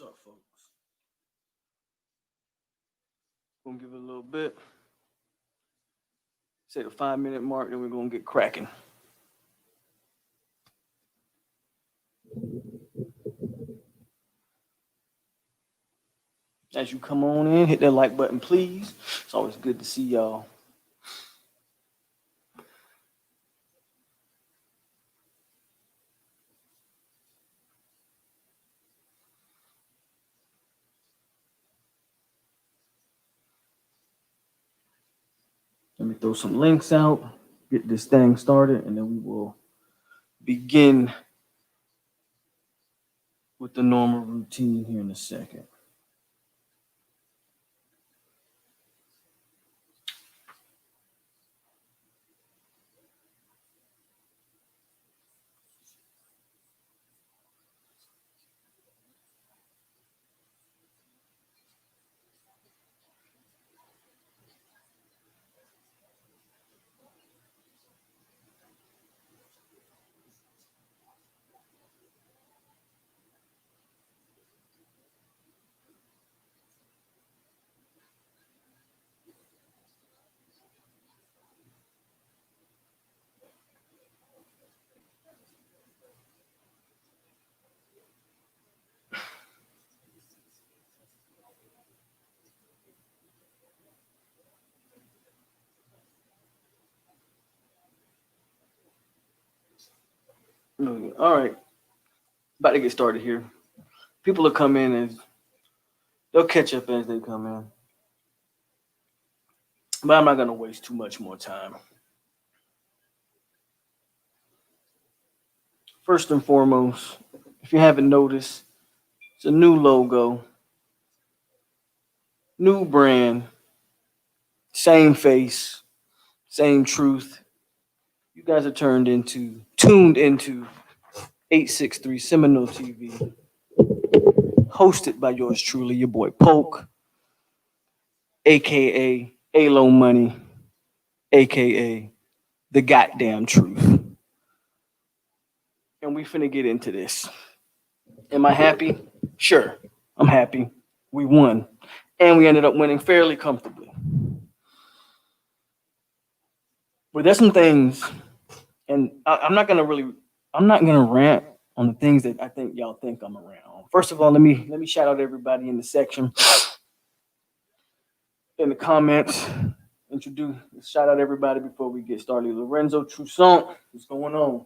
What's up, folks? Gonna give it a little bit. Say the 5-minute mark, then we're gonna get cracking. As you come on in, hit that like button, please. It's always good to see y'all. Let me throw some links out, get this thing started, and then we will begin with the normal routine here in a second. All right, about to get started here. People will come in and they'll catch up as they come in. But I'm not going to waste too much more time. First and foremost, if you haven't noticed, it's a new logo, new brand, same face, same truth. You guys are tuned into 863 Seminole TV, hosted by yours truly, your boy Polk, aka A-Lo Money, aka the goddamn truth. And we finna get into this. Am I happy? Sure, I'm happy. We won, and we ended up winning fairly comfortably. But there's some things, and I'm not gonna rant on the things that I think y'all think I'm around. First of all, let me shout out everybody in the section, in the comments. Shout out everybody before we get started. Lorenzo Trousseau, what's going on?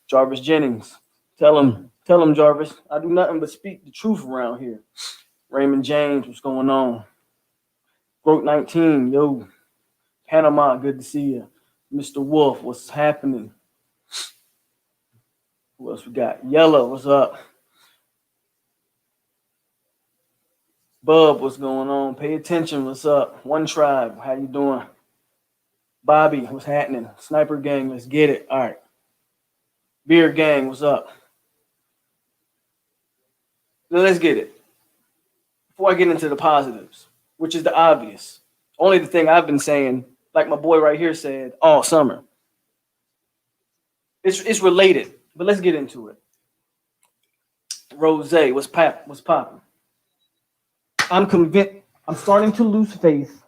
Jarvis Jennings, tell him Jarvis, I do nothing but speak the truth around here. Raymond James, what's going on? Broke 19, yo. Panama, good to see you. Mr. Wolf, what's happening? Who else we got? Yellow, what's up? Bub, what's going on? Pay attention, what's up? One Tribe, how you doing? Bobby, what's happening? Sniper Gang, let's get it. All right. Beer Gang, what's up? Now let's get it. Before I get into the positives, which is the obvious, only the thing I've been saying, like my boy right here said, all summer. It's related, but let's get into it. Rose, what's popping? I'm convinced. I'm starting to lose faith.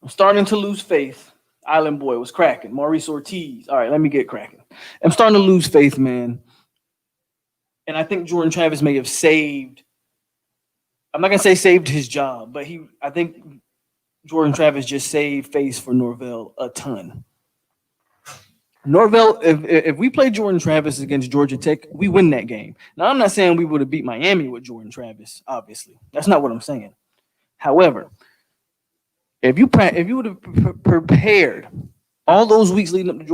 I'm starting to lose faith. Island Boy was cracking. Maurice Ortiz. All right, let me get cracking. I'm starting to lose faith, man. And I think Jordan Travis may have saved. I'm not gonna say saved his job, but I think Jordan Travis just saved face for Norvell a ton. Norvell, if we play Jordan Travis against Georgia Tech, we win that game. Now, I'm not saying we would have beat Miami with Jordan Travis, obviously. That's not what I'm saying. However, if you would have prepared all those weeks leading up to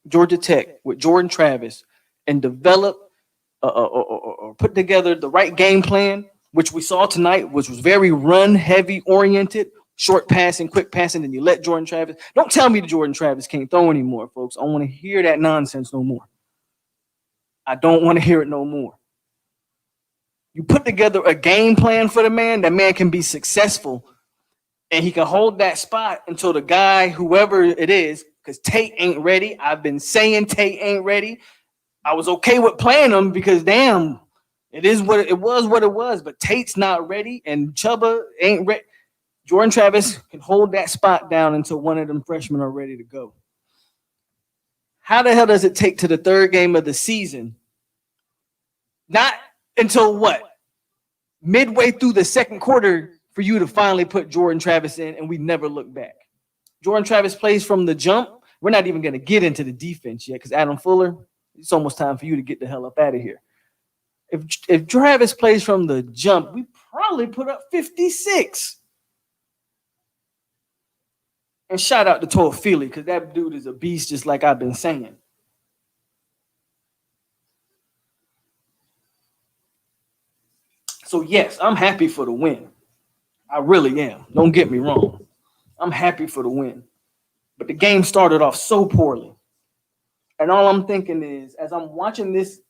Georgia Tech with Jordan Travis and develop or put together the right game plan, which we saw tonight, which was very run-heavy oriented, short passing, quick passing, and you let Jordan Travis. Don't tell me that Jordan Travis can't throw anymore, folks. I don't want to hear that nonsense no more. I don't want to hear it no more. You put together a game plan for the man, that man can be successful, and he can hold that spot until the guy, whoever it is, because Tate ain't ready. I've been saying Tate ain't ready. I was okay with playing him because damn, it was what it was. But Tate's not ready, and Chuba ain't ready. Jordan Travis can hold that spot down until one of them freshmen are ready to go. How the hell does it take to the third game of the season? Not until what? Midway through the second quarter for you to finally put Jordan Travis in, and we never look back. Jordan Travis plays from the jump. We're not even going to get into the defense yet because Adam Fuller, it's almost time for you to get the hell up out of here. If Travis plays from the jump, we probably put up 56. And shout out to Toafili because that dude is a beast, just like I've been saying. So, yes, I'm happy for the win. I really am. Don't get me wrong. I'm happy for the win. But the game started off so poorly. And all I'm thinking is, as I'm watching this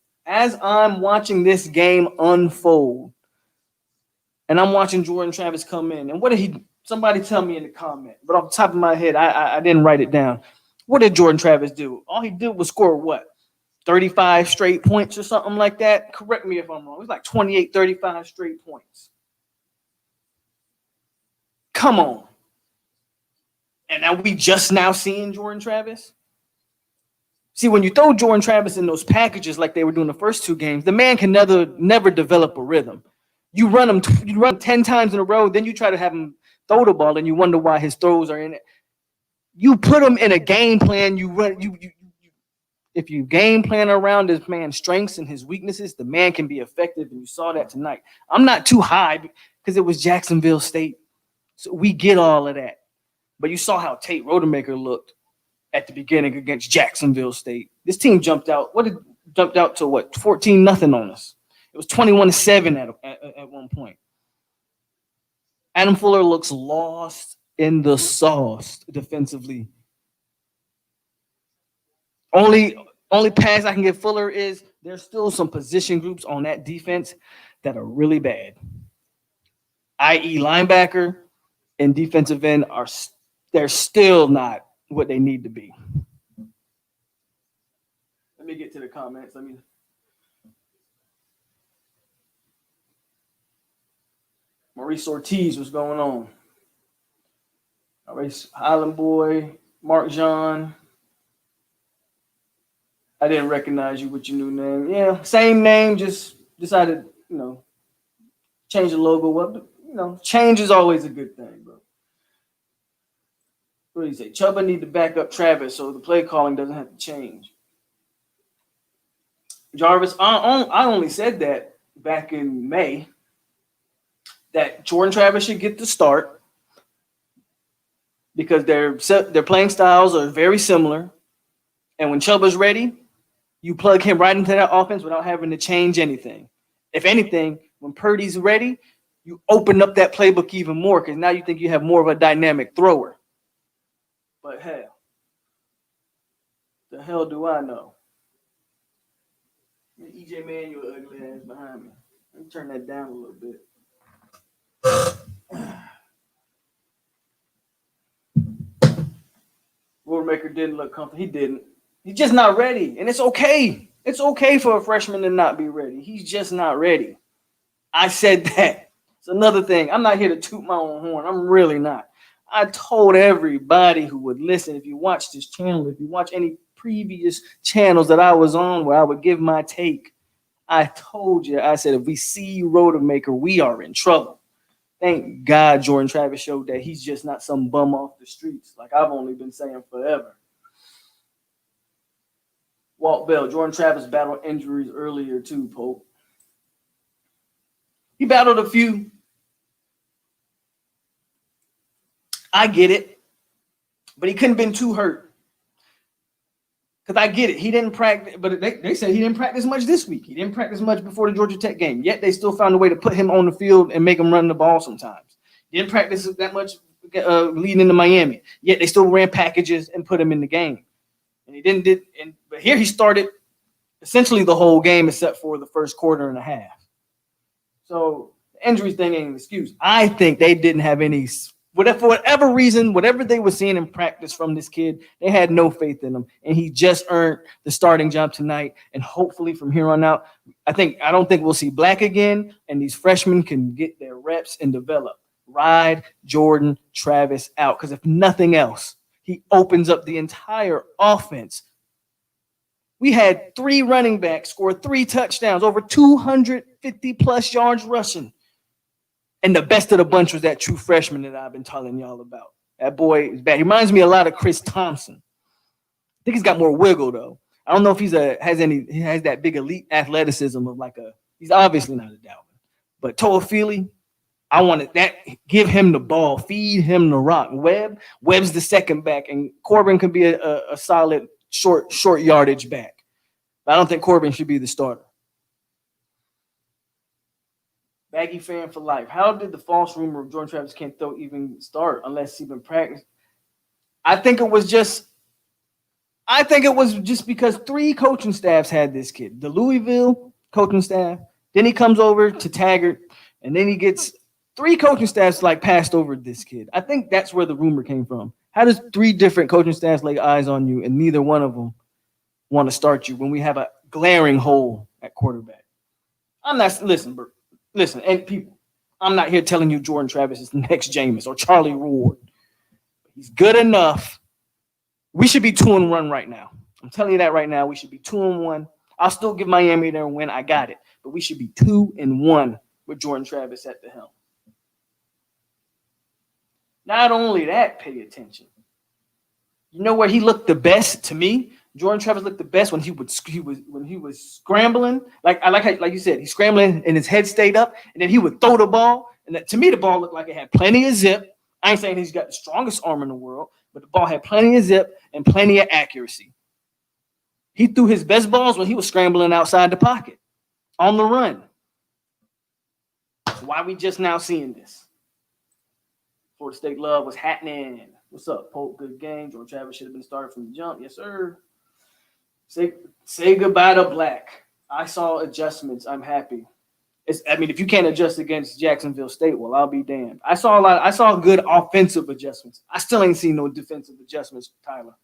game unfold, and I'm watching Jordan Travis come in, and what did he... Somebody tell me in the comment. But off the top of my head, I didn't write it down. What did Jordan Travis do? All he did was score what? 35 straight points or something like that? Correct me if I'm wrong. It was like 28, 35 straight points. Come on. And now we just now seeing Jordan Travis? See, when you throw Jordan Travis in those packages like they were doing the first two games, the man can never develop a rhythm. You run 10 times in a row, then you try to have him throw the ball, and you wonder why his throws are in it. You put him in a game plan. If you game plan around this man's strengths and his weaknesses, the man can be effective, and you saw that tonight. I'm not too high because it was Jacksonville State, so we get all of that. But you saw how Tate Rodemaker looked at the beginning against Jacksonville State. This team jumped out. Jumped out to 14-0 on us. It was 21-7 at one point. Adam Fuller looks lost in the sauce defensively. Only pass I can give Fuller is there's still some position groups on that defense that are really bad. I.e. linebacker and defensive end they're still not what they need to be. Let me get to the comments. Maurice Ortiz, what's going on? Maurice Island Boy, Mark John. I didn't recognize you with your new name. Yeah, same name, just decided, change the logo up. Change is always a good thing, bro. What do you say? Chuba need to back up Travis so the play calling doesn't have to change. Jarvis, I only said that back in May, that Jordan Travis should get the start because their playing styles are very similar. And when Chuba's ready, you plug him right into that offense without having to change anything. If anything, when Purdy's ready, you open up that playbook even more because now you think you have more of a dynamic thrower. But hell, the hell do I know? EJ Manuel ugly ass behind me. Let me turn that down a little bit. Rodemaker didn't look comfortable. He didn't. He's just not ready. And it's okay. It's okay for a freshman to not be ready. He's just not ready. I said that. It's another thing. I'm not here to toot my own horn. I'm really not. I told everybody who would listen, if you watch this channel, if you watch any previous channels that I was on where I would give my take, I told you, I said, if we see Rodemaker, we are in trouble. Thank God Jordan Travis showed that he's just not some bum off the streets like I've only been saying forever. Walt Bell, Jordan Travis battled injuries earlier too, Polk. He battled a few. I get it. But he couldn't have been too hurt. Because I get it. He didn't practice, but they said he didn't practice much this week. He didn't practice much before the Georgia Tech game. Yet they still found a way to put him on the field and make him run the ball sometimes. He didn't practice that much leading into Miami. Yet they still ran packages and put him in the game. And but here he started essentially the whole game except for the first quarter and a half. So the injury thing ain't an excuse. I think they didn't have any for whatever reason, whatever they were seeing in practice from this kid, they had no faith in him. And he just earned the starting job tonight. And hopefully from here on out, I don't think we'll see Black again. And these freshmen can get their reps and develop. Ride Jordan Travis out. Because if nothing else, he opens up the entire offense. We had 3 running backs score 3 touchdowns, over 250 plus yards rushing. And the best of the bunch was that true freshman that I've been telling y'all about. That boy is bad. He reminds me a lot of Chris Thompson. I think he's got more wiggle though. I don't know if he has that big elite athleticism of he's obviously not a Dalvin. But Toafili, I wanted that. Give him the ball, feed him the rock. Webb's the second back, and Corbin could be a solid short yardage back. But I don't think Corbin should be the starter. Baggy fan for life. How did the false rumor of Jordan Travis can't throw even start unless he's been practicing? I think it was just because 3 coaching staffs had this kid. The Louisville coaching staff. Then he comes over to Taggart, and then he gets 3 coaching staffs passed over this kid. I think that's where the rumor came from. How does 3 different coaching staffs lay eyes on you and neither one of them want to start you when we have a glaring hole at quarterback? Listen, and people, I'm not here telling you Jordan Travis is the next Jameis or Charlie Ward. He's good enough. We should be 2-1 right now. I'm telling you that right now. We should be 2-1. I'll still give Miami their win. I got it. But we should be 2-1 with Jordan Travis at the helm. Not only that, pay attention. You know where he looked the best to me? Jordan Travis looked the best when he was scrambling. Like you said, he's scrambling and his head stayed up, and then he would throw the ball. And to me, the ball looked like it had plenty of zip. I ain't saying he's got the strongest arm in the world, but the ball had plenty of zip and plenty of accuracy. He threw his best balls when he was scrambling outside the pocket on the run. That's why we just now seeing this. Florida State love was happening. What's up, Polk? Good game. Jordan Travis should have been started from the jump. Yes, sir. Say goodbye to Black. I saw adjustments. I'm happy. If you can't adjust against Jacksonville State, well, I'll be damned. I saw good offensive adjustments. I still ain't seen no defensive adjustments, Tyler.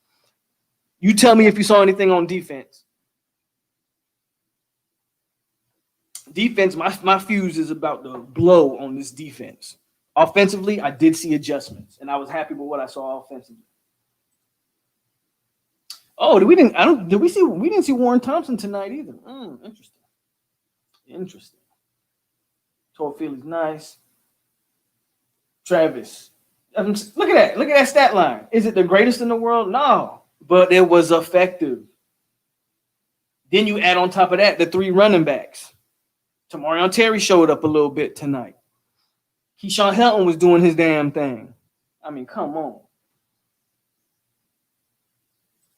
You tell me if you saw anything on defense. Defense, my fuse is about to blow on this defense. Offensively, I did see adjustments, and I was happy with what I saw offensively. Oh, we didn't see Warren Thompson tonight either. Interesting. Toafili's nice. Travis. Look at that stat line. Is it the greatest in the world? No, but it was effective. Then you add on top of that the 3 running backs. Tamarion Terry showed up a little bit tonight. Keyshawn Helton was doing his damn thing. I mean, come on.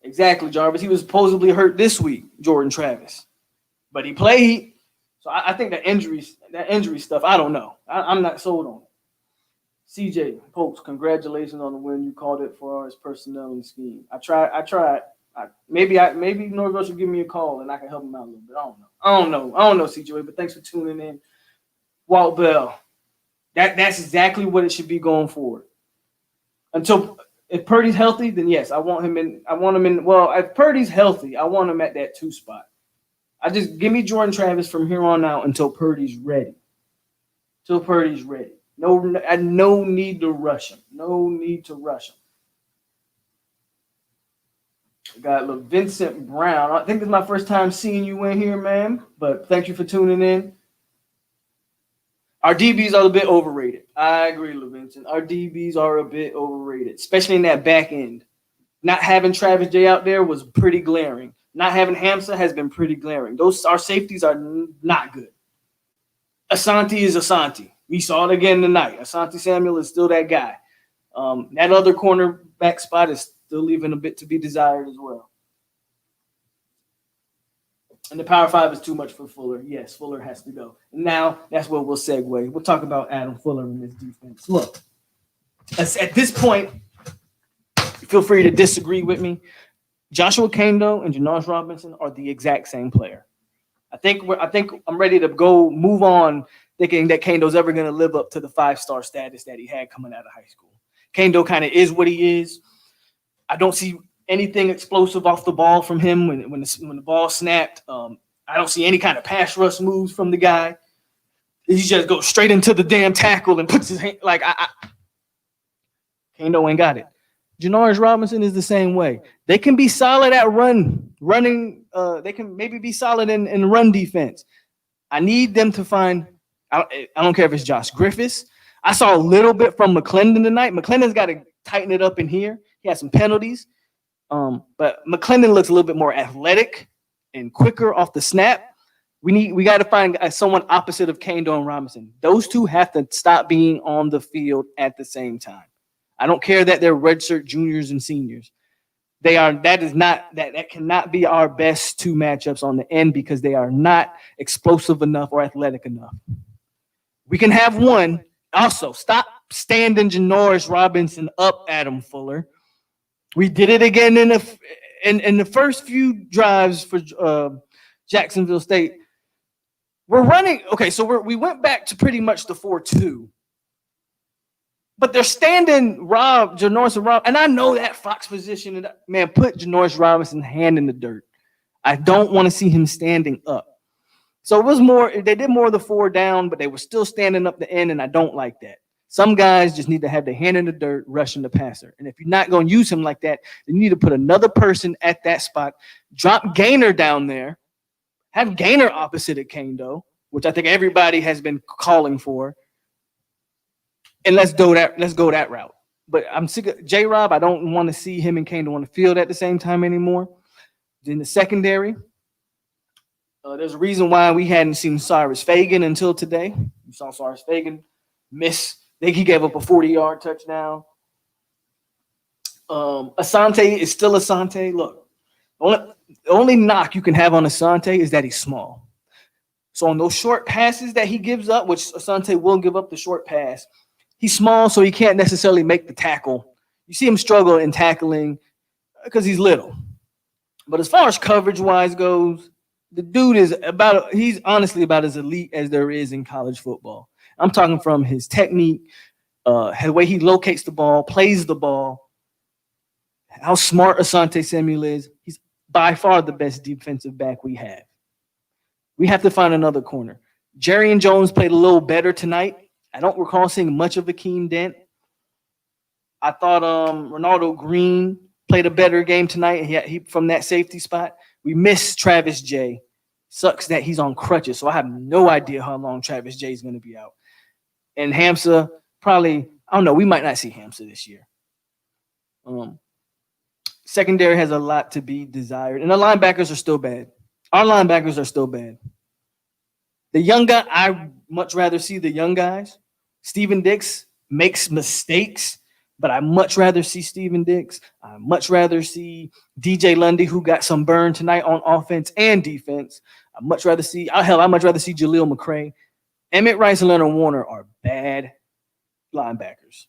Exactly, Jarvis. He was supposedly hurt this week, Jordan Travis. But he played. So I think that injury stuff, I don't know. I'm not sold on it. CJ, Polks, congratulations on the win. You called it for our personnel and scheme. I tried. Maybe Norvell should give me a call and I can help him out a little bit. I don't know, CJ, but thanks for tuning in. Walt Bell. That's exactly what it should be going forward. If Purdy's healthy, then yes, I want him in. Well, if Purdy's healthy, I want him at that 2 spot. Give me Jordan Travis from here on out until Purdy's ready. No need to rush him. We got LaVincent Brown. I think this is my first time seeing you in here, man. But thank you for tuning in. Our DBs are a bit overrated. I agree, LaVincent. Our DBs are a bit overrated, especially in that back end. Not having Travis J out there was pretty glaring. Not having Hamza has been pretty glaring. Our safeties are not good. Asante is Asante. We saw it again tonight. Asante Samuel is still that guy. That other cornerback spot is still leaving a bit to be desired as well. And the Power 5 is too much for Fuller. Yes, Fuller has to go. Now, that's where we'll segue. We'll talk about Adam Fuller in this defense. Look, at this point, feel free to disagree with me. Joshua Kendo and Janosh Robinson are the exact same player. I think I'm ready to move on thinking that Kendo's ever going to live up to the 5-star status that he had coming out of high school. Kendo kind of is what he is. I don't see anything explosive off the ball from him when the ball snapped. I don't see any kind of pass rush moves from the guy. He just goes straight into the damn tackle and puts his hand like Kendo ain't got it. Janoris Robinson is the same way. They can be solid at running. They can maybe be solid in run defense. I need them to find. I don't care if it's Josh Griffiths. I saw a little bit from McClendon tonight. McClendon's got to tighten it up in here. He has some penalties, but McClendon looks a little bit more athletic and quicker off the snap. We got to find someone opposite of Kendo and Robinson. Those two have to stop being on the field at the same time. I don't care that they're redshirt juniors and seniors. That cannot be our best two matchups on the end because they are not explosive enough or athletic enough. We can have one. Also, stop standing Janoris Robinson up, Adam Fuller. We did it again in the first few drives for Jacksonville State. We're running. Okay, so we went back to pretty much the 4-2. But they're standing Janoris and Rob, and I know that Fox position. And man, put Janoris Robinson's hand in the dirt. I don't want to see him standing up. So it was more. They did more of the 4 down, but they were still standing up the end, and I don't like that. Some guys just need to have their hand in the dirt, rushing the passer. And if you're not going to use him like that, then you need to put another person at that spot. Drop Gaynor down there. Have Gaynor opposite of Kendo, which I think everybody has been calling for. And let's go that route. But I'm sick of J-Rob. I don't want to see him and Kendo on the field at the same time anymore. In the secondary, there's a reason why we hadn't seen Cyrus Fagan until today. You saw Cyrus Fagan miss. I think he gave up a 40-yard touchdown. Asante is still Asante. Look, the only knock you can have on Asante is that he's small. So on those short passes that he gives up, which Asante will give up the short pass, he's small, so he can't necessarily make the tackle. You see him struggle in tackling because he's little. But as far as coverage-wise goes, the dude he's honestly about as elite as there is in college football. I'm talking from his technique, the way he locates the ball, plays the ball, how smart Asante Samuel is. He's by far the best defensive back we have. We have to find another corner. Jerrion Jones played a little better tonight. I don't recall seeing much of Akeem Dent. I thought Ronaldo Green played a better game tonight. He from that safety spot. We missed Travis J. Sucks that he's on crutches, so I have no idea how long Travis J is going to be out. And Hamza, probably, I don't know, we might not see Hamza this year. Secondary has a lot to be desired. And the linebackers are still bad. Our linebackers are still bad. The young guy, I much rather see the young guys. Steven Dix makes mistakes, but I much rather see Steven Dix. I much rather see DJ Lundy, who got some burn tonight on offense and defense. I much rather see Jaleel McCray. Emmett Rice and Leonard Warner are bad linebackers.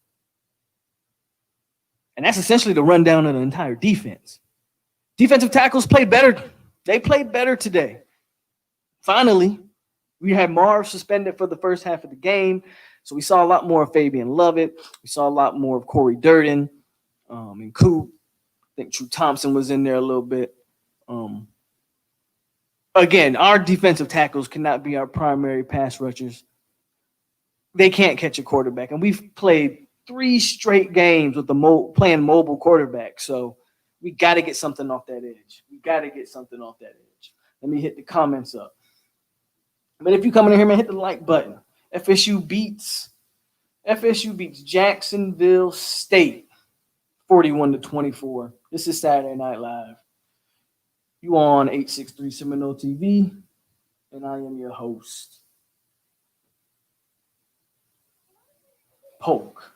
And that's essentially the rundown of the entire defense. Defensive tackles played better. They played better today. Finally, we had Marv suspended for the first half of the game. So we saw a lot more of Fabian Lovett. We saw a lot more of Corey Durden and Coop. I think True Thompson was in there a little bit. Again, our defensive tackles cannot be our primary pass rushers. They can't catch a quarterback. And we've played 3 straight games with playing mobile quarterback. So we got to get something off that edge. Let me hit the comments up. But if you come in here, man, hit the like button. FSU beats Jacksonville State 41-24. This is Saturday Night Live. You on 863 Seminole TV, and I am your host, Polk.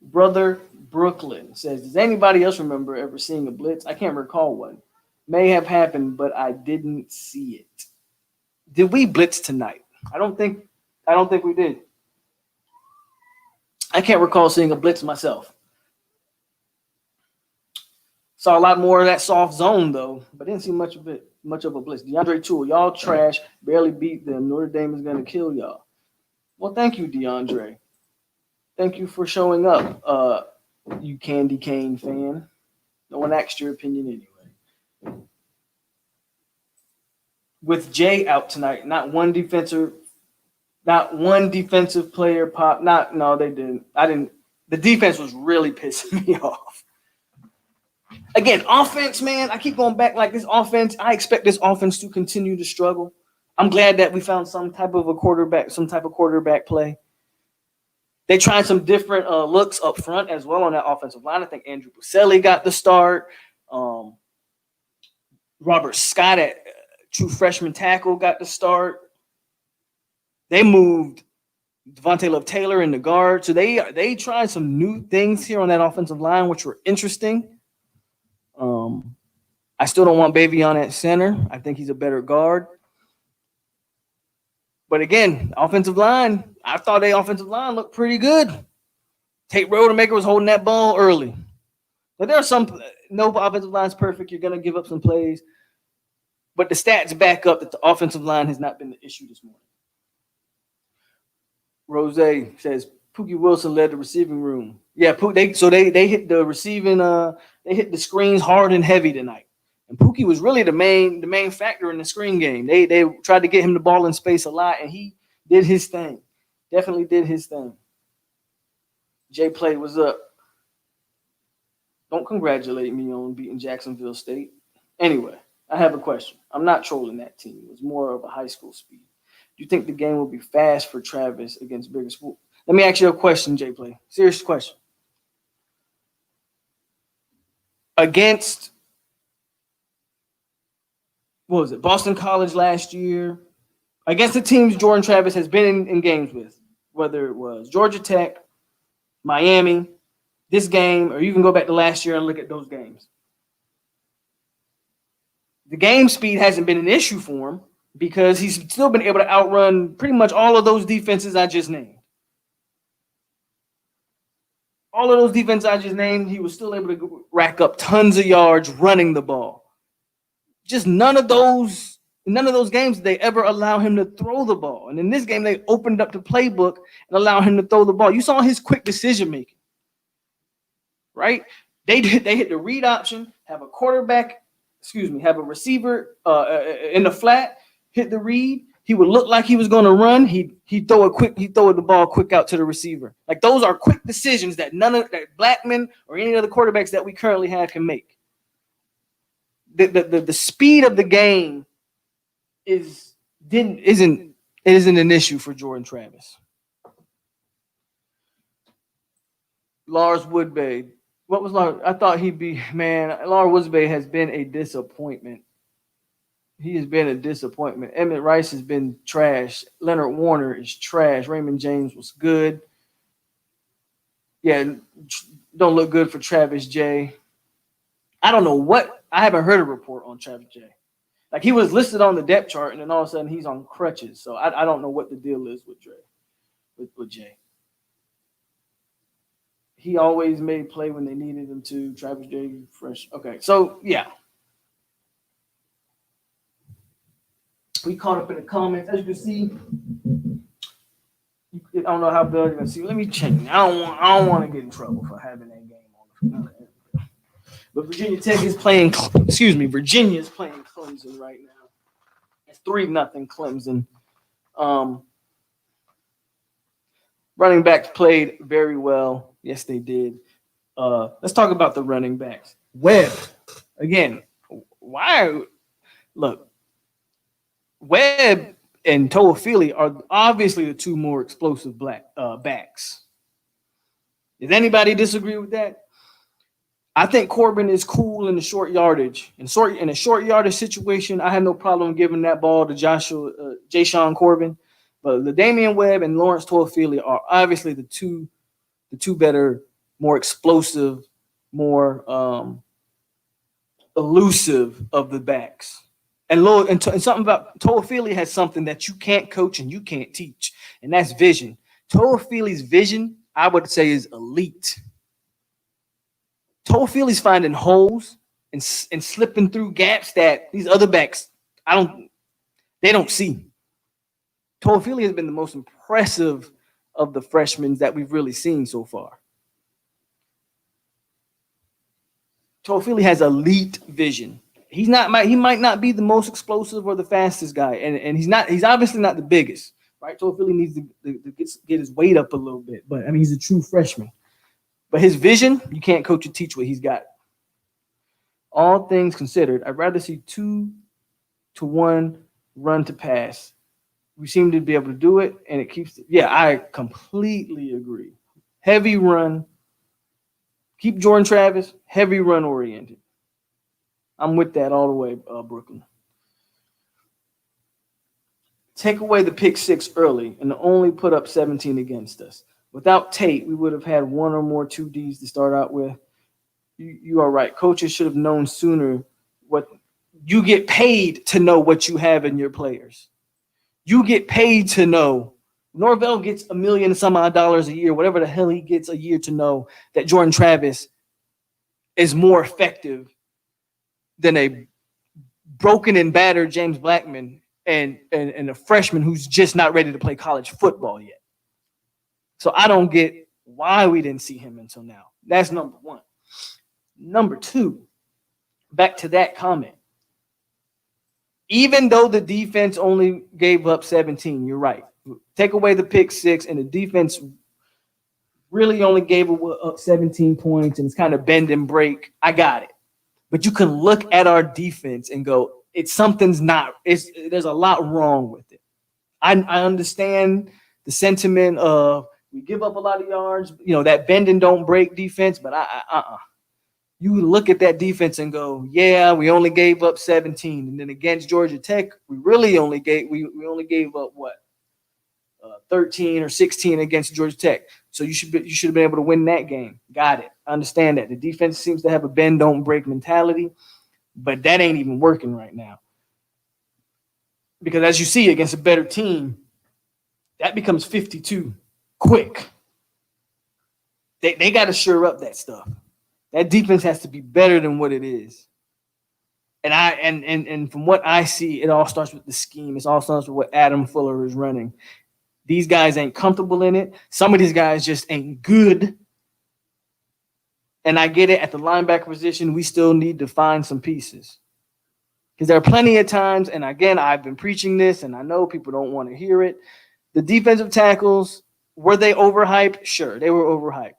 Brother Brooklyn says, does anybody else remember ever seeing a blitz? I can't recall one. May have happened, but I didn't see it. Did we blitz tonight? I don't think we did. I can't recall seeing a blitz myself. Saw a lot more of that soft zone though, but didn't see much of a blitz. DeAndre Toole, y'all trash, barely beat them. Notre Dame is gonna kill y'all. Well, thank you, DeAndre. Thank you for showing up, you Candy Cane fan. No one asked your opinion anyway. With Jay out tonight, not one defensive player popped. No, they didn't. I didn't. The defense was really pissing me off. Again, offense, man. I keep going back like this offense. I expect this offense to continue to struggle. I'm glad that we found some type of quarterback play. They tried some different looks up front as well on that offensive line. I think Andrew Buselli got the start. Robert Scott at true freshman tackle got the start. They moved Devontae Love-Taylor in the guard. So they tried some new things here on that offensive line, which were interesting. I still don't want Bavion at center. I think he's a better guard. But again, offensive line, I thought the offensive line looked pretty good. Tate Rodemaker was holding that ball early. But there are some, no offensive line is perfect. You're going to give up some plays. But the stats back up that the offensive line has not been the issue this morning. Rose says Pookie Wilson led the receiving room. Yeah, they hit the receiving, they hit the screens hard and heavy tonight. And Pookie was really the main factor in the screen game. They tried to get him the ball in space a lot, and he did his thing. Definitely did his thing. Jay Play was up. Don't congratulate me on beating Jacksonville State. Anyway, I have a question. I'm not trolling that team. It was more of a high school speed. Do you think the game will be fast for Travis against bigger school? Let me ask you a question, Jay Play. Serious question. Against, what was it, Boston College last year, against the teams Jordan Travis has been in games with, whether it was Georgia Tech, Miami, this game, or you can go back to last year and look at those games. The game speed hasn't been an issue for him because he's still been able to outrun pretty much all of those defenses I just named. All of those defenses I just named, he was still able to rack up tons of yards running the ball. Just none of those games did they ever allow him to throw the ball. And in this game, they opened up the playbook and allowed him to throw the ball. You saw his quick decision making, right? They hit the read option, have a receiver in the flat, hit the read. He would look like he was going to run. He'd throw the ball quick out to the receiver. Like those are quick decisions that that Blackman or any other quarterbacks that we currently have can make. The speed of the game isn't an issue for Jordan Travis. Lars Woodbay. What was Lars? I thought he'd be, man, Lars Woodbay has been a disappointment. He has been a disappointment. Emmett Rice has been trash. Leonard Warner is trash. Raymond James was good. Yeah, don't look good for Travis J. I don't know what. I haven't heard a report on Travis J. Like he was listed on the depth chart, and then all of a sudden he's on crutches. So I don't know what the deal is with Dre, with Jay. He always made play when they needed him to. Travis J. fresh. Okay, so yeah. We caught up in the comments. As you can see, I don't know how Bill you're gonna see. Let me check. I don't want to get in trouble for having that game on. But Virginia Tech is playing. Virginia is playing Clemson right now. It's 3-0 Clemson. Running backs played very well. Yes, they did. Let's talk about the running backs. Webb, again. Webb and Toafili are obviously the two more explosive backs. Does anybody disagree with that? I think Corbin is cool in the short yardage. In a short yardage situation, I have no problem giving that ball to Jashawn Corbin. But LaDamian Webb and Lawrence Toafili are obviously the two better, more explosive, more elusive of the backs. And something about Toafili has something that you can't coach and you can't teach, and that's vision. Toafili's vision, I would say, is elite. Toafili's finding holes and slipping through gaps that these other backs they don't see. Toafili has been the most impressive of the freshmen that we've really seen so far. Toafili has elite vision. He might not be the most explosive or the fastest guy, and he's obviously not the biggest, right? Toafili needs to get his weight up a little bit, but I mean he's a true freshman. But his vision, you can't coach or teach what he's got. All things considered, I'd rather see 2-to-1 run to pass. We seem to be able to do it, and it keeps. Yeah, I completely agree. Heavy run. Keep Jordan Travis heavy run oriented. I'm with that all the way, Brooklyn. Take away the pick six early and only put up 17 against us. Without Tate, we would have had one or more 2Ds to start out with. You are right. Coaches should have known sooner what you get paid to know what you have in your players. You get paid to know. Norvell gets $1 million some odd dollars a year, whatever the hell he gets a year to know that Jordan Travis is more effective than a broken and battered James Blackman and a freshman who's just not ready to play college football yet. So I don't get why we didn't see him until now. That's number one. Number two, back to that comment. Even though the defense only gave up 17, you're right. Take away the pick six, and the defense really only gave up 17 points, and it's kind of bend and break. I got it. But you can look at our defense and go, there's a lot wrong with it. I understand the sentiment of we give up a lot of yards, that bend and don't break defense, but you look at that defense and go, yeah, we only gave up 17. And then against Georgia Tech, we only gave up what? 13 or 16 against Georgia Tech. So you should have been able to win that game. Got it. I understand that. The defense seems to have a bend, don't break mentality, but that ain't even working right now. Because as you see against a better team, that becomes 52 quick. They got to shore up that stuff. That defense has to be better than what it is. And from what I see, it all starts with the scheme. It all starts with what Adam Fuller is running. These guys ain't comfortable in it. Some of these guys just ain't good. And I get it. At the linebacker position, we still need to find some pieces. Because there are plenty of times, and again, I've been preaching this, and I know people don't want to hear it. The defensive tackles, were they overhyped? Sure, they were overhyped.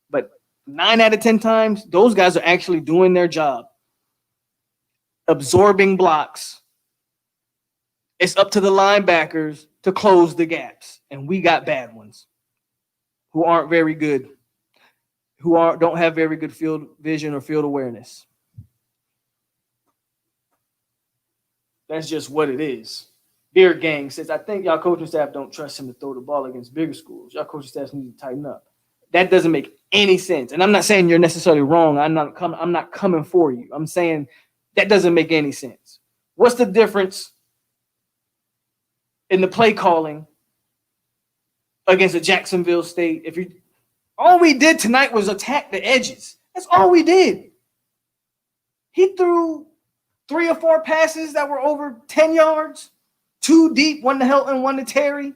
But 9 out of 10 times, those guys are actually doing their job. Absorbing blocks. It's up to the linebackers to close the gaps. And we got bad ones who aren't very good, don't have very good field vision or field awareness. That's just what it is. Beer Gang says, I think y'all coaching staff don't trust him to throw the ball against bigger schools. Y'all coaching staff need to tighten up. That doesn't make any sense. And I'm not saying you're necessarily wrong. I'm not coming for you. I'm saying that doesn't make any sense. What's the difference in the play calling against a Jacksonville State? All we did tonight was attack the edges. That's all we did. He threw 3 or 4 passes that were over 10 yards, 2 deep, 1 to Helton, 1 to Terry.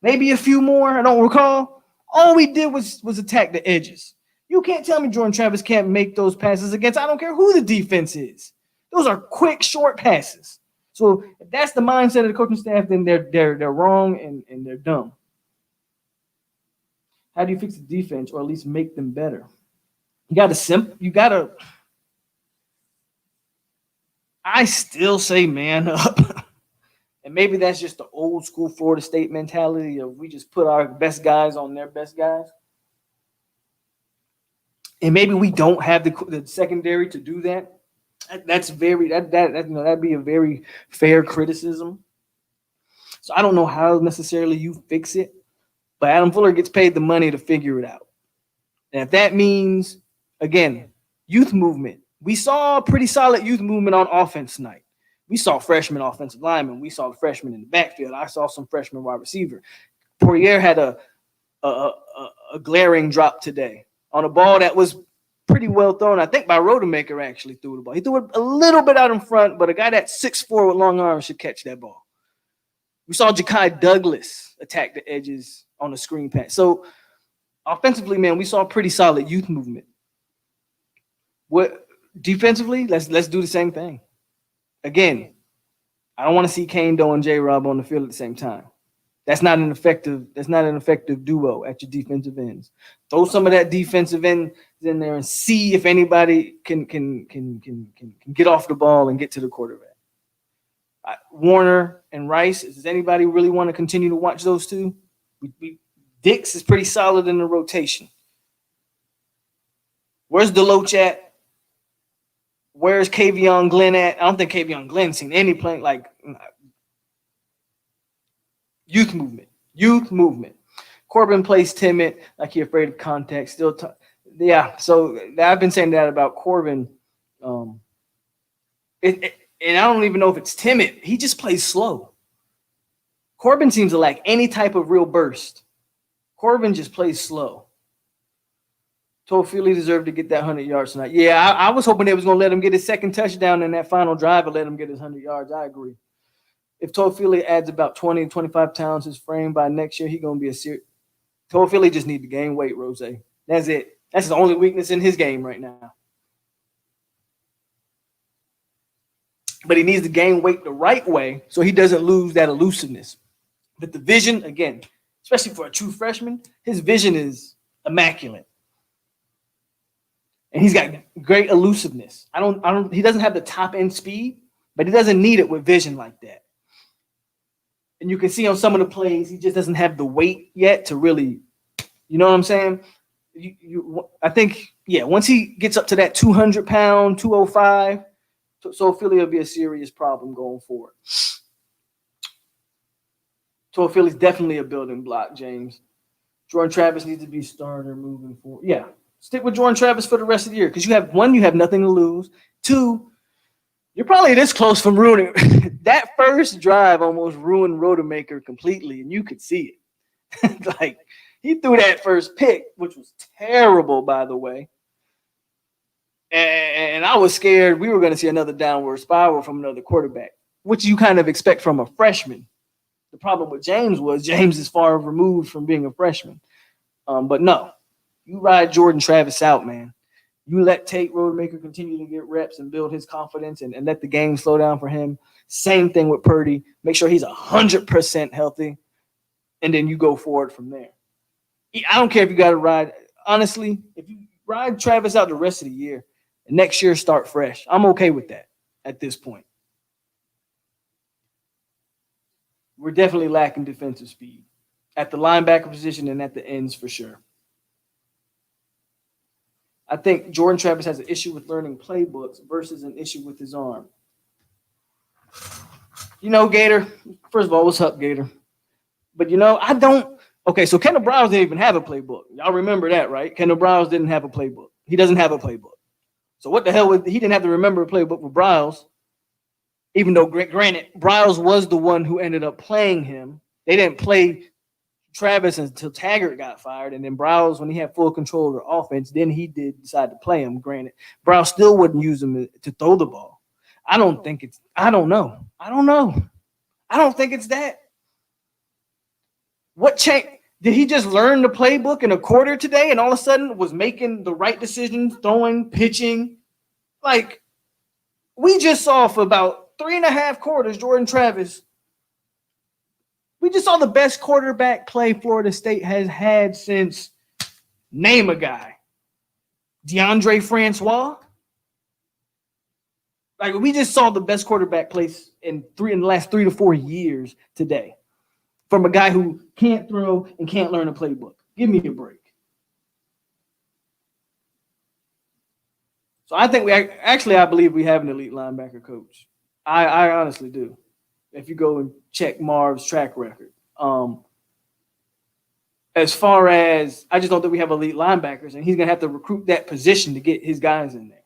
Maybe a few more, I don't recall. All we did was attack the edges. You can't tell me Jordan Travis can't make those passes against, I don't care who the defense is. Those are quick, short passes. So if that's the mindset of the coaching staff, then they're wrong and they're dumb. How do you fix the defense or at least make them better? I still say man up. And maybe that's just the old school Florida State mentality of we just put our best guys on their best guys. And maybe we don't have the secondary to do that. That'd be a very fair criticism. So I don't know how necessarily you fix it, but Adam Fuller gets paid the money to figure it out. And if that means, again, youth movement, we saw a pretty solid youth movement on offense tonight. We saw freshman offensive linemen. We saw the freshmen in the backfield. I saw some freshman wide receiver. Poirier had a glaring drop today on a ball that was pretty well thrown. I think by Rodemaker actually threw the ball. He threw it a little bit out in front, but a guy that's 6'4" with long arms should catch that ball. We saw Ja'Kai Douglas attack the edges on the screen pass. So offensively, man, we saw pretty solid youth movement. What defensively? Let's do the same thing. Again, I don't want to see Kane Doe and J-Rob on the field at the same time. That's not an effective duo at your defensive ends. Throw some of that defensive end in there and see if anybody can get off the ball and get to the quarterback. Warner and Rice. Does anybody really want to continue to watch those two? Dix is pretty solid in the rotation. Where's Deloach at? Where's Kavion Glenn at? I don't think Kavion Glenn's seen any playing like youth movement. Corbin plays timid, like he's afraid of contact. So I've been saying that about Corbin. And I don't even know if it's timid. He just plays slow. Corbin seems to lack any type of real burst. Corbin just plays slow. Toafili deserved to get that 100 yards tonight. Yeah, I was hoping they was going to let him get his second touchdown in that final drive and let him get his 100 yards. I agree. If Toafili adds about 20 to 25 pounds his frame by next year, he's going to be a serious. Toafili just need to gain weight, Rose. That's it. That's his only weakness in his game right now. But he needs to gain weight the right way so he doesn't lose that elusiveness. But the vision, again, especially for a true freshman, his vision is immaculate. And he's got great elusiveness. He doesn't have the top end speed, but he doesn't need it with vision like that. And you can see on some of the plays, he just doesn't have the weight yet to really, you know what I'm saying? I think, once he gets up to that 200-pound, 205, so Philly will be a serious problem going forward. So Philly's definitely a building block, James. Jordan Travis needs to be starter moving forward. Yeah, stick with Jordan Travis for the rest of the year because you have nothing to lose. 2, you're probably this close from ruining that first drive. Almost ruined Rodemaker completely, and you could see it. Like he threw that first pick, which was terrible, by the way. And I was scared we were going to see another downward spiral from another quarterback, which you kind of expect from a freshman. The problem with James is far removed from being a freshman. But no, you ride Jordan Travis out, man. You let Tate Rodemaker continue to get reps and build his confidence and let the game slow down for him. Same thing with Purdy. Make sure he's 100% healthy, and then you go forward from there. I don't care if you got to ride. Honestly, if you ride Travis out the rest of the year, and next year start fresh, I'm okay with that at this point. We're definitely lacking defensive speed at the linebacker position and at the ends for sure. I think Jordan Travis has an issue with learning playbooks versus an issue with his arm. Gator, first of all, what's up, Gator? But, I don't. Okay, so Kendall Browse didn't even have a playbook. Y'all remember that, right? Kendall Browse didn't have a playbook. He doesn't have a playbook. So what the hell he didn't have to remember a playbook for Browse, even though, granted, Browse was the one who ended up playing him. They didn't play Travis until Taggart got fired, and then Browse, when he had full control of the offense, then he did decide to play him. Granted, Browse still wouldn't use him to throw the ball. I don't know. I don't think it's that. What changed? Did he just learn the playbook in a quarter today and all of a sudden was making the right decisions, throwing, pitching? Like, we just saw for about 3.5 quarters, Jordan Travis. We just saw the best quarterback play Florida State has had since, name a guy, DeAndre Francois. Like, we just saw the best quarterback plays in the last 3 to 4 years today from a guy who can't throw and can't learn a playbook. Give me a break. So I think I believe we have an elite linebacker coach. I honestly do. If you go and check Marv's track record. As far as, I just don't think we have elite linebackers, and he's going to have to recruit that position to get his guys in there.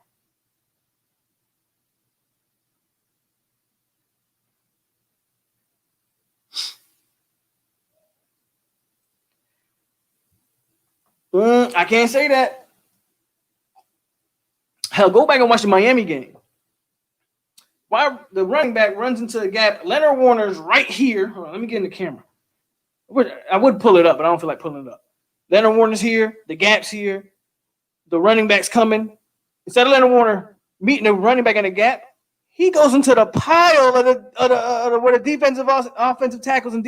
I can't say that. Hell, go back and watch the Miami game. Why the running back runs into the gap? Leonard Warner's right here. Hold on, let me get in the camera. I would pull it up, but I don't feel like pulling it up. Leonard Warner's here. The gap's here. The running back's coming. Instead of Leonard Warner meeting the running back in the gap, he goes into the pile of where the defensive offensive tackles and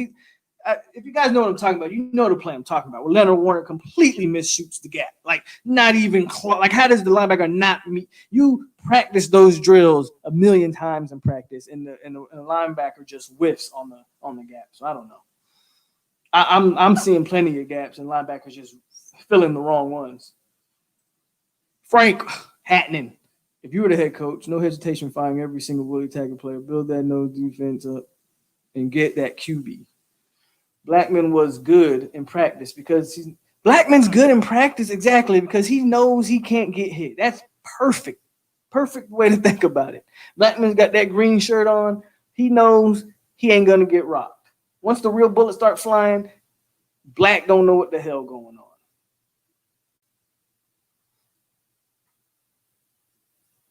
if you guys know what I'm talking about, you know the play I'm talking about. Where Leonard Warner completely misshoots the gap, like not even close. Like how does the linebacker not meet? You practice those drills a million times in practice, and the linebacker just whiffs on the gap. So I don't know. I'm seeing plenty of gaps, and linebackers just filling the wrong ones. Frank Hatton, if you were the head coach, no hesitation firing every single Willie Taggart player, build that nose defense up, and get that QB. Blackman was good in practice because Blackman's good in practice exactly because he knows he can't get hit. That's perfect. Perfect way to think about it. Blackman's got that green shirt on. He knows he ain't going to get rocked. Once the real bullets start flying, Black don't know what the hell going on.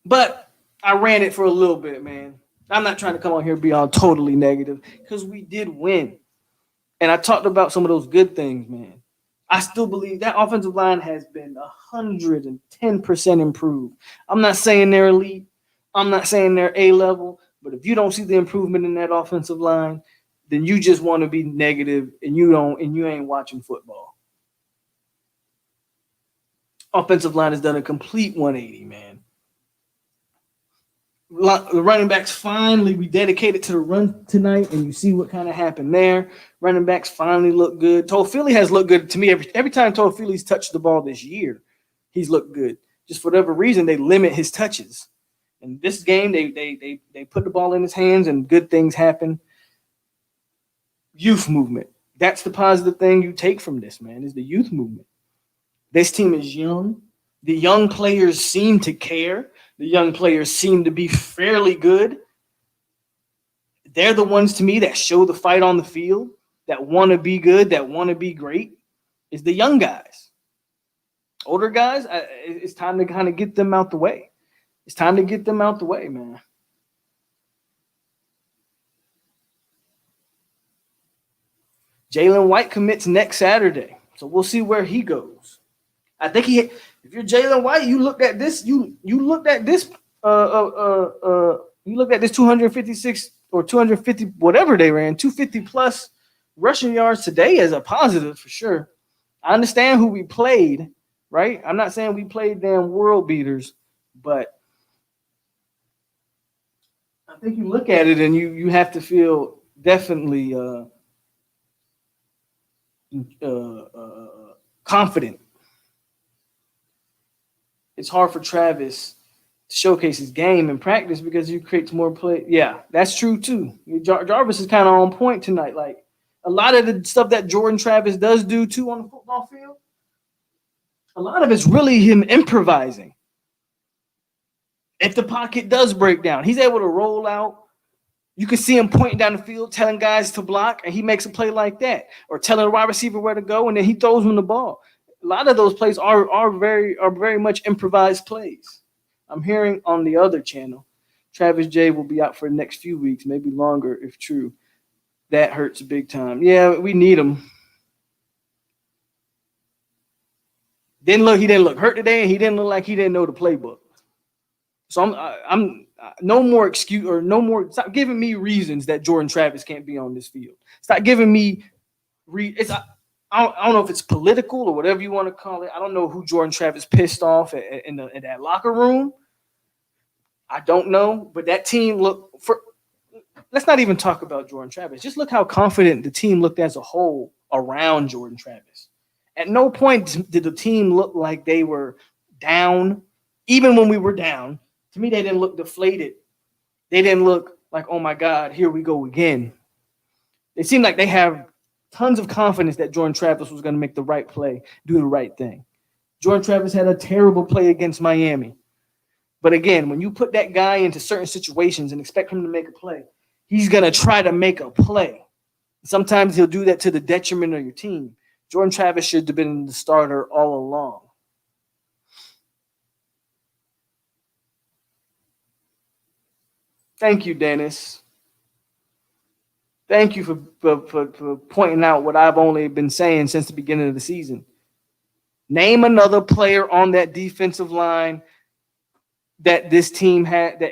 But I ran it for a little bit, man. I'm not trying to come on here and be all totally negative because we did win. And I talked about some of those good things, man. I still believe that offensive line has been 110% improved. I'm not saying they're elite. I'm not saying they're A-level. But if you don't see the improvement in that offensive line, then you just want to be negative and you ain't watching football. Offensive line has done a complete 180, man. The running backs finally, we dedicated to the run tonight, and you see what kind of happened there. Running backs finally look good. Toafili has looked good to me every time Toafili's touched the ball this year. He's looked good. Just for whatever reason, they limit his touches. In this game, they put the ball in his hands, and good things happen. Youth movement. That's the positive thing you take from this, man, is the youth movement. This team is young. The young players seem to care. The young players seem to be fairly good. They're the ones to me that show the fight on the field, that want to be good, that want to be great, is the young guys. Older guys, it's time to kind of get them out the way. It's time to get them out the way, man. Jalen White commits next Saturday, so we'll see where he goes. I think if you're Jalen White, you looked at this. You looked at this. You looked at this 256 or 250, whatever they ran, 250 plus rushing yards today as a positive for sure. I understand who we played, right? I'm not saying we played damn world beaters, but I think you look at it and you have to feel definitely confident. It's hard for Travis to showcase his game in practice because he creates more play. Yeah, that's true too. Jarvis is kind of on point tonight. Like a lot of the stuff that Jordan Travis does do too on the football field, a lot of it's really him improvising. If the pocket does break down, he's able to roll out. You can see him pointing down the field, telling guys to block, and he makes a play like that, or telling the wide receiver where to go, and then he throws him the ball. A lot of those plays are very much improvised plays. I'm hearing on the other channel, Travis J will be out for the next few weeks, maybe longer if true. That hurts big time. Yeah, we need him. He didn't look hurt today, and he didn't look like he didn't know the playbook. So I'm no more excuse or no more. Stop giving me reasons that Jordan Travis can't be on this field. Stop giving me I don't know if it's political or whatever you want to call it. I don't know who Jordan Travis pissed off in that locker room. I don't know, but that team let's not even talk about Jordan Travis. Just look how confident the team looked as a whole around Jordan Travis. At no point did the team look like they were down, even when we were down. To me, they didn't look deflated. They didn't look like, oh my God, here we go again. They seemed like they have tons of confidence that Jordan Travis was going to make the right play, do the right thing. Jordan Travis had a terrible play against Miami. But again, when you put that guy into certain situations and expect him to make a play, he's going to try to make a play. Sometimes he'll do that to the detriment of your team. Jordan Travis should have been the starter all along. Thank you, Dennis. Thank you for pointing out what I've only been saying since the beginning of the season. Name another player on that defensive line that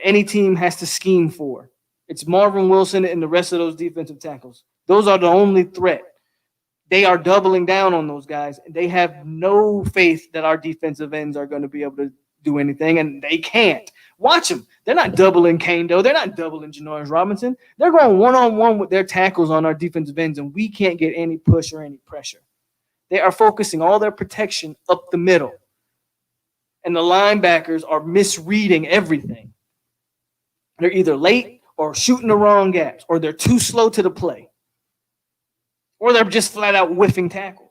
any team has to scheme for. It's Marvin Wilson and the rest of those defensive tackles. Those are the only threat. They are doubling down on those guys. They have no faith that our defensive ends are going to be able to do anything, and they can't. Watch them. They're not doubling Kane, though. They're not doubling Janoris Robinson. They're going one-on-one with their tackles on our defensive ends, and we can't get any push or any pressure. They are focusing all their protection up the middle, and the linebackers are misreading everything. They're either late or shooting the wrong gaps, or they're too slow to the play, or they're just flat out whiffing tackles.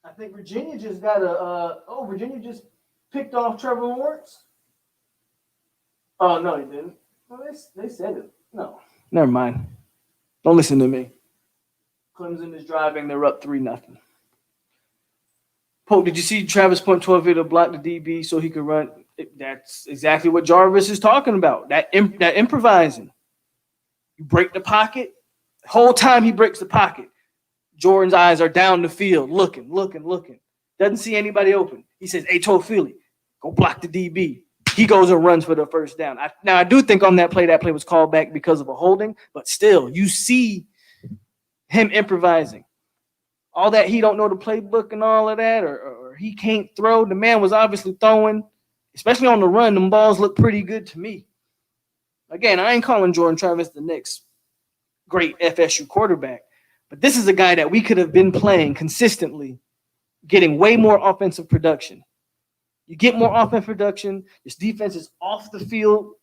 I think Virginia just got Virginia just picked off Trevor Lawrence. Oh, no, he didn't. Well, they said it. No, never mind. Don't listen to me. Clemson is driving. They're up 3-0. Polk, did you see Travis Point 12 to block the DB so he could run? That's exactly what Jarvis is talking about. That improvising. You break the pocket. The whole time he breaks the pocket, Jordan's eyes are down the field, looking. Doesn't see anybody open. He says, "Hey, Toafili, go block the DB." He goes and runs for the first down. I do think on that play was called back because of a holding, but still, you see him improvising. All that he don't know the playbook and all of that, or he can't throw. The man was obviously throwing, especially on the run. Them balls look pretty good to me. Again, I ain't calling Jordan Travis the next great FSU quarterback, but this is a guy that we could have been playing consistently, getting way more offensive production. You get more offensive production, this defense is off the field,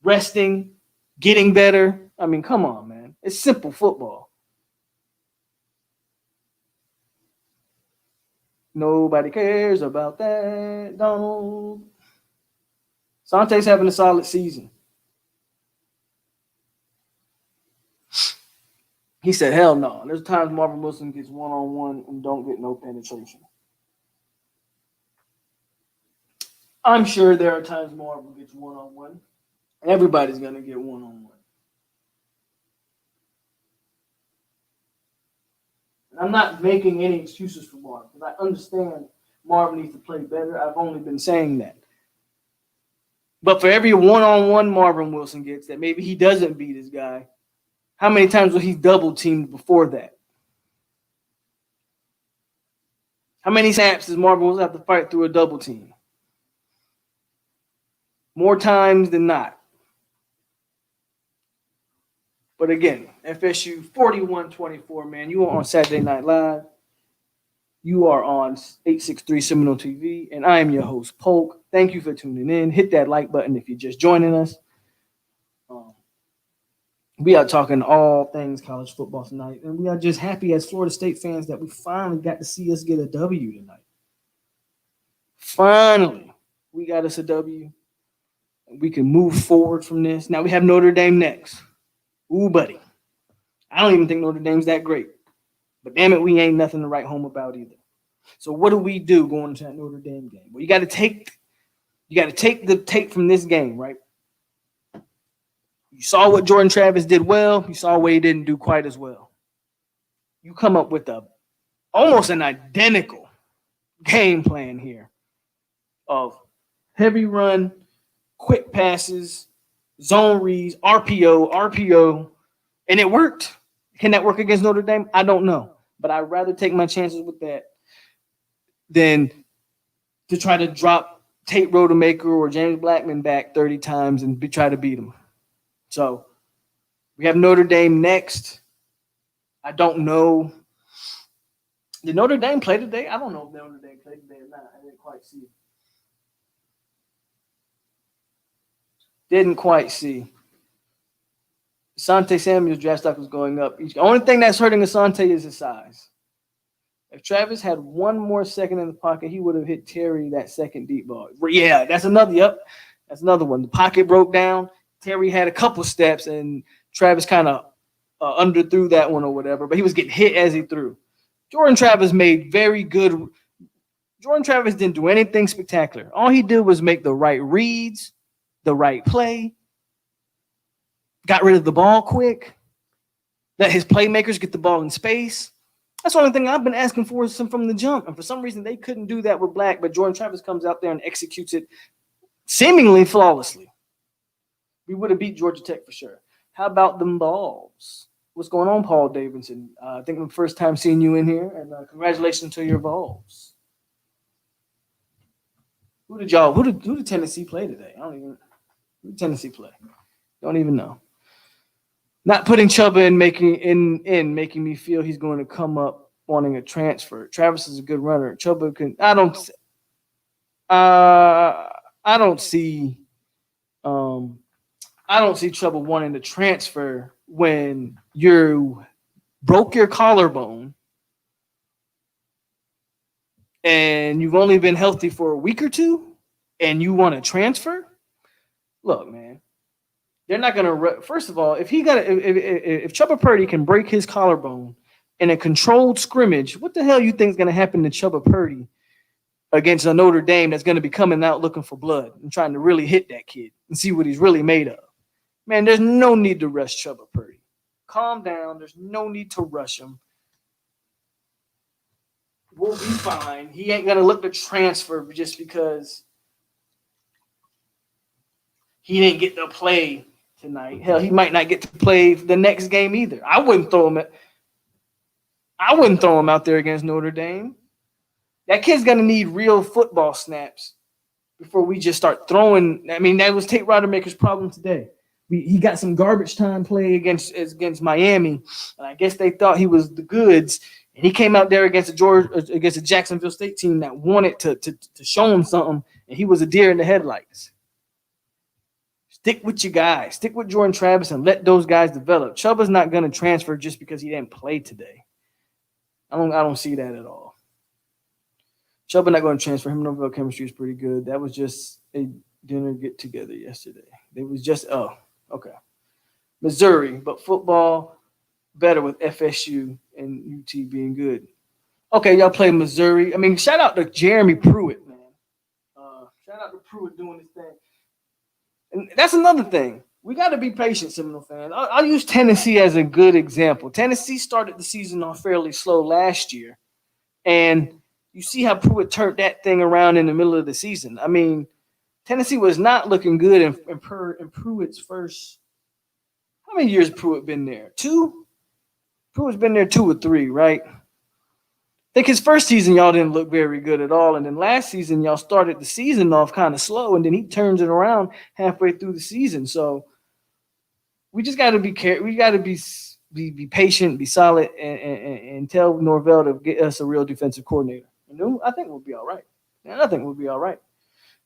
resting, getting better. I mean, come on, man. It's simple football. Nobody cares about that, Donald. Sante's having a solid season. He said, hell no. There's times Marvin Wilson gets one-on-one and don't get no penetration. I'm sure there are times Marvin gets one-on-one. Everybody's going to get one-on-one. And I'm not making any excuses for Marvin because I understand Marvin needs to play better. I've only been saying that. But for every one-on-one Marvin Wilson gets that maybe he doesn't beat his guy, how many times was he double-teamed before that? How many snaps does Marvin Wilson have to fight through a double team? More times than not. But again, FSU 41-24, man. You are on Saturday Night Live. You are on 863 Seminole TV, and I am your host, Polk. Thank you for tuning in. Hit that like button if you're just joining us. We are talking all things college football tonight, and we are just happy as Florida State fans that we finally got to see us get a W tonight. Finally, we got us a W. We can move forward from this. Now we have Notre Dame next. Ooh, buddy. I don't even think Notre Dame's that great. But damn it, we ain't nothing to write home about either. So what do we do going into that Notre Dame game? Well, you got to take the tape from this game, right? You saw what Jordan Travis did well. You saw what he didn't do quite as well. You come up with almost an identical game plan here of heavy run, quick passes, zone reads, RPO, and it worked. Can that work against Notre Dame? I don't know. But I'd rather take my chances with that than to try to drop Tate Rodemaker or James Blackman back 30 times and try to beat them. So we have Notre Dame next. I don't know. Did Notre Dame play today? I don't know if Notre Dame played today or not. I didn't quite see. Didn't quite see. Asante Samuel's draft stock was going up. The only thing that's hurting Asante is his size. If Travis had one more second in the pocket, he would have hit Terry that second deep ball. Yeah, that's another. Yep, that's another one. The pocket broke down. Terry had a couple steps, and Travis kind of underthrew that one or whatever, but he was getting hit as he threw. Jordan Travis made very good Jordan Travis didn't do anything spectacular. All he did was make the right reads, the right play, got rid of the ball quick, let his playmakers get the ball in space. That's the only thing I've been asking for from the jump. And for some reason, they couldn't do that with Black, but Jordan Travis comes out there and executes it seemingly flawlessly. We would have beat Georgia Tech for sure. How about them balls? What's going on, Paul Davidson? I think the first time seeing you in here, and congratulations to your balls. Who did Tennessee play today? Who did Tennessee play? Don't even know. Not putting Chuba in making me feel he's going to come up wanting a transfer. Travis is a good runner. Chuba can. I don't see. I don't see Chuba wanting to transfer when you broke your collarbone and you've only been healthy for a week or two, and you want to transfer. Look, man. They're not gonna. First of all, if Chuba Purdy can break his collarbone in a controlled scrimmage, what the hell you think is gonna happen to Chuba Purdy against a Notre Dame that's gonna be coming out looking for blood and trying to really hit that kid and see what he's really made of? Man, there's no need to rush Chuba Purdy. Calm down. There's no need to rush him. We'll be fine. He ain't gonna look to transfer just because he didn't get to play tonight. Hell, he might not get to play the next game either. I wouldn't throw him out there against Notre Dame. That kid's gonna need real football snaps before we just start throwing. I mean, that was Tate Rodemaker's problem today. He got some garbage time play against Miami, and I guess they thought he was the goods. And he came out there against a Jacksonville State team that wanted to show him something, and he was a deer in the headlights. Stick with your guys. Stick with Jordan Travis and let those guys develop. Chuba's not going to transfer just because he didn't play today. I don't see that at all. Chuba not going to transfer. Him and Norvell chemistry is pretty good. That was just a dinner get together yesterday. It was just okay. Missouri, but football better with FSU and UT being good. Okay, y'all play Missouri. I mean, shout out to Jeremy Pruitt, man. Shout out to Pruitt doing his thing. And that's another thing. We got to be patient, Seminole fans. I'll use Tennessee as a good example. Tennessee started the season off fairly slow last year. And you see how Pruitt turned that thing around in the middle of the season. I mean, Tennessee was not looking good in Pruitt's first – how many years has Pruitt been there? 2? Pruitt's been there 2 or 3, right? I think his first season, y'all didn't look very good at all. And then last season, y'all started the season off kind of slow, and then he turns it around halfway through the season. So we just got to be careful. We got to be patient, be solid, and tell Norvell to get us a real defensive coordinator. I think we'll be all right. I think we'll be all right.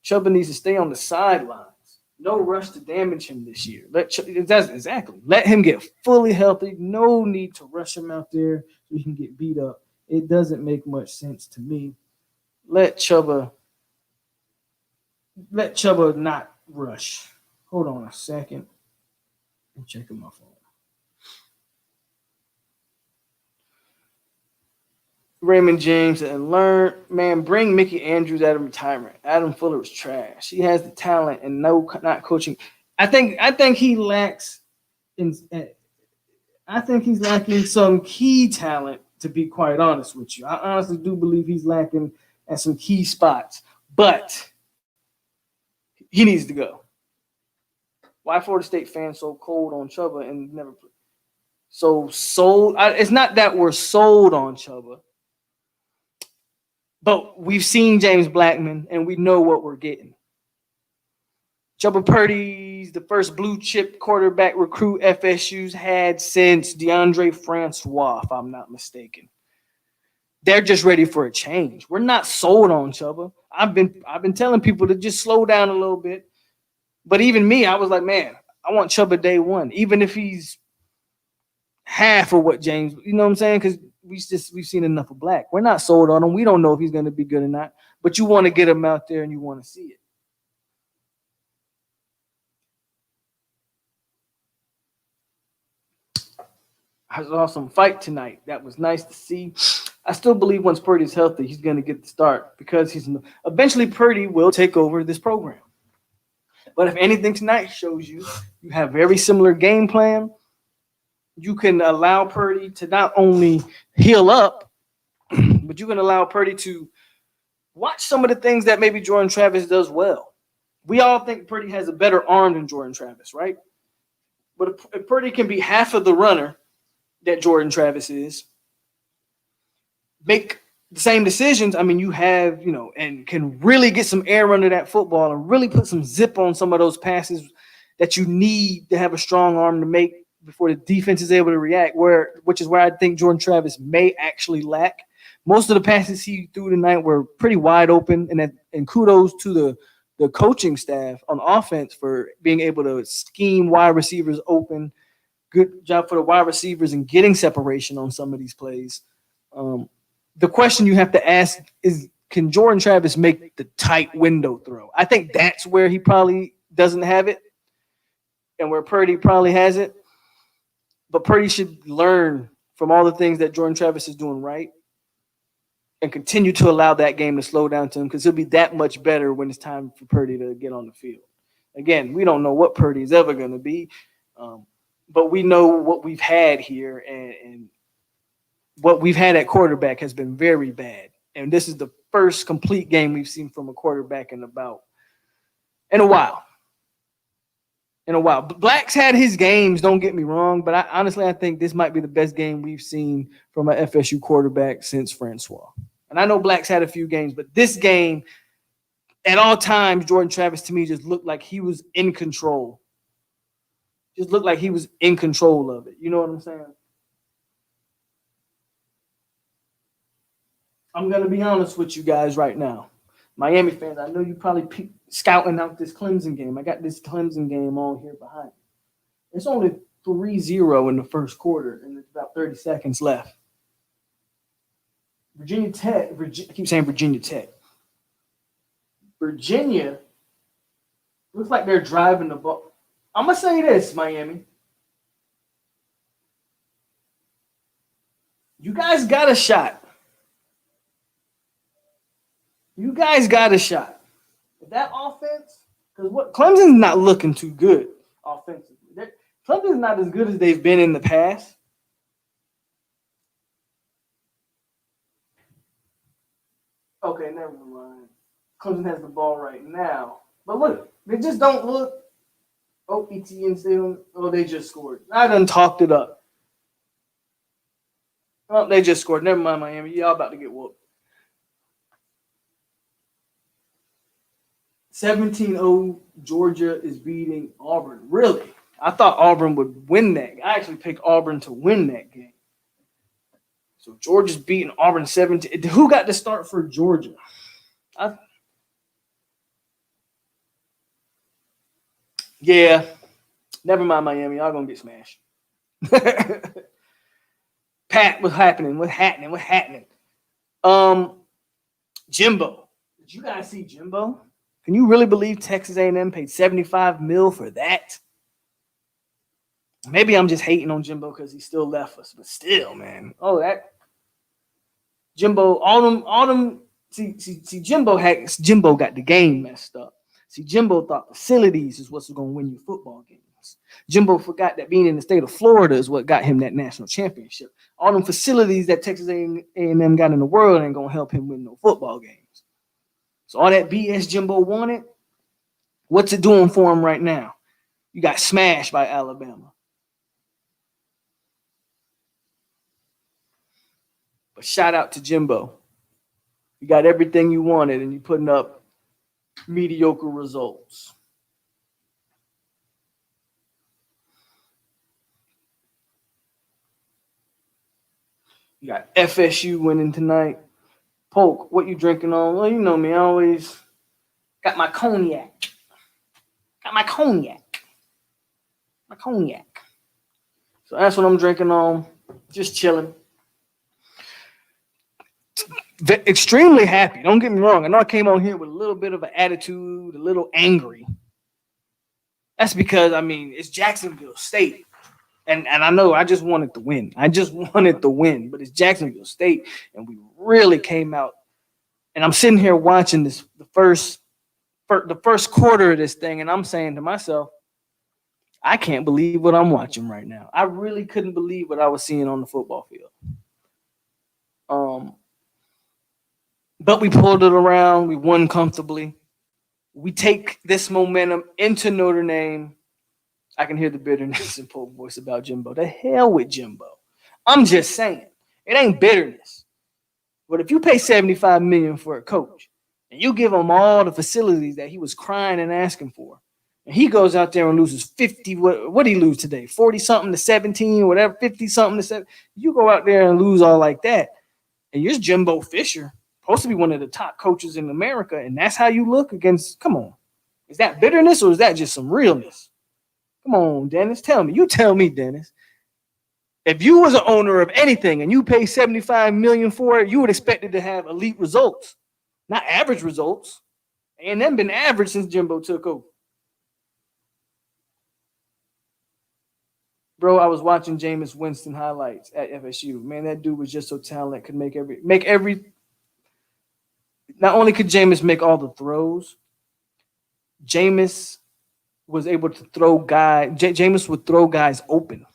Chuba needs to stay on the sidelines. No rush to damage him this year. Exactly. Let him get fully healthy. No need to rush him out there so he can get beat up. It doesn't make much sense to me. Let Chuba not rush. Hold on a second. I'm checking my phone. Raymond James and bring Mickey Andrews out of retirement. Adam Fuller was trash. He has the talent and not coaching. I think he lacks he's lacking some key talent, to be quite honest with you. I honestly do believe he's lacking at some key spots, but he needs to go. Why Florida State fans so cold on Chuba and never play? It's not that we're sold on Chuba, but we've seen James Blackman and we know what we're getting. Chuba Purdy's the first blue chip quarterback recruit FSU's had since DeAndre Francois, if I'm not mistaken. They're just ready for a change. We're not sold on Chuba. I've been telling people to just slow down a little bit. But even me, I was like, man, I want Chuba day one, even if he's half of what James, you know what I'm saying? Because we've seen enough of Black. We're not sold on him. We don't know if he's going to be good or not. But you want to get him out there and you want to see it. I saw some fight tonight. That was nice to see. I still believe once Purdy's healthy, he's going to get the start because eventually Purdy will take over this program. But if anything tonight shows you have very similar game plan, you can allow Purdy to not only heal up, but you can allow Purdy to watch some of the things that maybe Jordan Travis does well. We all think Purdy has a better arm than Jordan Travis, right? But if Purdy can be half of the runner that Jordan Travis is, make the same decisions, I mean, you have, and can really get some air under that football and really put some zip on some of those passes that you need to have a strong arm to make before the defense is able to react, which is where I think Jordan Travis may actually lack. Most of the passes he threw tonight were pretty wide open, and kudos to the coaching staff on offense for being able to scheme wide receivers open. Good job for the wide receivers in getting separation on some of these plays. The question you have to ask is, can Jordan Travis make the tight window throw? I think that's where he probably doesn't have it and where Purdy probably has it. But Purdy should learn from all the things that Jordan Travis is doing right and continue to allow that game to slow down to him, because he'll be that much better when it's time for Purdy to get on the field. Again, we don't know what Purdy is ever going to be, but we know what we've had here, and what we've had at quarterback has been very bad. And this is the first complete game we've seen from a quarterback in a while. Black's had his games, don't get me wrong, but I think this might be the best game we've seen from an FSU quarterback since Francois. And I know Black's had a few games, but this game, at all times, Jordan Travis to me just looked like he was in control. Just looked like he was in control of it. You know what I'm saying? I'm going to be honest with you guys right now. Miami fans, I know you probably scouting out this Clemson game. I got this Clemson game on here behind me. It's only 3-0 in the first quarter, and there's about 30 seconds left. Virginia Tech, I keep saying Virginia Tech. Virginia looks like they're driving the ball. I'm going to say this, Miami. You guys got a shot. If that offense, because Clemson's not looking too good offensively. Clemson's not as good as they've been in the past. Okay, never mind. Clemson has the ball right now. But look, they just don't look. Oh, ETN still. Oh, they just scored. I done talked it up. Oh, they just scored. Never mind, Miami. Y'all about to get whooped. 17-0, Georgia is beating Auburn. Really? I thought Auburn would win that. I actually picked Auburn to win that game. So Georgia's beating Auburn 17. Who got the start for Georgia? Yeah. Never mind, Miami. Y'all going to get smashed. Pat, what's happening? Jimbo. Did you guys see Jimbo? Can you really believe Texas A&M paid $75 million for that? Maybe I'm just hating on Jimbo because he still left us, but still, man. Oh, that Jimbo, all them. See, Jimbo got the game messed up. See, Jimbo thought facilities is what's going to win you football games. Jimbo forgot that being in the state of Florida is what got him that national championship. All them facilities that Texas A&M got in the world ain't going to help him win no football games. So all that BS Jimbo wanted, what's it doing for him right now? You got smashed by Alabama. But shout out to Jimbo. You got everything you wanted, and you're putting up mediocre results. You got FSU winning tonight. Polk, what you drinking on? Well, you know me, I always got my cognac. So that's what I'm drinking on. Just chilling. Extremely happy. Don't get me wrong. I know I came on here with a little bit of an attitude, a little angry. That's because, it's Jacksonville State. And I know I just wanted to win. But it's Jacksonville State, and we really came out. And I'm sitting here watching the first quarter of this thing, and I'm saying to myself, I can't believe what I'm watching right now. I really couldn't believe what I was seeing on the football field. But we pulled it around. We won comfortably. We take this momentum into Notre Dame. I can hear the bitterness in Polk voice about Jimbo. The hell with Jimbo. I'm just saying, it ain't bitterness. But if you pay $75 million for a coach and you give him all the facilities that he was crying and asking for, and he goes out there and loses 50, what did he lose today? 40-something to 17, whatever, 50-something to 7. You go out there and lose all like that, and you're Jimbo Fisher, supposed to be one of the top coaches in America, and that's how you look against, come on. Is that bitterness or is that just some realness? Come on, Dennis, tell me. You tell me, Dennis. If you was an owner of anything and you pay $75 million for it, you would expect it to have elite results, not average results. And them been average since Jimbo took over. Bro, I was watching Jameis Winston highlights at FSU. Man, that dude was just so talented. Could make every. Not only could Jameis make all the throws, Jameis was able to throw guys. Jameis would throw guys open.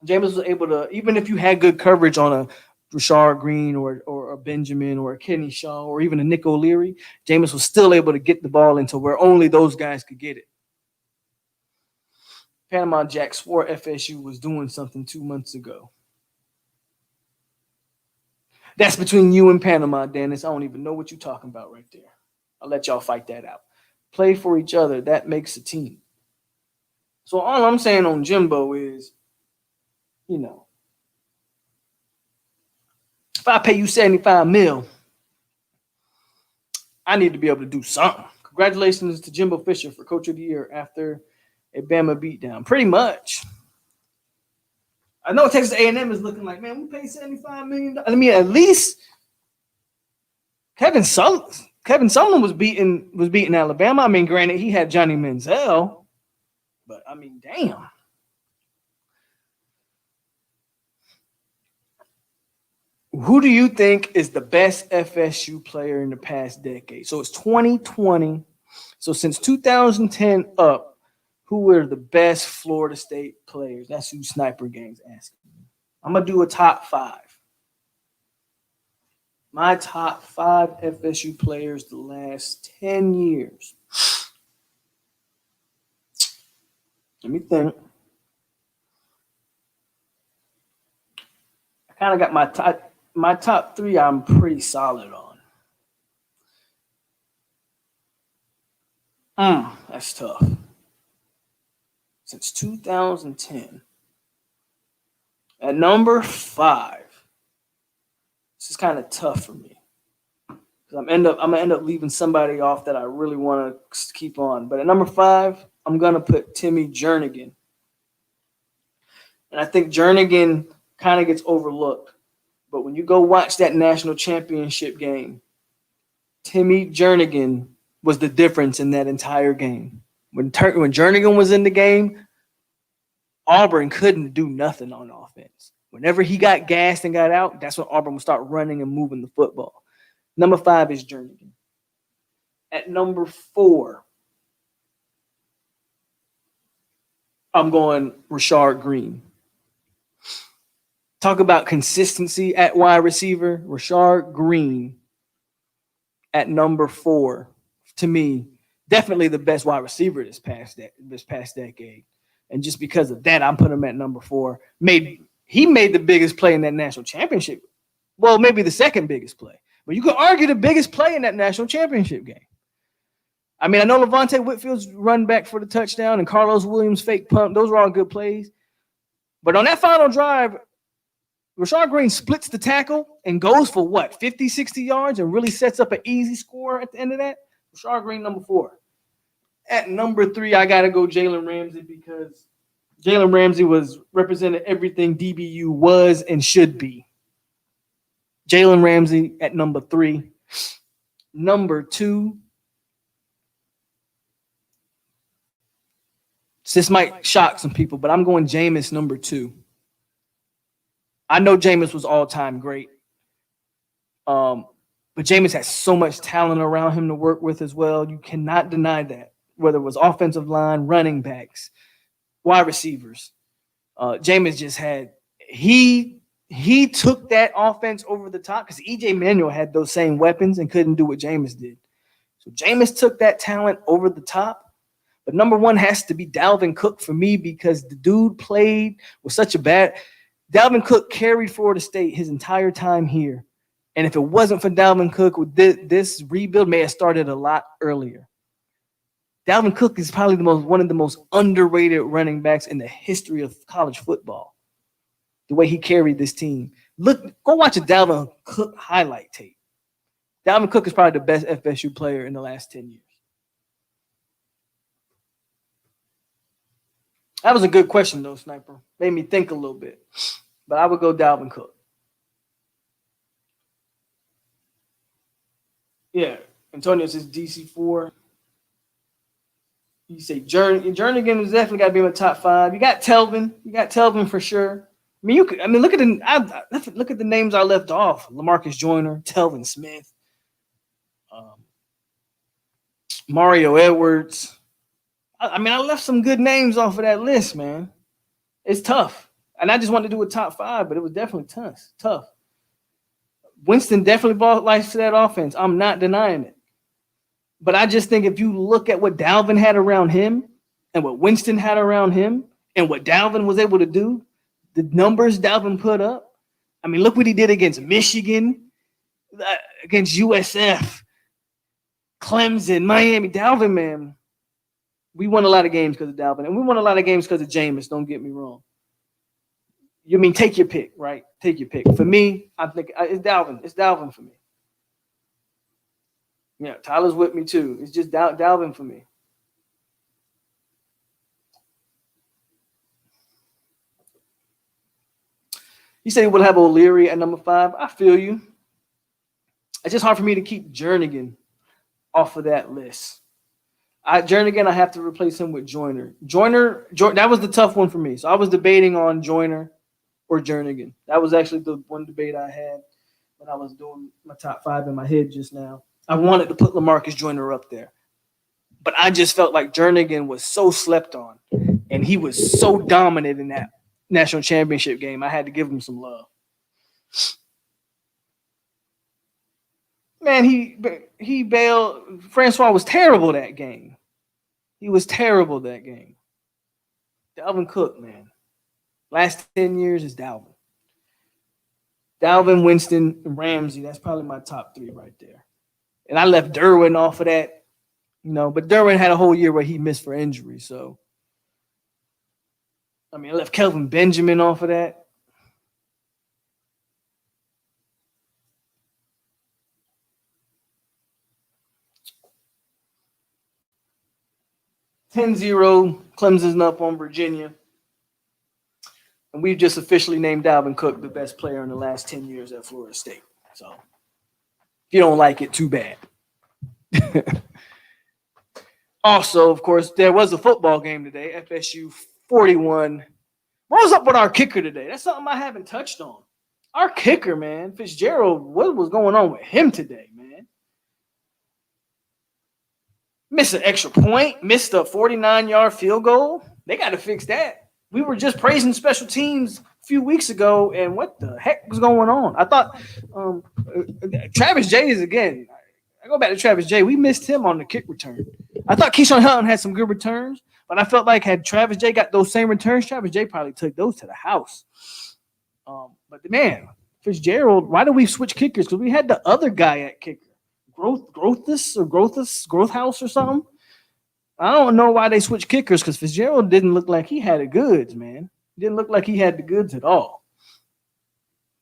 Jameis was able to, even if you had good coverage on a Rashard Green or a Benjamin or a Kenny Shaw or even a Nick O'Leary, Jameis was still able to get the ball into where only those guys could get it. Panama Jack swore FSU was doing something 2 months ago. That's between you and Panama, Dennis. I don't even know what you're talking about right there. I'll let y'all fight that out. Play for each other. That makes a team. So all I'm saying on Jimbo is, you know, if I pay you $75 million, I need to be able to do something. Congratulations to Jimbo Fisher for Coach of the Year after a Bama beatdown. Pretty much. I know Texas A&M is looking like, man, we paid $75 million. I mean, at least Kevin Sumlin was beating Alabama. I mean, granted, he had Johnny Manziel, but I mean, damn. Who do you think is the best FSU player in the past decade? So it's 2020. So since 2010 up, who were the best Florida State players? That's who Sniper Gang's asking. I'm going to do a top 5. My top 5 FSU players the last 10 years. Let me think. I kind of got my top 3 I'm pretty solid on. That's tough. Since 2010. At number 5, this is kind of tough for me. Because I'm gonna end up leaving somebody off that I really want to keep on. But at number 5, I'm gonna put Timmy Jernigan. And I think Jernigan kind of gets overlooked. But when you go watch that national championship game, Timmy Jernigan was the difference in that entire game. When Jernigan was in the game, Auburn couldn't do nothing on offense. Whenever he got gassed and got out, that's when Auburn would start running and moving the football. Number 5 is Jernigan. At number 4, I'm going Rashard Green. Talk about consistency at wide receiver. Rashard Green at number 4, to me, definitely the best wide receiver this past decade. And just because of that, I'm putting him at number 4. He made the biggest play in that national championship. Well, maybe the second biggest play. But you could argue the biggest play in that national championship game. I mean, I know Levante Whitfield's run back for the touchdown and Carlos Williams' fake punt. Those were all good plays. But on that final drive, Rashard Green splits the tackle and goes for what, 50, 60 yards and really sets up an easy score at the end of that? Rashard Green, number 4. At number 3, I got to go Jalen Ramsey because Jalen Ramsey was represented everything DBU was and should be. Jalen Ramsey at number 3. Number 2, This might shock some people, but I'm going Jameis number 2. I know Jameis was all-time great. But Jameis has so much talent around him to work with as well. You cannot deny that, whether it was offensive line, running backs, wide receivers. Jameis just had he took that offense over the top because E.J. Manuel had those same weapons and couldn't do what Jameis did. So Jameis took that talent over the top. But number 1 has to be Dalvin Cook for me because the dude played with such a bad – Dalvin Cook carried Florida State his entire time here. And if it wasn't for Dalvin Cook, this rebuild may have started a lot earlier. Dalvin Cook is probably one of the most underrated running backs in the history of college football. The way he carried this team. Go watch a Dalvin Cook highlight tape. Dalvin Cook is probably the best FSU player in the last 10 years. That was a good question, though, Sniper. Made me think a little bit. But I would go Dalvin Cook. Yeah. Antonio says DC4. You say Jernigan has definitely got to be in the top 5. You got Telvin. You got Telvin for sure. Look at the names I left off. LaMarcus Joyner, Telvin Smith, Mario Edwards. I left some good names off of that list, man. It's tough. And I just wanted to do a top 5, but it was definitely tough. Winston definitely brought life to that offense. I'm not denying it. But I just think if you look at what Dalvin had around him and what Winston had around him and what Dalvin was able to do, the numbers Dalvin put up, look what he did against Michigan, against USF, Clemson, Miami. Dalvin, man. We won a lot of games because of Dalvin, and we won a lot of games because of Jameis. Don't get me wrong. Take your pick, right? Take your pick. For me, I think it's Dalvin. It's Dalvin for me. Yeah, Tyler's with me too. It's just Dalvin for me. He said he would have O'Leary at number 5. I feel you. It's just hard for me to keep Jernigan off of that list. Jernigan, I have to replace him with Joyner. Joyner, that was the tough one for me. So I was debating on Joyner or Jernigan. That was actually the one debate I had when I was doing my top 5 in my head just now. I wanted to put LaMarcus Joyner up there. But I just felt like Jernigan was so slept on, and he was so dominant in that national championship game. I had to give him some love. Man, he bailed. Francois was terrible that game. He was terrible that game. Dalvin Cook, man. Last 10 years is Dalvin. Dalvin, Winston, and Ramsey. That's probably my top 3 right there. And I left Derwin off of that, but Derwin had a whole year where he missed for injury. So, I left Kelvin Benjamin off of that. 10-0, Clemson's up on Virginia. And we've just officially named Dalvin Cook the best player in the last 10 years at Florida State. So if you don't like it, too bad. Also, of course, there was a football game today, FSU 41. What was up with our kicker today? That's something I haven't touched on. Our kicker, man, Fitzgerald, what was going on with him today, man? Missed an extra point, missed a 49-yard field goal. They got to fix that. We were just praising special teams a few weeks ago, and what the heck was going on? I thought Travis J is, again, I go back to Travis J. We missed him on the kick return. I thought Keyshawn Helton had some good returns, but I felt like had Travis J got those same returns, Travis J probably took those to the house. But, man, Fitzgerald, why did we switch kickers? Because we had the other guy at kicker. Grothhouse or something. I don't know why they switched kickers because Fitzgerald didn't look like he had the goods, man. He didn't look like he had the goods at all.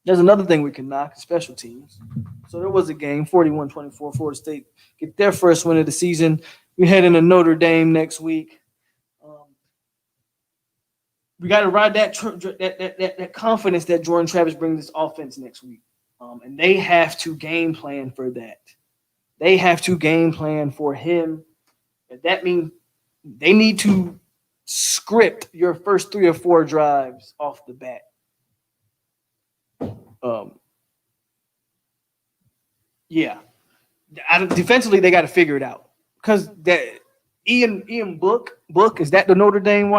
There's another thing we can knock, special teams. So there was a game, 41-24, Florida State get their first win of the season. We head into Notre Dame next week. We got to ride that confidence that Jordan Travis brings this offense next week. And they have to game plan for that. They have to game plan for him. And that means they need to script your first 3 or 4 drives off the bat. Yeah, defensively they got to figure it out because that Ian Book is that the Notre Dame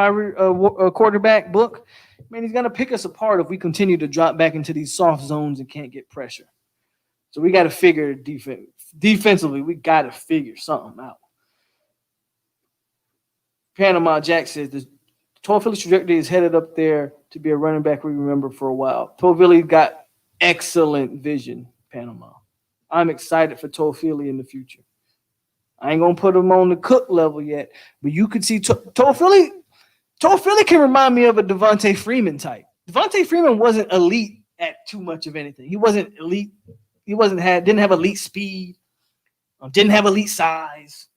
quarterback Book? Man, he's gonna pick us apart if we continue to drop back into these soft zones and can't get pressure. So we got to figure defensively. We got to figure something out. Panama Jack says the Toafili's trajectory is headed up there to be a running back we remember for a while. Toafili got excellent vision, Panama. I'm excited for Toafili in the future. I ain't going to put him on the Cook level yet, but you could see Toafili can remind me of a Devontae Freeman type. Devontae Freeman wasn't elite at too much of anything. He wasn't elite. He didn't have elite speed, didn't have elite size.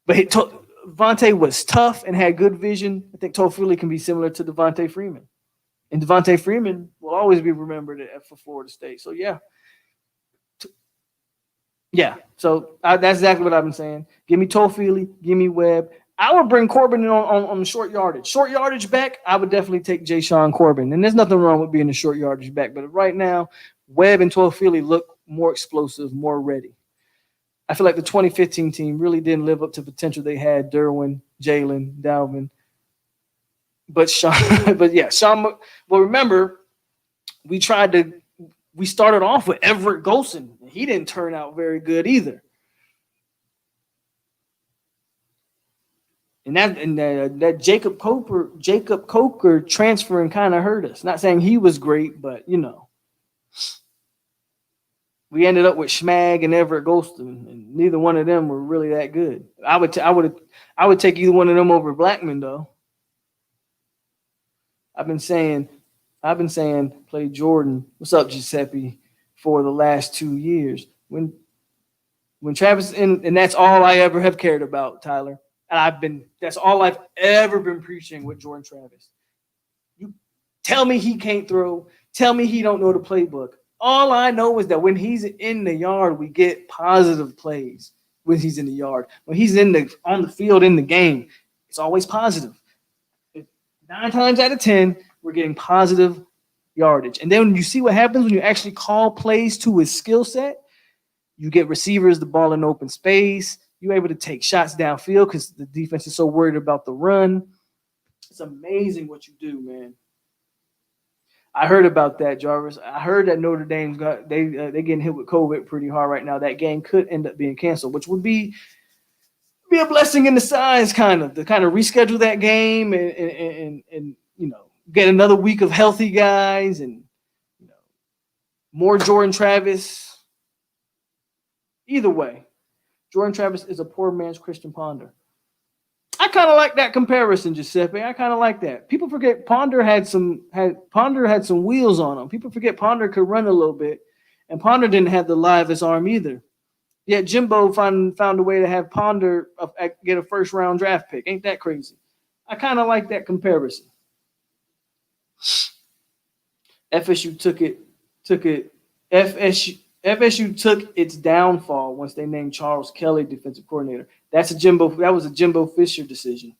But Devontae was tough and had good vision. I think Toafili can be similar to Devontae Freeman. And Devontae Freeman will always be remembered for Florida State. So, yeah. Yeah, so that's exactly what I've been saying. Give me Toafili, give me Webb. I would bring Corbin in on short yardage. Short yardage back, I would definitely take Jay-Sean Corbin. And there's nothing wrong with being a short yardage back. But right now, Webb and Toafili look more explosive, more ready. I feel like the 2015 team really didn't live up to potential they had. Derwin, Jalen, Dalvin. But Sean, well, remember, we started off with Everett Golson. He didn't turn out very good either. And that Jacob Coker transferring kind of hurt us. Not saying he was great, but we ended up with Schmag and Everett Golson, and neither one of them were really that good. I would take either one of them over Blackman though. I've been saying play Jordan. What's up, Giuseppe? For the last 2 years, when Travis and that's all I ever have cared about, Tyler. And that's all I've ever been preaching with Jordan Travis. You tell me he can't throw. Tell me he don't know the playbook. All I know is that when he's in the yard, we get positive plays. When he's in the yard, when he's on the field in the game, it's always positive. 9 times out of 10, we're getting positive yardage. And then when you see what happens when you actually call plays to his skill set, you get receivers the ball in open space. You're able to take shots downfield because the defense is so worried about the run. It's amazing what you do, man. I heard about that, Jarvis. I heard that Notre Dame's they're getting hit with COVID pretty hard right now. That game could end up being canceled, which would be a blessing in disguise, to reschedule that game and get another week of healthy guys and more Jordan Travis. Either way, Jordan Travis is a poor man's Christian Ponder. I kind of like that comparison, Giuseppe. I kind of like that. People forget Ponder had some wheels on him. People forget Ponder could run a little bit, and Ponder didn't have the livest arm either. Yet Jimbo found a way to have Ponder get a first-round draft pick. Ain't that crazy? I kind of like that comparison. FSU took it. FSU took its downfall once they named Charles Kelly defensive coordinator. That was a Jimbo Fisher decision.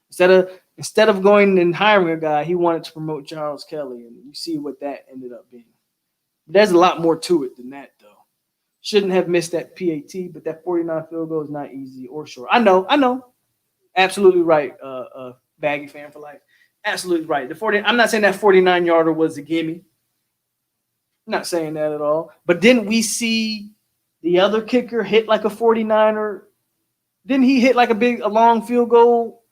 Instead of going and hiring a guy, he wanted to promote Charles Kelly, and you see what that ended up being. There's a lot more to it than that, though. Shouldn't have missed that PAT, but that 49 field goal is not easy or short. I know. Absolutely right, Baggy fan for life. Absolutely right. I'm not saying that 49-yarder was a gimme. I'm not saying that at all. But didn't we see the other kicker hit like a 49er? Didn't he hit like a long field goal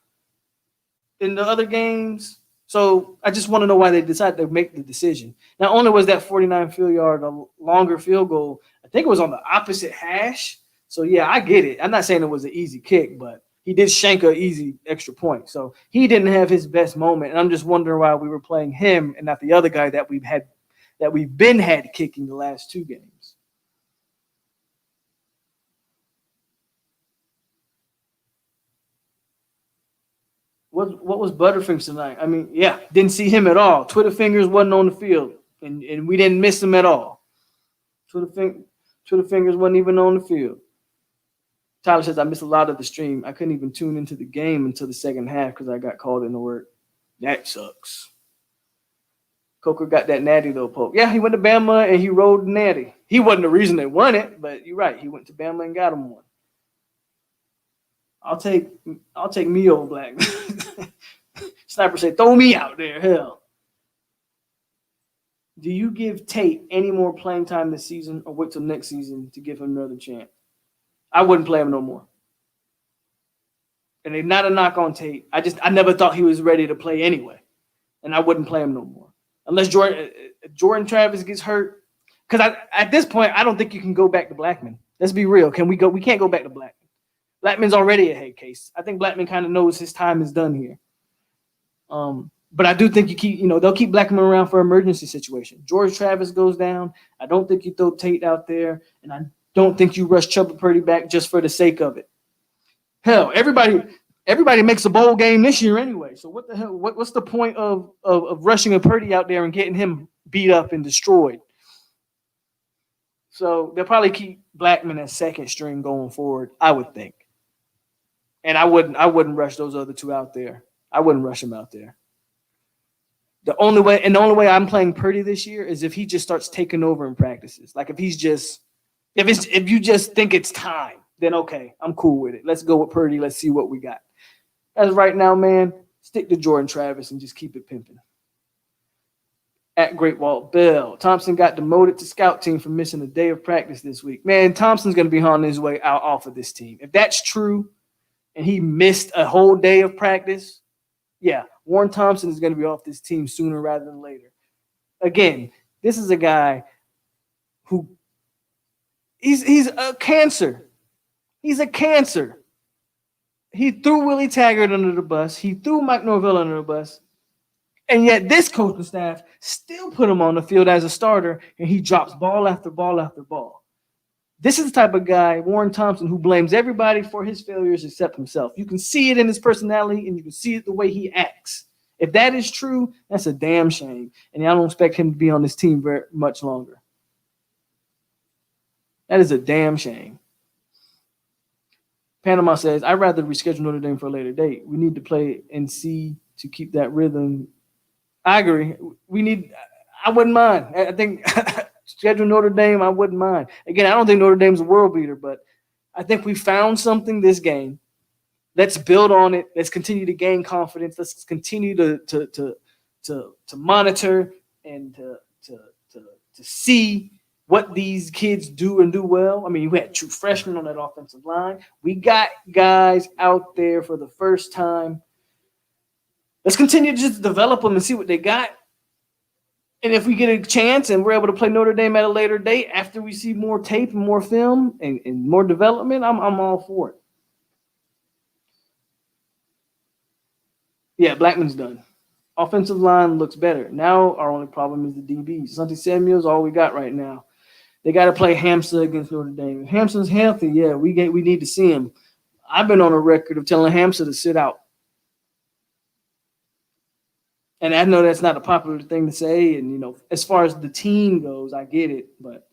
in the other games? So I just want to know why they decided to make the decision. Not only was that 49 field yard a longer field goal, I think it was on the opposite hash. So, yeah, I get it. I'm not saying it was an easy kick, but he did shank an easy extra point. So he didn't have his best moment. And I'm just wondering why we were playing him and not the other guy that we've been had kicking the last 2 games. What was Butterfingers tonight? I mean, yeah, didn't see him at all. Twitter fingers wasn't on the field, and we didn't miss him at all. Twitter fingers wasn't even on the field. Tyler says, I missed a lot of the stream. I couldn't even tune into the game until the second half because I got called into work. That sucks. Coker got that natty, though, Polk. Yeah, he went to Bama and he rode the natty. He wasn't the reason they won it, but you're right. He went to Bama and got him one. I'll take me, old black. Sniper said, throw me out there, hell. Do you give Tate any more playing time this season or wait till next season to give him another chance? I wouldn't play him no more. And it's not a knock on Tate. I never thought he was ready to play anyway. And I wouldn't play him no more. Unless Jordan Travis gets hurt. Because at this point, I don't think you can go back to Blackman. Let's be real. Can we go? We can't go back to Blackman. Blackman's already a head case. I think Blackman kind of knows his time is done here. But I do think they'll keep Blackman around for emergency situation. George Travis goes down. I don't think you throw Tate out there. And I don't think you rush Chuba Purdy back just for the sake of it. Hell, everybody makes a bowl game this year anyway. So what the hell? What's the point of rushing a Purdy out there and getting him beat up and destroyed? So they'll probably keep Blackman as second string going forward, I would think. And I wouldn't rush those other two out there. I wouldn't rush him out there. The only way I'm playing Purdy this year is if he just starts taking over in practices. Like if you just think it's time, then okay, I'm cool with it. Let's go with Purdy. Let's see what we got. As right now, man, stick to Jordan Travis and just keep it pimping. At Great Walt Bell, Thompson got demoted to scout team for missing a day of practice this week. Man, Thompson's going to be on his way out off of this team. If that's true and he missed a whole day of practice, yeah, Warren Thompson is going to be off this team sooner rather than later. Again, this is a guy who he's a cancer. He's a cancer. He threw Willie Taggart under the bus. He threw Mike Norvell under the bus. And yet this coaching staff still put him on the field as a starter, and he drops ball after ball after ball. This is the type of guy, Warren Thompson, who blames everybody for his failures except himself. You can see it in his personality, and you can see it the way he acts. If that is true, that's a damn shame. And I don't expect him to be on this team very much longer. That is a damn shame. Panama says, I'd rather reschedule Notre Dame for a later date. We need to play NC to keep that rhythm. I agree. I wouldn't mind. I think schedule Notre Dame, I wouldn't mind. Again, I don't think Notre Dame's a world beater, but I think we found something this game. Let's build on it. Let's continue to gain confidence. Let's continue to monitor and to see what these kids do and do well. I mean, we had true freshmen on that offensive line. We got guys out there for the first time. Let's continue to just develop them and see what they got. And if we get a chance and we're able to play Notre Dame at a later date after we see more tape and more film and more development, I'm all for it. Yeah, Blackman's done. Offensive line looks better. Now our only problem is the DBs. Santi Samuel's all we got right now. They got to play Hamza against Notre Dame. If Hamza's healthy, yeah, we need to see him. I've been on a record of telling Hamza to sit out. And I know that's not a popular thing to say. And, as far as the team goes, I get it. But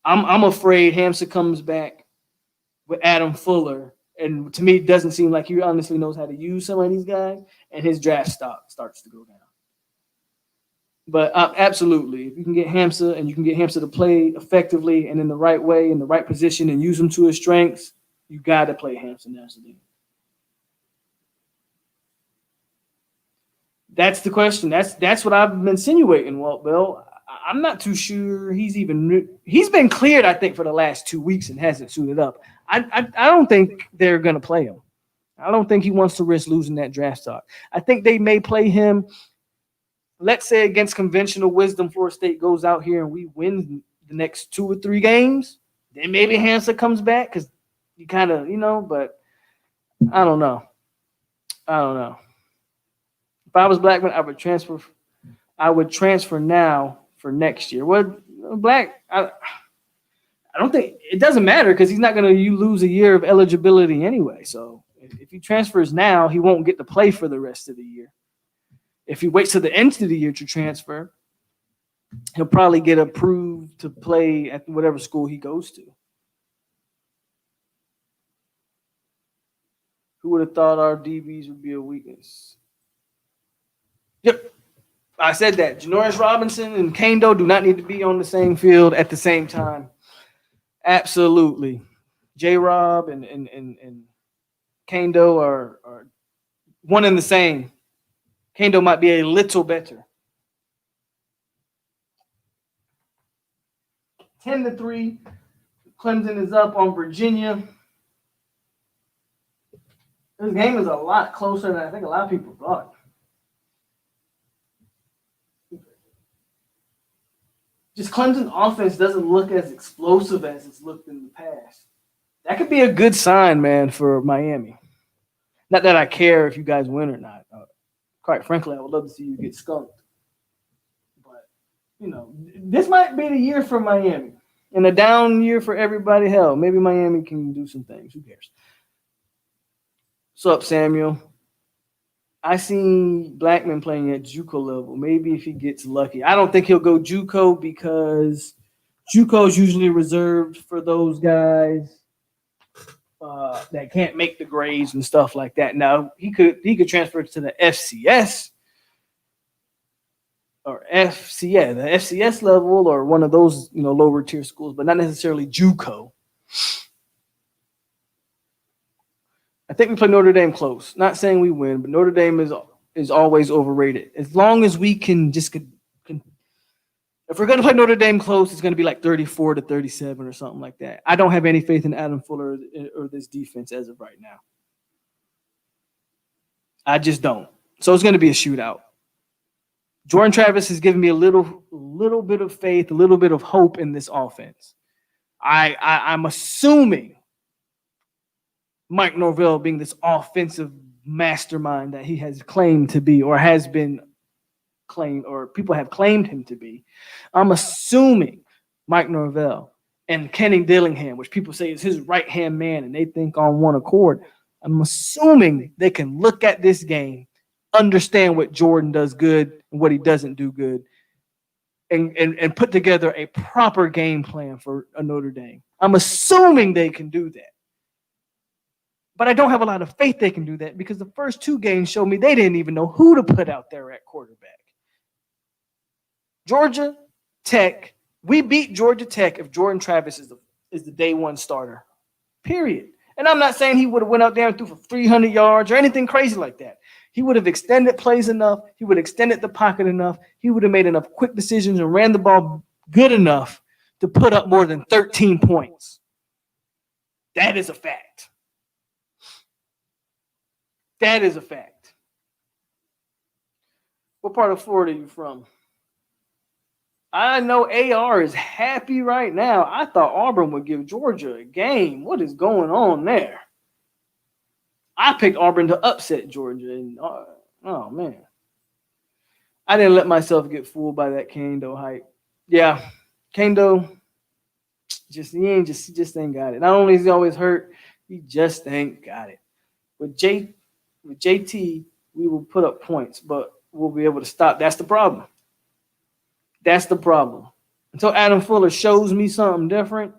I'm afraid Hamza comes back with Adam Fuller. And to me, it doesn't seem like he honestly knows how to use some of these guys. And his draft stock starts to go down. But absolutely, if you can get Hamza and you can get Hamza to play effectively and in the right way, in the right position, and use him to his strengths, you got to play Hamza nationally. That's the question. That's what I've been insinuating, Walt Bell. I'm not too sure he's been cleared, I think, for the last 2 weeks and hasn't suited up. I don't think they're going to play him. I don't think he wants to risk losing that draft stock. I think they may play him, let's say, against conventional wisdom. Florida State goes out here and we win the next 2 or 3 games. Then maybe Hansa comes back because you kind of, but I don't know. If I was Blackman, I would transfer now for next year. Well, Black, I don't think it doesn't matter because he's not going to lose a year of eligibility anyway. So if he transfers now, he won't get to play for the rest of the year. If he waits till the end of the year to transfer, he'll probably get approved to play at whatever school he goes to. Who would have thought our DBs would be a weakness? Yep. I said that. Janoris Robinson and Kando do not need to be on the same field at the same time. Absolutely. J-Rob and Kando are one and the same. Kando might be a little better. 10-3. Clemson is up on Virginia. This game is a lot closer than I think a lot of people thought. Just Clemson offense doesn't look as explosive as it's looked in the past. That could be a good sign, man, for Miami. Not that I care if you guys win or not. Quite frankly, I would love to see you get skunked. But, this might be the year for Miami. And a down year for everybody. Hell, maybe Miami can do some things. Who cares? What's up, Samuel? I seen Blackman playing at JUCO level. Maybe if he gets lucky. I don't think he'll go JUCO because JUCO is usually reserved for those guys that can't make the grades and stuff like that. Now he could transfer to the FCS or the FCS level or one of those lower tier schools, but not necessarily JUCO. I think we play Notre Dame close. Not saying we win, but Notre Dame is always overrated. As long as we can if we're going to play Notre Dame close, it's going to be like 34-37 or something like that. I don't have any faith in Adam Fuller or this defense as of right now. I just don't. So it's going to be a shootout. Jordan Travis has given me a little bit of faith, a little bit of hope in this offense. I'm assuming Mike Norvell being this offensive mastermind that he has claimed to be or has been claimed or people have claimed him to be. I'm assuming Mike Norvell and Kenny Dillingham, which people say is his right-hand man and they think on one accord, I'm assuming they can look at this game, understand what Jordan does good and what he doesn't do good, and put together a proper game plan for a Notre Dame. I'm assuming they can do that. But I don't have a lot of faith they can do that because the first two games showed me they didn't even know who to put out there at quarterback. Georgia Tech, we beat Georgia Tech if Jordan Travis is the day one starter, period. And I'm not saying he would have went out there and threw for 300 yards or anything crazy like that. He would have extended plays enough. He would have extended the pocket enough. He would have made enough quick decisions and ran the ball good enough to put up more than 13 points. That is a fact. That is a fact. What part of Florida are you from? I know AR is happy right now. I thought Auburn would give Georgia a game. What is going on there? I picked Auburn to upset Georgia. And oh, man. I didn't let myself get fooled by that Kando hype. Yeah, Kando, he just ain't got it. Not only is he always hurt, he just ain't got it. With JT, we will put up points, but we'll be able to stop. That's the problem. That's the problem. Until Adam Fuller shows me something different,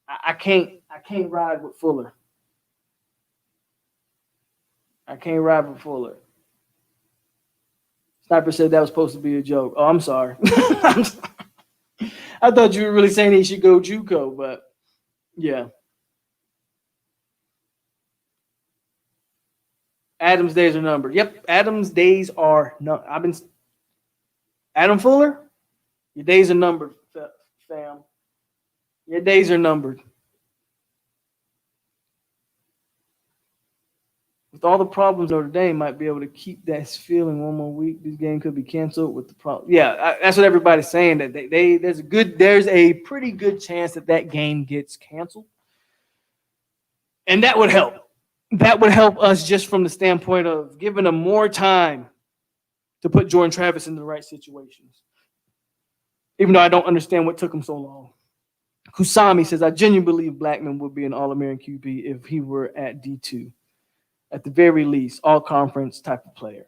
I can't ride with Fuller. I can't ride with Fuller. Sniper said that was supposed to be a joke. Oh, I'm sorry. I thought you were really saying he should go JUCO, but yeah. Adam's days are numbered. Yep, Adam's days are numbered. Adam Fuller, your days are numbered, fam. Your days are numbered. With all the problems, Notre Dame might be able to keep that feeling one more week. This game could be canceled with the problem. Yeah, that's what everybody's saying. That there's a pretty good chance that game gets canceled, and that would help. That would help us just from the standpoint of giving them more time to put Jordan Travis in the right situations. Even though I don't understand what took him so long. Kusami says, I genuinely believe Blackman would be an All-American QB if he were at D2. At the very least, all-conference type of player.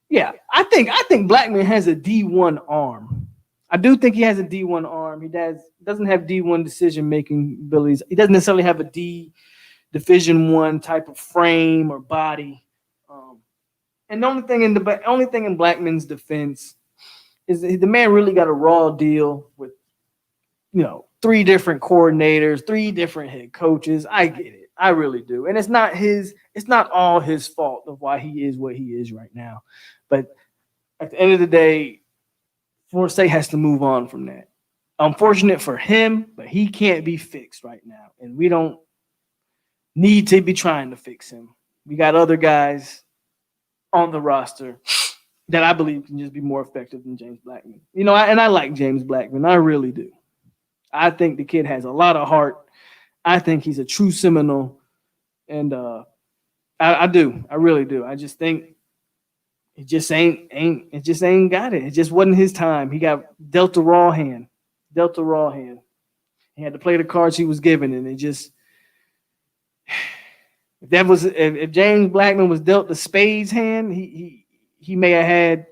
Yeah, I think Blackman has a D1 arm. I do think he has a D1 arm. He doesn't have D1 decision-making abilities. He doesn't necessarily have a Division I type of frame or body. And the only thing in Blackman's defense is that the man really got a raw deal with, 3 different coordinators, 3 different head coaches. I get it. I really do. And it's not all his fault of why he is what he is right now. But at the end of the day, Florida State has to move on from that. Unfortunate for him, but he can't be fixed right now. And we don't need to be trying to fix him. We got other guys on the roster that I believe can just be more effective than James Blackman. I like James Blackman. I really do. I think the kid has a lot of heart. I think he's a true Seminole. And I do. I really do. I just think it just ain't got it. It just wasn't his time. He got dealt a raw hand. He had to play the cards he was given, and it just if James Blackman was dealt the spades hand, he may have had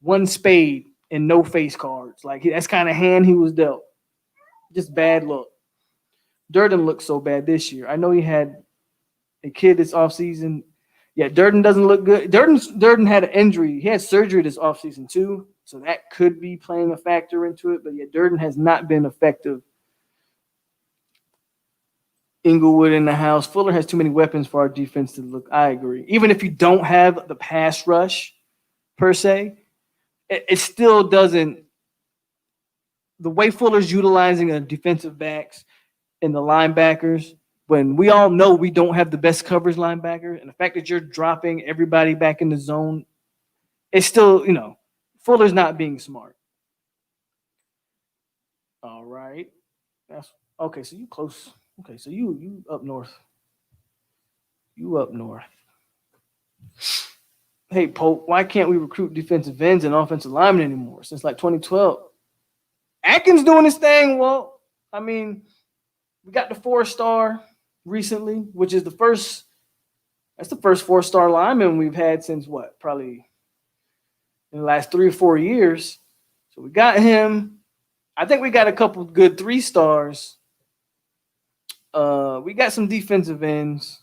1 spade and no face cards. Like that's kind of hand he was dealt. Just bad luck. Durden looked so bad this year. I know he had a kid this offseason. Yeah, Durden doesn't look good. Durden had an injury. He had surgery this offseason too, so that could be playing a factor into it. But yeah, Durden has not been effective. Inglewood in the house. Fuller has too many weapons for our defense to look. I agree. Even if you don't have the pass rush per se, it still doesn't. The way Fuller's utilizing the defensive backs and the linebackers, when we all know we don't have the best coverage linebacker, and the fact that you're dropping everybody back in the zone, it's still, Fuller's not being smart. All right. That's okay. So you close. Okay, so you up north. You up north. Hey, Polk, why can't we recruit defensive ends and offensive linemen anymore since like 2012? Atkins doing his thing. Well, I mean, we got the 4-star recently, which is the first 4-star lineman we've had since what? Probably in the last 3 or 4 years. So we got him. I think we got a couple good 3-stars. We got some defensive ends.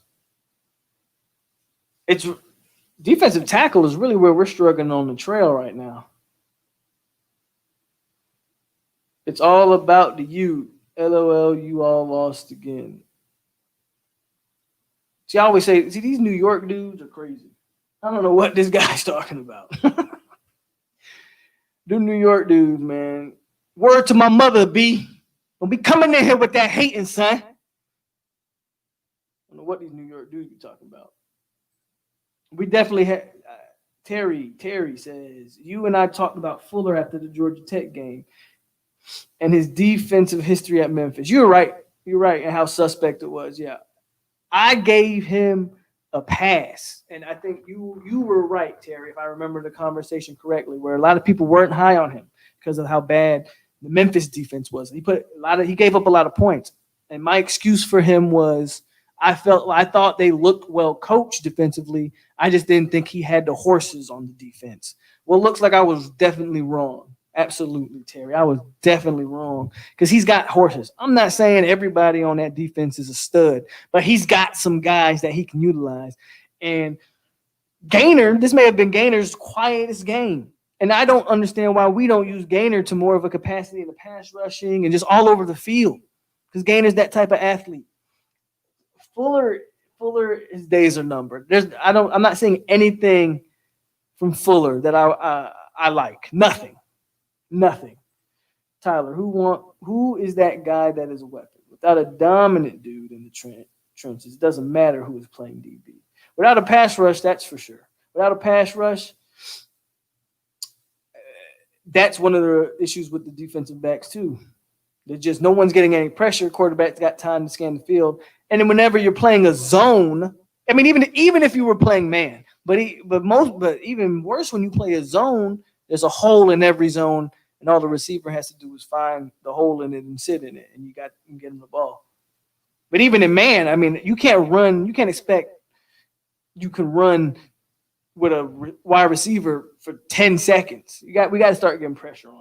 It's defensive tackle is really where we're struggling on the trail right now. It's all about the you. LOL, you all lost again. See, I always say, these New York dudes are crazy. I don't know what this guy's talking about. Them New York dudes, man. Word to my mother, B. Don't be coming in here with that hating, son. I don't know what these New York dudes be talking about. We definitely had Terry says, you and I talked about Fuller after the Georgia Tech game and his defensive history at Memphis. You're right, and how suspect it was. Yeah, I gave him a pass, and I think you were right, Terry, if I remember the conversation correctly, where a lot of people weren't high on him because of how bad the Memphis defense was. He gave up a lot of points, and my excuse for him was I thought they looked well coached defensively. I just didn't think he had the horses on the defense. Well, it looks like I was definitely wrong. Absolutely, Terry. I was definitely wrong because he's got horses. I'm not saying everybody on that defense is a stud, but he's got some guys that he can utilize. And Gaynor, this may have been Gaynor's quietest game. And I don't understand why we don't use Gaynor to more of a capacity in the pass rushing and just all over the field because Gaynor's that type of athlete. Fuller, his days are numbered. I'm not saying anything from Fuller that I like. Nothing. Tyler, who is that guy that is a weapon? Without a dominant dude in the trenches, it doesn't matter who is playing DB. Without a pass rush, that's for sure. Without a pass rush, that's one of the issues with the defensive backs too. There's just no one's getting any pressure. Quarterback's got time to scan the field. And then whenever you're playing a zone, I mean, even if you were playing man, but even worse when you play a zone, there's a hole in every zone, and all the receiver has to do is find the hole in it and sit in it, and you can get him the ball. But even in man, I mean, you can't expect you can run with a wide receiver for 10 seconds. We got to start getting pressure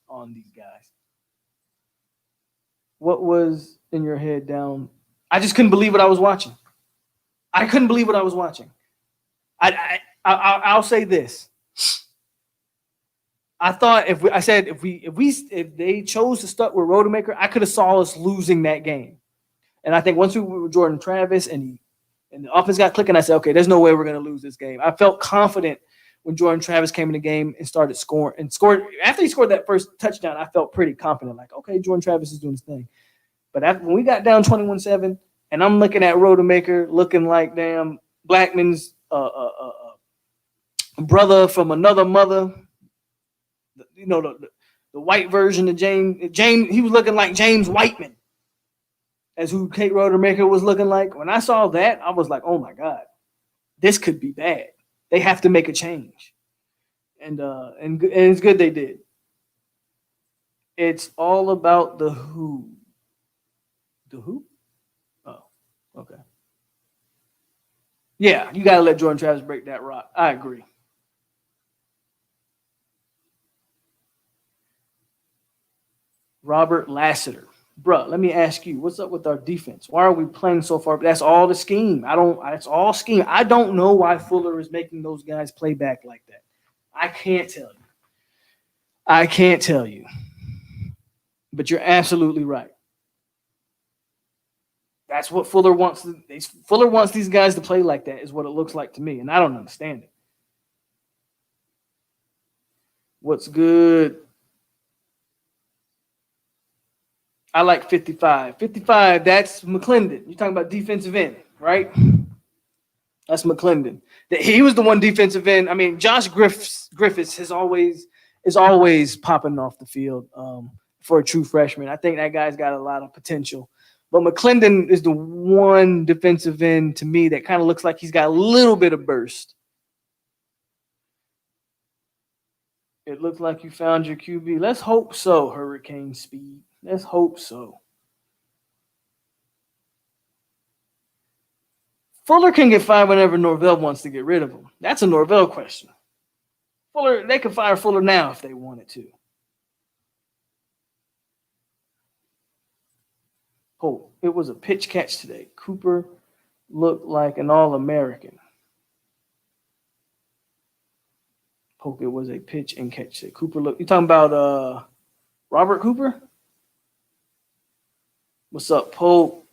on these guys. What was in your head down I just couldn't believe what I was watching. I couldn't believe what I was watching. I'll say this. I thought if they chose to start with Rodemaker, I could have saw us losing that game. And I think once we were Jordan Travis and the offense got clicking, I said, okay, there's no way we're going to lose this game. I felt confident when Jordan Travis came in the game and started scoring and scored. After he scored that first touchdown, I felt pretty confident, like, okay, Jordan Travis is doing his thing. But when we got down 21-7, and I'm looking at Rodemaker looking like damn Blackman's brother from another mother, you know, the white version of James. He was looking like James Whiteman, as who Kate Rodemaker was looking like. When I saw that, I was like, oh my God, this could be bad. They have to make a change. And it's good they did. It's all about the who. The who? Oh, okay. Yeah, you got to let Jordan Travis break that rock. I agree. Robert Lassiter. Bruh, let me ask you, what's up with our defense? Why are we playing so far? That's all the scheme. That's all scheme. I don't know why Fuller is making those guys play back like that. I can't tell you. But you're absolutely right. That's what Fuller wants. Fuller wants these guys to play like that, is what it looks like to me, and I don't understand it. What's good? I like 55. 55, that's McClendon. You're talking about defensive end, right? That's McClendon. He was the one defensive end. I mean, Josh Griffiths is always popping off the field for a true freshman. I think that guy's got a lot of potential. But McClendon is the one defensive end to me that kind of looks like he's got a little bit of burst. It looks like you found your QB. Let's hope so, Hurricane Speed. Let's hope so. Fuller can get fired whenever Norvell wants to get rid of him. That's a Norvell question. Fuller, they can fire Fuller now if they wanted to. Oh, it was a pitch catch today. Cooper looked like an All-American. Polk, it was a pitch and catch. Cooper looked. You talking about Robert Cooper? What's up, Polk?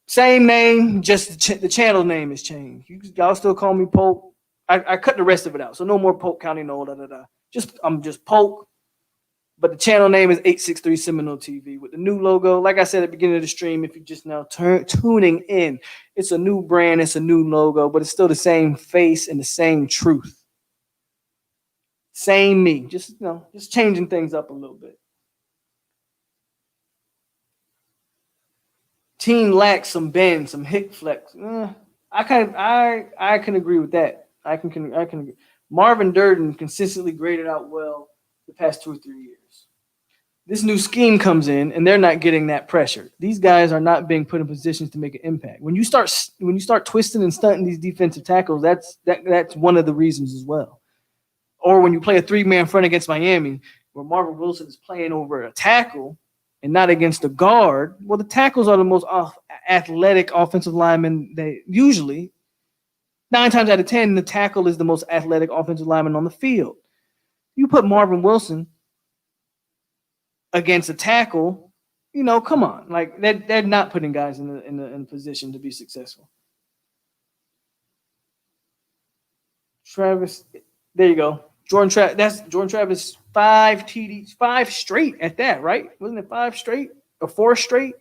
Same name, just the channel name has changed. Y'all still call me Polk. I cut the rest of it out, so no more Polk County, no da. I'm just Polk. But the channel name is 863 Seminole TV with the new logo. Like I said at the beginning of the stream, if you're just now tuning in, it's a new brand, it's a new logo, but it's still the same face and the same truth. Same me, just changing things up a little bit. Team lacks some bend, some hip flex. I can agree with that. I can agree. Marvin Durden consistently graded out well the past 2 or 3 years. This new scheme comes in, and they're not getting that pressure. These guys are not being put in positions to make an impact. When you start twisting and stunting these defensive tackles, that's one of the reasons as well. Or when you play a 3-man front against Miami, where Marvin Wilson is playing over a tackle and not against a guard. Well, the tackles are the most athletic offensive linemen. They usually 9 times out of 10, the tackle is the most athletic offensive lineman on the field. You put Marvin Wilson against a tackle, come on. Like they're not putting guys in a position to be successful. Travis, there you go. That's Jordan Travis, 5 TDs, 5 straight at that, right? Wasn't it 5 straight or 4 straight?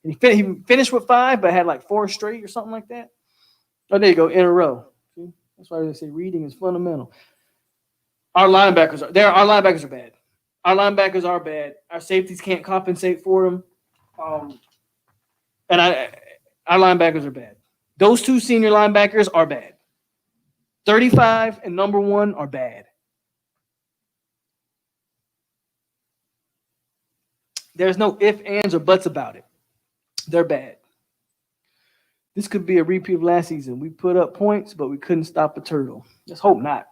And he finished with 5, but had like 4 straight or something like that. Oh, there you go, in a row. See? That's why they say reading is fundamental. Our linebackers are bad. Our linebackers are bad. Our safeties can't compensate for them. And our linebackers are bad. Those 2 senior linebackers are bad. 35 and number 1 are bad. There's no ifs, ands, or buts about it. They're bad. This could be a repeat of last season. We put up points, but we couldn't stop a turtle. Let's hope not.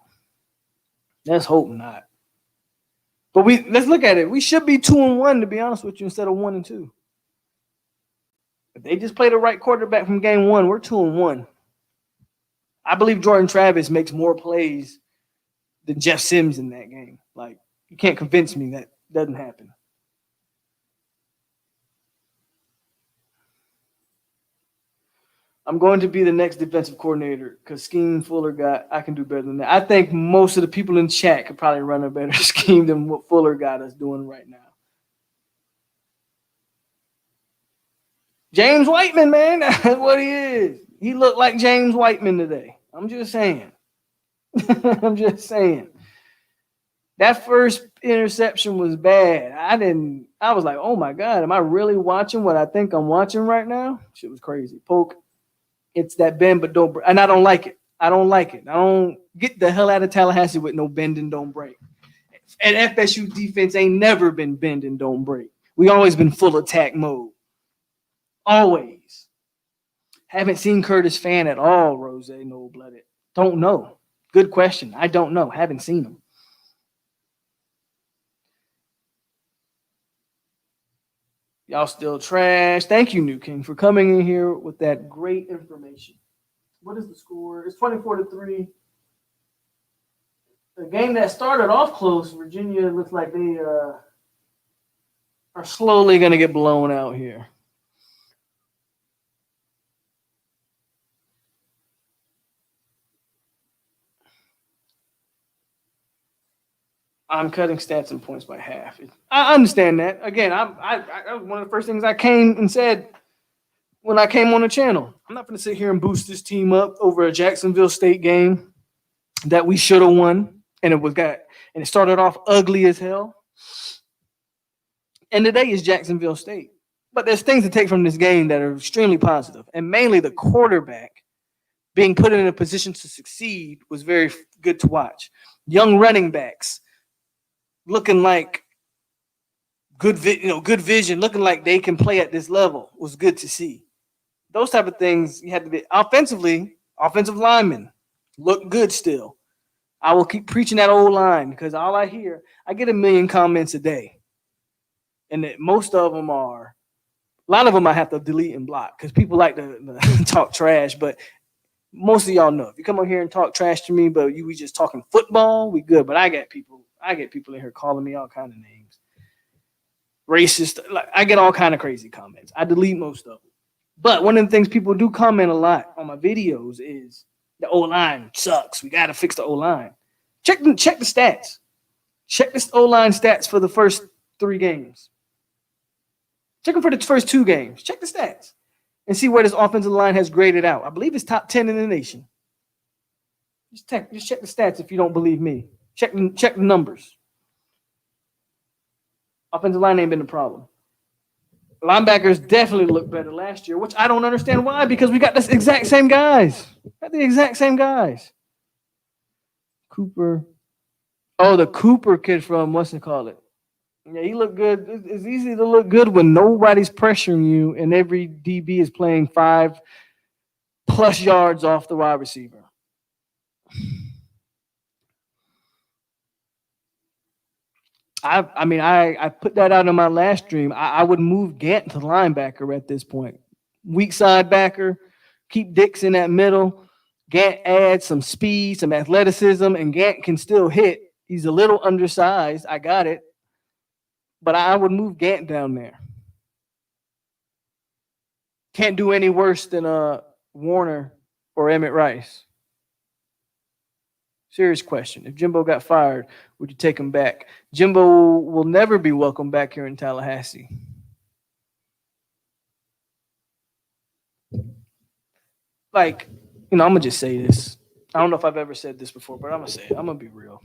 But let's look at it. We should be 2-1, to be honest with you, instead of 1-2. If they just play the right quarterback from game one, we're 2-1. I believe Jordan Travis makes more plays than Jeff Sims in that game. Like, you can't convince me that doesn't happen. I'm going to be the next defensive coordinator because scheme Fuller I can do better than that. I think most of the people in chat could probably run a better scheme than what Fuller got us doing right now. James Whiteman, man, that's what he is. He looked like James Whiteman today. I'm just saying. I'm just saying. That first interception was bad. I was like, oh my God, am I really watching what I think I'm watching right now? Shit was crazy. Polk, it's that bend but don't break. And I don't like it. I don't get the hell out of Tallahassee with no bend and don't break. And FSU defense ain't never been bend and don't break. We always been full attack mode. Always. Haven't seen Curtis Fan at all, Rose, no-blooded. Don't know. Good question. I don't know. Haven't seen him. Y'all still trash. Thank you, New King, for coming in here with that great information. What is the score? It's 24-3. The game that started off close, Virginia looks like they are slowly going to get blown out here. I'm cutting stats and points by half. I understand that. Again, I one of the first things I came and said when I came on the channel. I'm not going to sit here and boost this team up over a Jacksonville State game that we should have won, and it started off ugly as hell. And today is Jacksonville State, but there's things to take from this game that are extremely positive, and mainly the quarterback being put in a position to succeed was very good to watch. Young running backs looking like good vision, looking like they can play at this level was good to see. Those type of things you had to be offensively. Offensive linemen look good still. I will keep preaching that old line because all I hear, I get a million comments a day, and that most of them are. A lot of them I have to delete and block because people like to talk trash. But most of y'all know if you come on here and talk trash to me, but we just talking football, we good. But I get people in here calling me all kind of names, racist. Like I get all kind of crazy comments. I delete most of them. But one of the things people do comment a lot on my videos is the O-line sucks. We got to fix the O-line. Check the stats. Check the O-line stats for the first 3 games. Check them for the first 2 games. Check the stats and see where this offensive line has graded out. I believe it's top 10 in the nation. Just check the stats if you don't believe me. Check the numbers. Offensive line ain't been a problem. Linebackers definitely look better last year, which I don't understand why, because we got the exact same guys. Cooper. Oh, the Cooper kid from what's it called? Yeah, he looked good. It's easy to look good when nobody's pressuring you and every DB is playing 5+ yards off the wide receiver. I put that out in my last stream. I would move Gant to linebacker at this point. Weak side backer, keep Dix in that middle. Gant adds some speed, some athleticism, and Gant can still hit. He's a little undersized. I got it. But I would move Gant down there. Can't do any worse than Warner or Emmett Rice. Serious question. If Jimbo got fired, would you take him back? Jimbo will never be welcome back here in Tallahassee. Like, I'm going to just say this. I don't know if I've ever said this before, but I'm going to say it. I'm going to be real.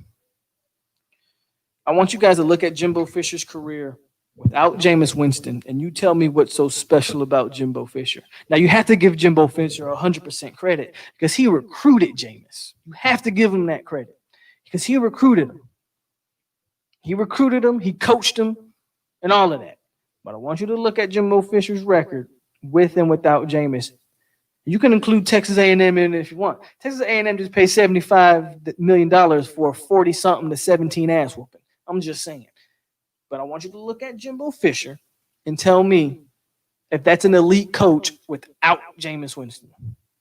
I want you guys to look at Jimbo Fisher's career without Jameis Winston, and you tell me what's so special about Jimbo Fisher. Now, you have to give Jimbo Fisher 100% credit because he recruited Jameis. You have to give him that credit because he recruited him. He coached him, and all of that. But I want you to look at Jimbo Fisher's record with and without Jameis. You can include Texas A&M in it if you want. Texas A&M just paid $75 million for a 40-something to 17 ass whooping. I'm just saying. But I want you to look at Jimbo Fisher and tell me if that's an elite coach without Jameis Winston,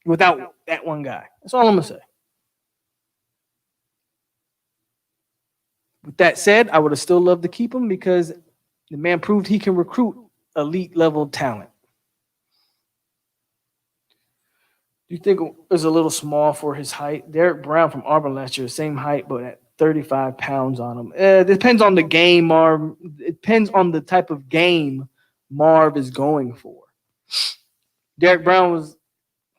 without that one guy. That's all I'm going to say. With that said, I would have still loved to keep him because the man proved he can recruit elite level talent. Do you think it was a little small for his height? Derek Brown from Auburn last year, same height, but at 35 pounds on him. It depends on the game, Marv. It depends on the type of game Marv is going for. Derek Brown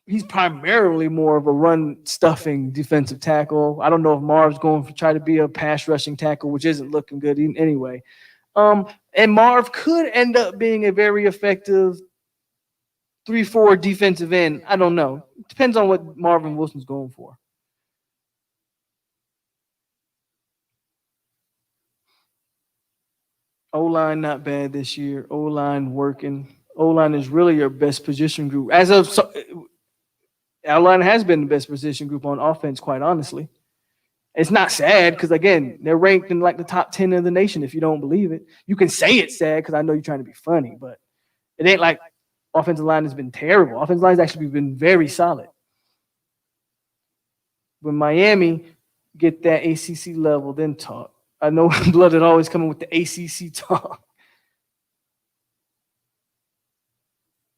he's primarily more of a run-stuffing defensive tackle. I don't know if Marv's going to try to be a pass-rushing tackle, which isn't looking good anyway. And Marv could end up being a very effective 3-4 defensive end. I don't know. It depends on what Marvin Wilson's going for. O-line not bad this year. O-line working. O-line is really your best position group. O-line has been the best position group on offense, quite honestly. It's not sad because, again, they're ranked in like the top 10 of the nation if you don't believe it. You can say it's sad because I know you're trying to be funny, but it ain't like offensive line has been terrible. Offensive line has actually been very solid. When Miami get that ACC level, then talk. I know Blood is always coming with the ACC talk.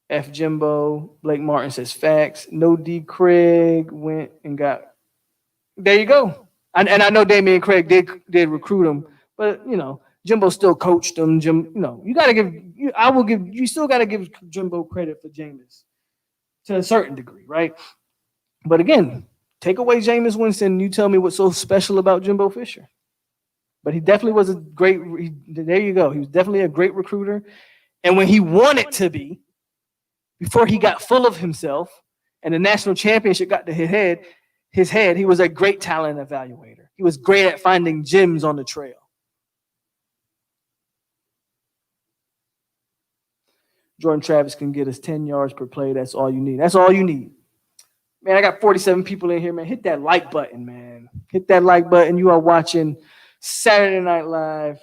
F. Jimbo, Blake Martin says facts. No D. Craig went and got. There you go. And I know Damian Craig did recruit him, but Jimbo still coached him. You got to give. You still got to give Jimbo credit for Jameis to a certain degree, right? But again, take away Jameis Winston, you tell me what's so special about Jimbo Fisher. But he definitely was a great. There you go. He was definitely a great recruiter, and when he wanted to be, before he got full of himself, and the national championship got to his head, he was a great talent evaluator. He was great at finding gems on the trail. Jordan Travis can get us 10 yards per play. That's all you need. That's all you need. Man, I got 47 people in here, man. Hit that like button, man. Hit that like button. You are watching Saturday Night Live.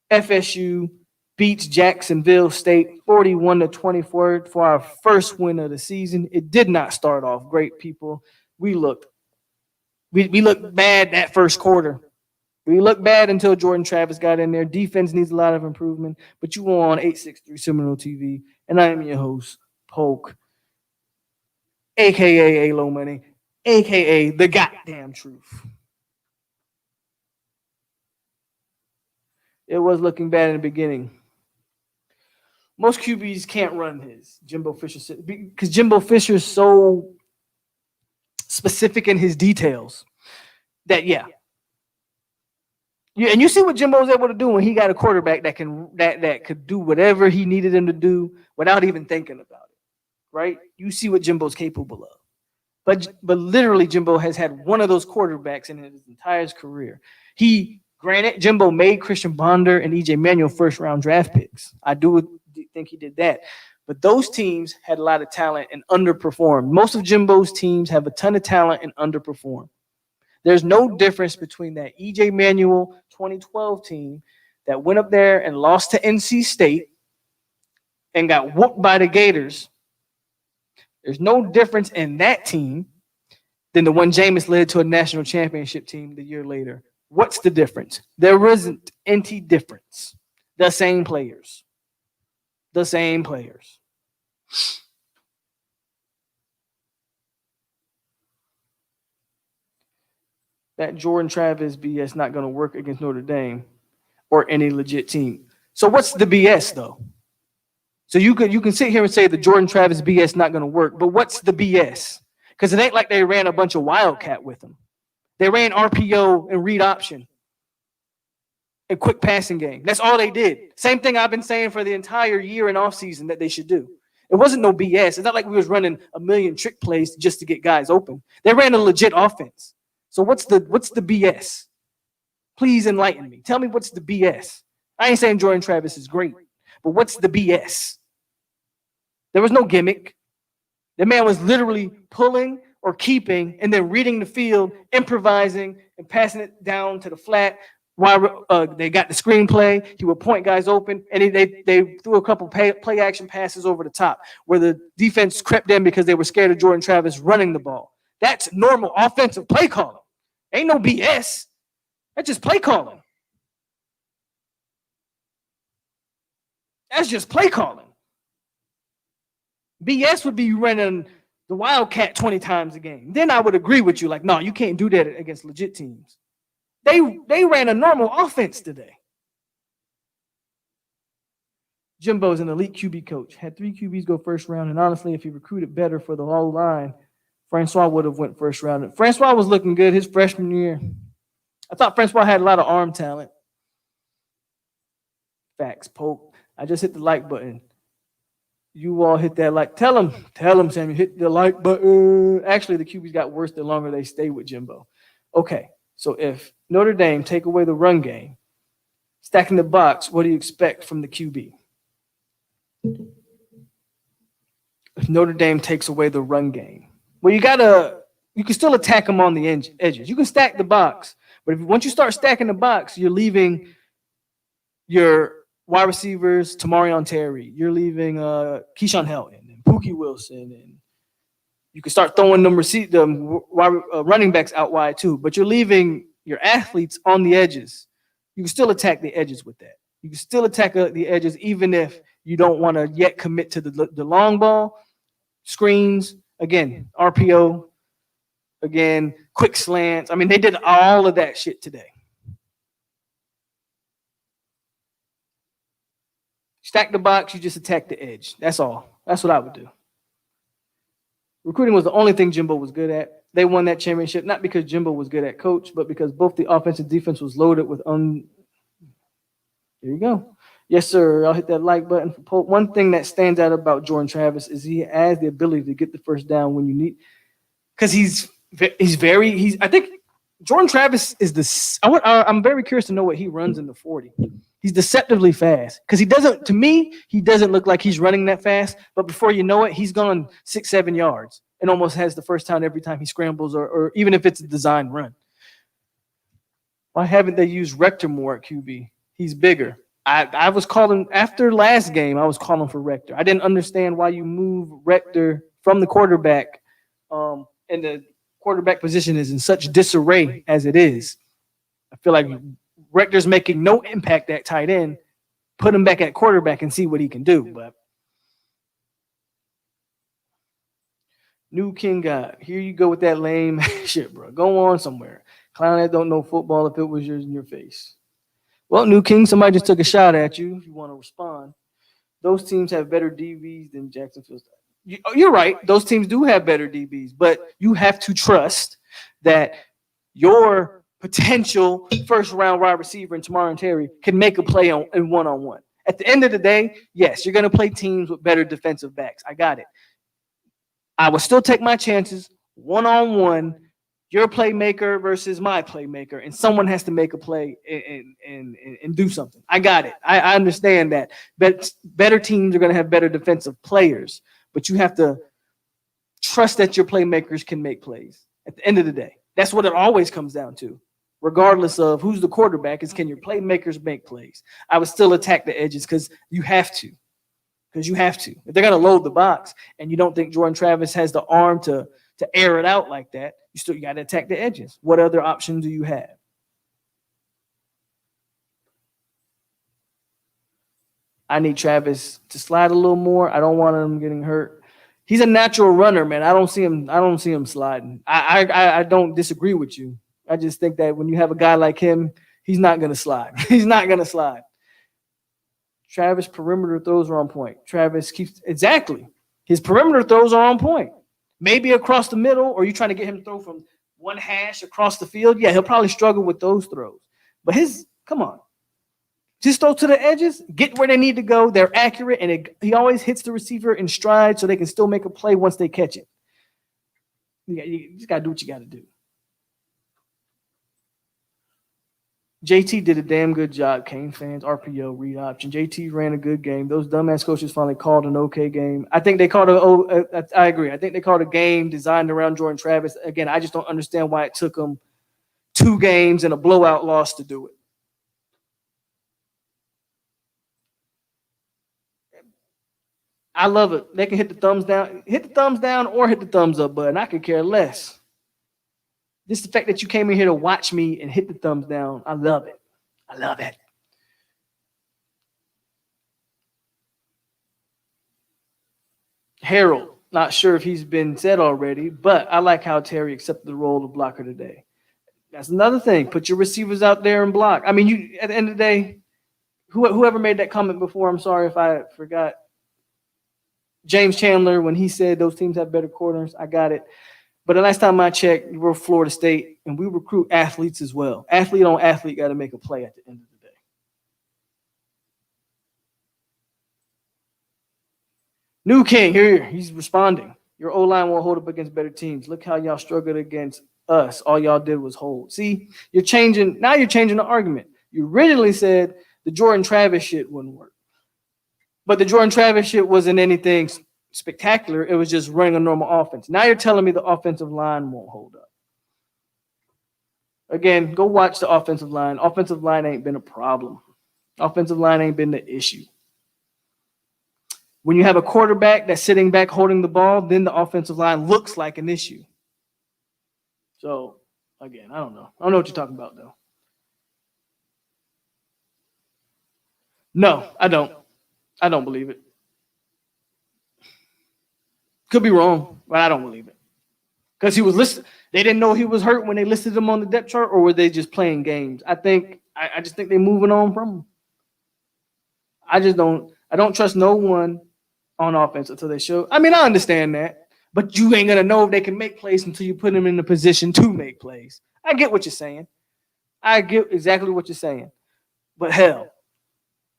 FSU beats Jacksonville State 41-24 for our first win of the season. It did not start off great, people. We looked bad that first quarter. We looked bad until Jordan Travis got in there. Defense needs a lot of improvement. But you are on 863 Seminole TV, and I am your host, Polk, a.k.a. A-Low Money, a.k.a. The Goddamn Truth. It was looking bad in the beginning. Most QBs can't run his. Jimbo Fisher said, because Jimbo Fisher is so specific in his details that, yeah. And you see what Jimbo was able to do when he got a quarterback that could do whatever he needed him to do without even thinking about it, right? You see what Jimbo's capable of. But literally, Jimbo has had one of those quarterbacks in his entire career. Granted, Jimbo made Christian Bonder and E.J. Manuel first-round draft picks. I do think he did that. But those teams had a lot of talent and underperformed. Most of Jimbo's teams have a ton of talent and underperform. There's no difference between that E.J. Manuel 2012 team that went up there and lost to NC State and got whooped by the Gators. There's no difference in that team than the one Jameis led to a national championship team the year later. What's the difference? There isn't any difference. The same players. The same players. That Jordan Travis BS not going to work against Notre Dame or any legit team. So what's the BS though? So you can sit here and say the Jordan Travis BS not going to work, but what's the BS? Because it ain't like they ran a bunch of Wildcat with them. They ran RPO and read option and quick passing game. That's all they did. Same thing I've been saying for the entire year and offseason that they should do. It wasn't no BS. It's not like we was running a million trick plays just to get guys open. They ran a legit offense. So what's the BS? Please enlighten me. Tell me what's the BS. I ain't saying Jordan Travis is great, but what's the BS? There was no gimmick. The man was literally pulling or keeping and then reading the field, improvising and passing it down to the flat Why they got the screenplay, he would point guys open, and they threw a couple play action passes over the top where the defense crept in because they were scared of Jordan Travis running the ball. That's normal offensive play calling. Ain't no BS. That's just play calling. That's just play calling. BS would be you running the Wildcat 20 times a game. Then I would agree with you. Like, no, you can't do that against legit teams. They ran a normal offense today. Jimbo's an elite QB coach. Had 3 QBs go first round, and honestly, if he recruited better for the whole line, Francois would have went first round. And Francois was looking good his freshman year. I thought Francois had a lot of arm talent. Facts, Polk. I just hit the like button. You all hit that like. Tell him, Sammy, hit the like button. Actually, the QBs got worse the longer they stay with Jimbo. Okay, so if Notre Dame take away the run game, stacking the box, what do you expect from the QB? If Notre Dame takes away the run game, well, you can still attack them on the edges. You can stack the box, but once you start stacking the box, you're leaving your wide receivers, Tamarion Terry. You're leaving Keyshawn Helton and Pookie Wilson, and you can start throwing them running backs out wide too. But you're leaving your athletes on the edges. You can still attack the edges with that. You can still attack the edges even if you don't want to yet commit to the long ball, screens, again, RPO, again, quick slants. I mean, they did all of that shit today. Stack the box, you just attack the edge. That's all. That's what I would do. Recruiting was the only thing Jimbo was good at. They won that championship, not because Jimbo was good at coach, but because both the offense and defense was loaded with There you go. Yes, sir. I'll hit that like button for Polk. One thing that stands out about Jordan Travis is he has the ability to get the first down when you need, because I think Jordan Travis is I'm very curious to know what he runs in the 40. He's deceptively fast because he doesn't look like he's running that fast, but before you know it, he's gone 6-7 yards and almost has the first down every time he scrambles or even if it's a design run. Why haven't they used Rector more at QB? He's bigger. I was calling after last game. I was calling for Rector. I didn't understand why you move Rector from the quarterback, and the quarterback position is in such disarray as it is. I feel like Rector's making no impact at tight end. Put him back at quarterback and see what he can do. But New King guy, here you go with that lame shit, bro. Go on somewhere. Clown that don't know football if it was yours in your face. Well, New King, somebody just took a shot at you. If you want to respond, those teams have better DBs than Jacksonville. You're right. Those teams do have better DBs, but you have to trust that your potential first-round wide receiver in Tamarion Terry can make a play in one-on-one. At the end of the day, yes, you're going to play teams with better defensive backs. I got it. I will still take my chances one-on-one. Your playmaker versus my playmaker, and someone has to make a play and do something. I got it. I understand that. But better teams are going to have better defensive players, but you have to trust that your playmakers can make plays. At the end of the day, that's what it always comes down to, regardless of who's the quarterback. Is can your playmakers make plays? I would still attack the edges because you have to. If they're going to load the box, and you don't think Jordan Travis has the arm to air it out like that, you got to attack the edges. What other option do you have? I need Travis to slide a little more. I don't want him getting hurt. He's a natural runner, man. I don't see him sliding. I don't disagree with you. I just think that when you have a guy like him, he's not going to slide. He's not going to slide. Travis' perimeter throws are on point. Exactly. His perimeter throws are on point. Maybe across the middle, or you're trying to get him to throw from one hash across the field. Yeah, he'll probably struggle with those throws. But come on. Just throw to the edges, get where they need to go. They're accurate, and he always hits the receiver in stride so they can still make a play once they catch it. You just got to do what you got to do. JT did a damn good job, Kane fans, RPO, read option. JT ran a good game. Those dumbass coaches finally called an okay game. I think they called I agree. I think they called a game designed around Jordan Travis. Again, I just don't understand why it took them 2 games and a blowout loss to do it. I love it. They can hit the thumbs down or hit the thumbs up button. I could care less. Just the fact that you came in here to watch me and hit the thumbs down, I love it. I love it. Harold, not sure if he's been said already, but I like how Terry accepted the role of blocker today. That's another thing. Put your receivers out there and block. I mean, you at the end of the day, whoever made that comment before, I'm sorry if I forgot. James Chandler, when he said those teams have better corners, I got it. But the last time I checked, we're Florida State, and we recruit athletes as well. Athlete on athlete got to make a play at the end of the day. New King, here he's responding. Your O-line won't hold up against better teams. Look how y'all struggled against us. All y'all did was hold. See, you're changing the argument. You originally said the Jordan Travis shit wouldn't work. But the Jordan Travis shit wasn't anything spectacular. It was just running a normal offense. Now you're telling me the offensive line won't hold up. Again, go watch the offensive line. Offensive line ain't been a problem. Offensive line ain't been the issue. When you have a quarterback that's sitting back holding the ball, then the offensive line looks like an issue. So, again, I don't know. I don't know what you're talking about, though. No, I don't. I don't believe it. Could be wrong, but I don't believe it. Because he was listed. They didn't know he was hurt when they listed him on the depth chart, or were they just playing games? I just think they're moving on from him. I don't trust no one on offense until they show. I mean, I understand that, but you ain't gonna know if they can make plays until you put them in the position to make plays. I get what you're saying. I get exactly what you're saying. But hell,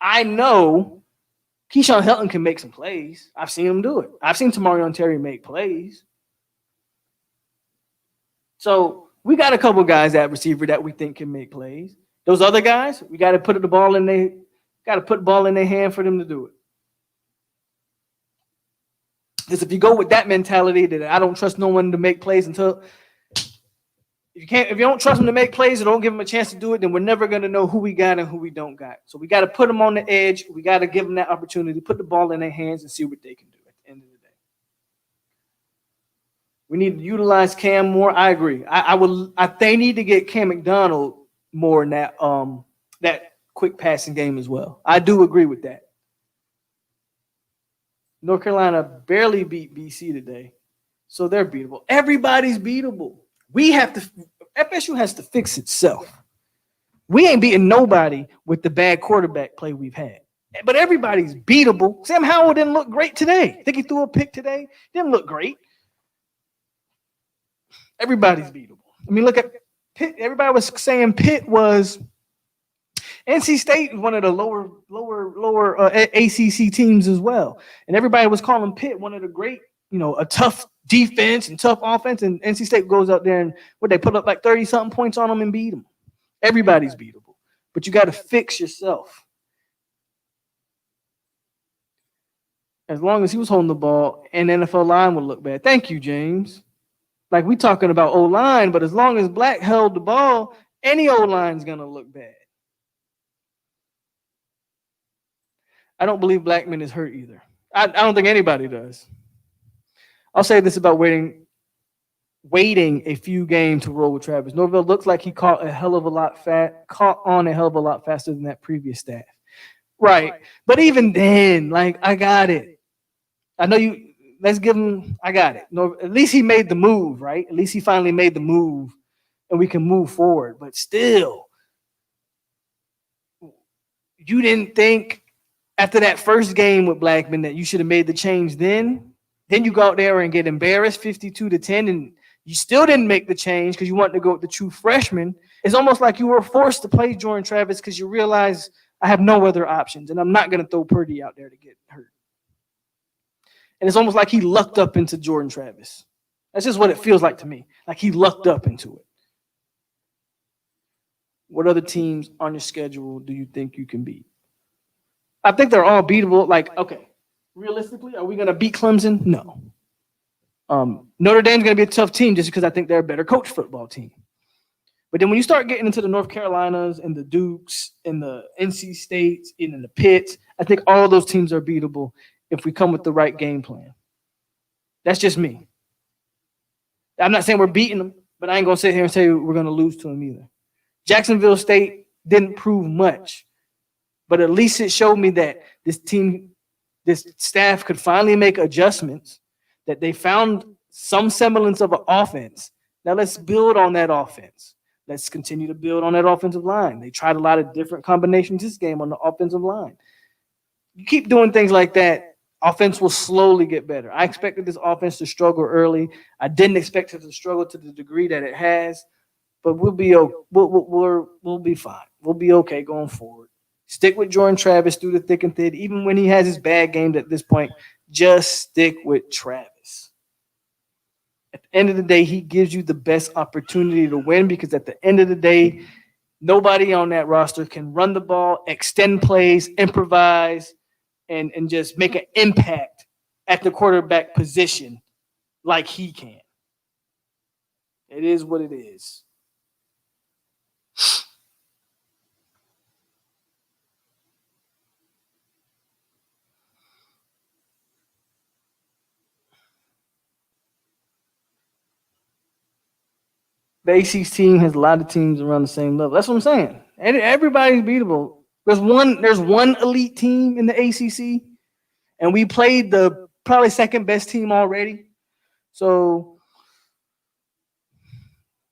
I know Keyshawn Helton can make some plays. I've seen him do it. I've seen Tamarion Terry make plays. So we got a couple guys at receiver that we think can make plays. Those other guys, we got to put the ball in their hand for them to do it. Because if you go with that mentality that I don't trust no one to make plays until if you don't trust them to make plays or don't give them a chance to do it, then we're never going to know who we got and who we don't got. So we got to put them on the edge. We got to give them that opportunity, put the ball in their hands and see what they can do at the end of the day. We need to utilize Cam more. I agree. They need to get Cam McDonald more in that quick passing game as well. I do agree with that. North Carolina barely beat BC today, so they're beatable. Everybody's beatable. FSU has to fix itself. We ain't beating nobody with the bad quarterback play we've had. But everybody's beatable. Sam Howell didn't look great today. I think he threw a pick today. Didn't look great. Everybody's beatable. I mean, look at Pitt. Everybody was saying Pitt was NC State, one of the lower ACC teams as well. And everybody was calling Pitt one of the great, a tough defense and tough offense. And NC State goes out there and they put up like 30-something points on them and beat them. Everybody's beatable. But you got to fix yourself. As long as he was holding the ball, and NFL line would look bad. Thank you, James. Like, we talking about O-line, but as long as Black held the ball, any O-line's going to look bad. I don't believe Blackman is hurt either. I don't think anybody does. I'll say this about waiting a few games to roll with Travis. Norvell looks like he caught on a hell of a lot faster than that previous staff. Right. But even then, I got it. I know you. Let's give him. I got it. No, at least he made the move, right? At least he finally made the move, and we can move forward. But still, you didn't think after that first game with Blackman that you should have made the change then? Then you go out there and get embarrassed 52-10, and you still didn't make the change because you wanted to go with the true freshman. It's almost like you were forced to play Jordan Travis because you realize I have no other options, and I'm not going to throw Purdy out there to get hurt. And it's almost like he lucked up into Jordan Travis. That's just what it feels like to me. Like he lucked up into it. What other teams on your schedule do you think you can beat? I think they're all beatable. Okay, realistically, are we going to beat Clemson? No. Notre Dame's going to be a tough team just because I think they're a better coach football team. But then when you start getting into the North Carolinas and the Dukes and the NC States and the Pitts, I think all those teams are beatable if we come with the right game plan. That's just me. I'm not saying we're beating them, but I ain't going to sit here and say we're going to lose to them either. Jacksonville State didn't prove much, but at least it showed me that this team, this staff could finally make adjustments, that they found some semblance of an offense. Now let's build on that offense. Let's continue to build on that offensive line. They tried a lot of different combinations this game on the offensive line. You keep doing things like that, offense will slowly get better. I expected this offense to struggle early. I didn't expect it to struggle to the degree that it has, but we'll be fine. We'll be okay going forward. Stick with Jordan Travis through the thick and thin. Even when he has his bad games at this point, just stick with Travis. At the end of the day, he gives you the best opportunity to win because at the end of the day, nobody on that roster can run the ball, extend plays, improvise, and just make an impact at the quarterback position like he can. It is what it is. The ACC team has a lot of teams around the same level. That's what I'm saying. And everybody's beatable. There's one elite team in the ACC, and we played the probably second best team already. So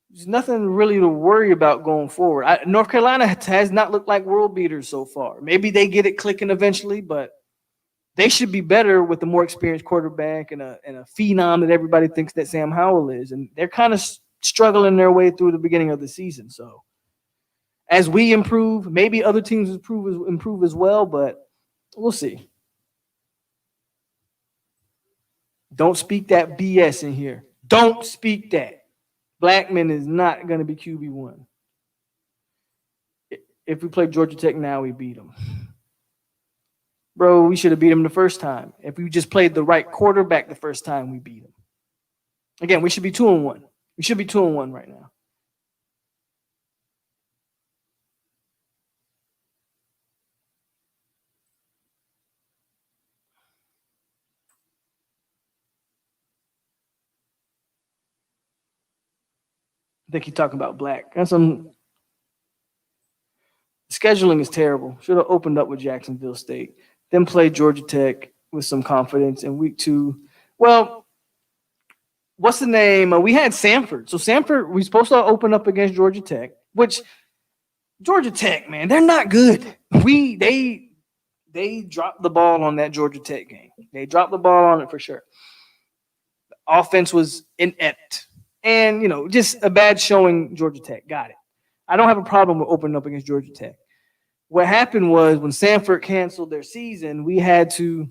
there's nothing really to worry about going forward. North Carolina has not looked like world beaters so far. Maybe they get it clicking eventually, but they should be better with a more experienced quarterback and a phenom that everybody thinks that Sam Howell is. And they're kind of struggling their way through the beginning of the season. So as we improve, maybe other teams improve as well, but we'll see. Don't speak that BS in here. Don't speak that. Blackman is not going to be QB1. If we play Georgia Tech now, we beat them. Bro, we should have beat them the first time. If we just played the right quarterback the first time, we beat them. Again, we should be 2-1. We should be 2-1 right now. I think he's talking about Black. That's some scheduling is terrible. Should have opened up with Jacksonville State, then played Georgia Tech with some confidence in week 2. Well, what's the name? We had Samford. So Samford, we're supposed to open up against Georgia Tech, which Georgia Tech, man, they're not good. They dropped the ball on that Georgia Tech game. They dropped the ball on it for sure. The offense was inept. And, just a bad showing Georgia Tech. Got it. I don't have a problem with opening up against Georgia Tech. What happened was when Samford canceled their season, we had to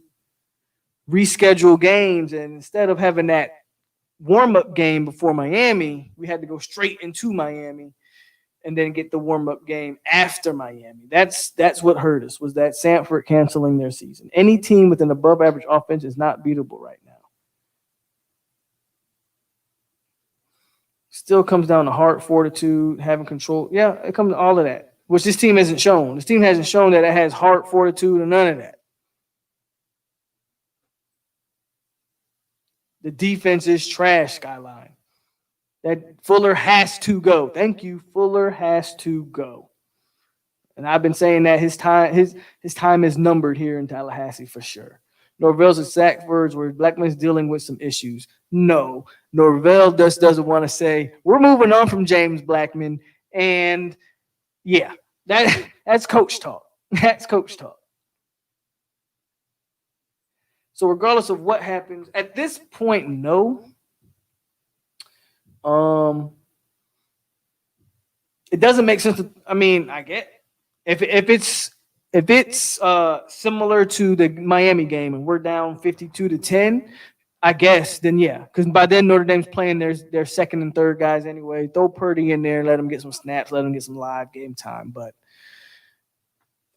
reschedule games. And instead of having that warm-up game before Miami, we had to go straight into Miami and then get the warm-up game after Miami. That's what hurt us, was that Samford canceling their season. Any team with an above-average offense is not beatable right now. Still comes down to heart, fortitude, having control. Yeah, it comes to all of that, which this team hasn't shown. This team hasn't shown that it has heart, fortitude, and none of that. The defense is trash, Skyline. That Fuller has to go. Thank you. Fuller has to go. And I've been saying that his time is numbered here in Tallahassee for sure. Norvell's exact words were Blackman's dealing with some issues. No, Norvell just doesn't want to say, we're moving on from James Blackman. And yeah, that's coach talk. That's coach talk. So regardless of what happens, at this point, no. It doesn't make sense. I get if it's similar to the Miami game and we're down 52-10, I guess, then yeah, because by then Notre Dame's playing their second and third guys anyway. Throw Purdy in there, let them get some snaps, let them get some live game time. But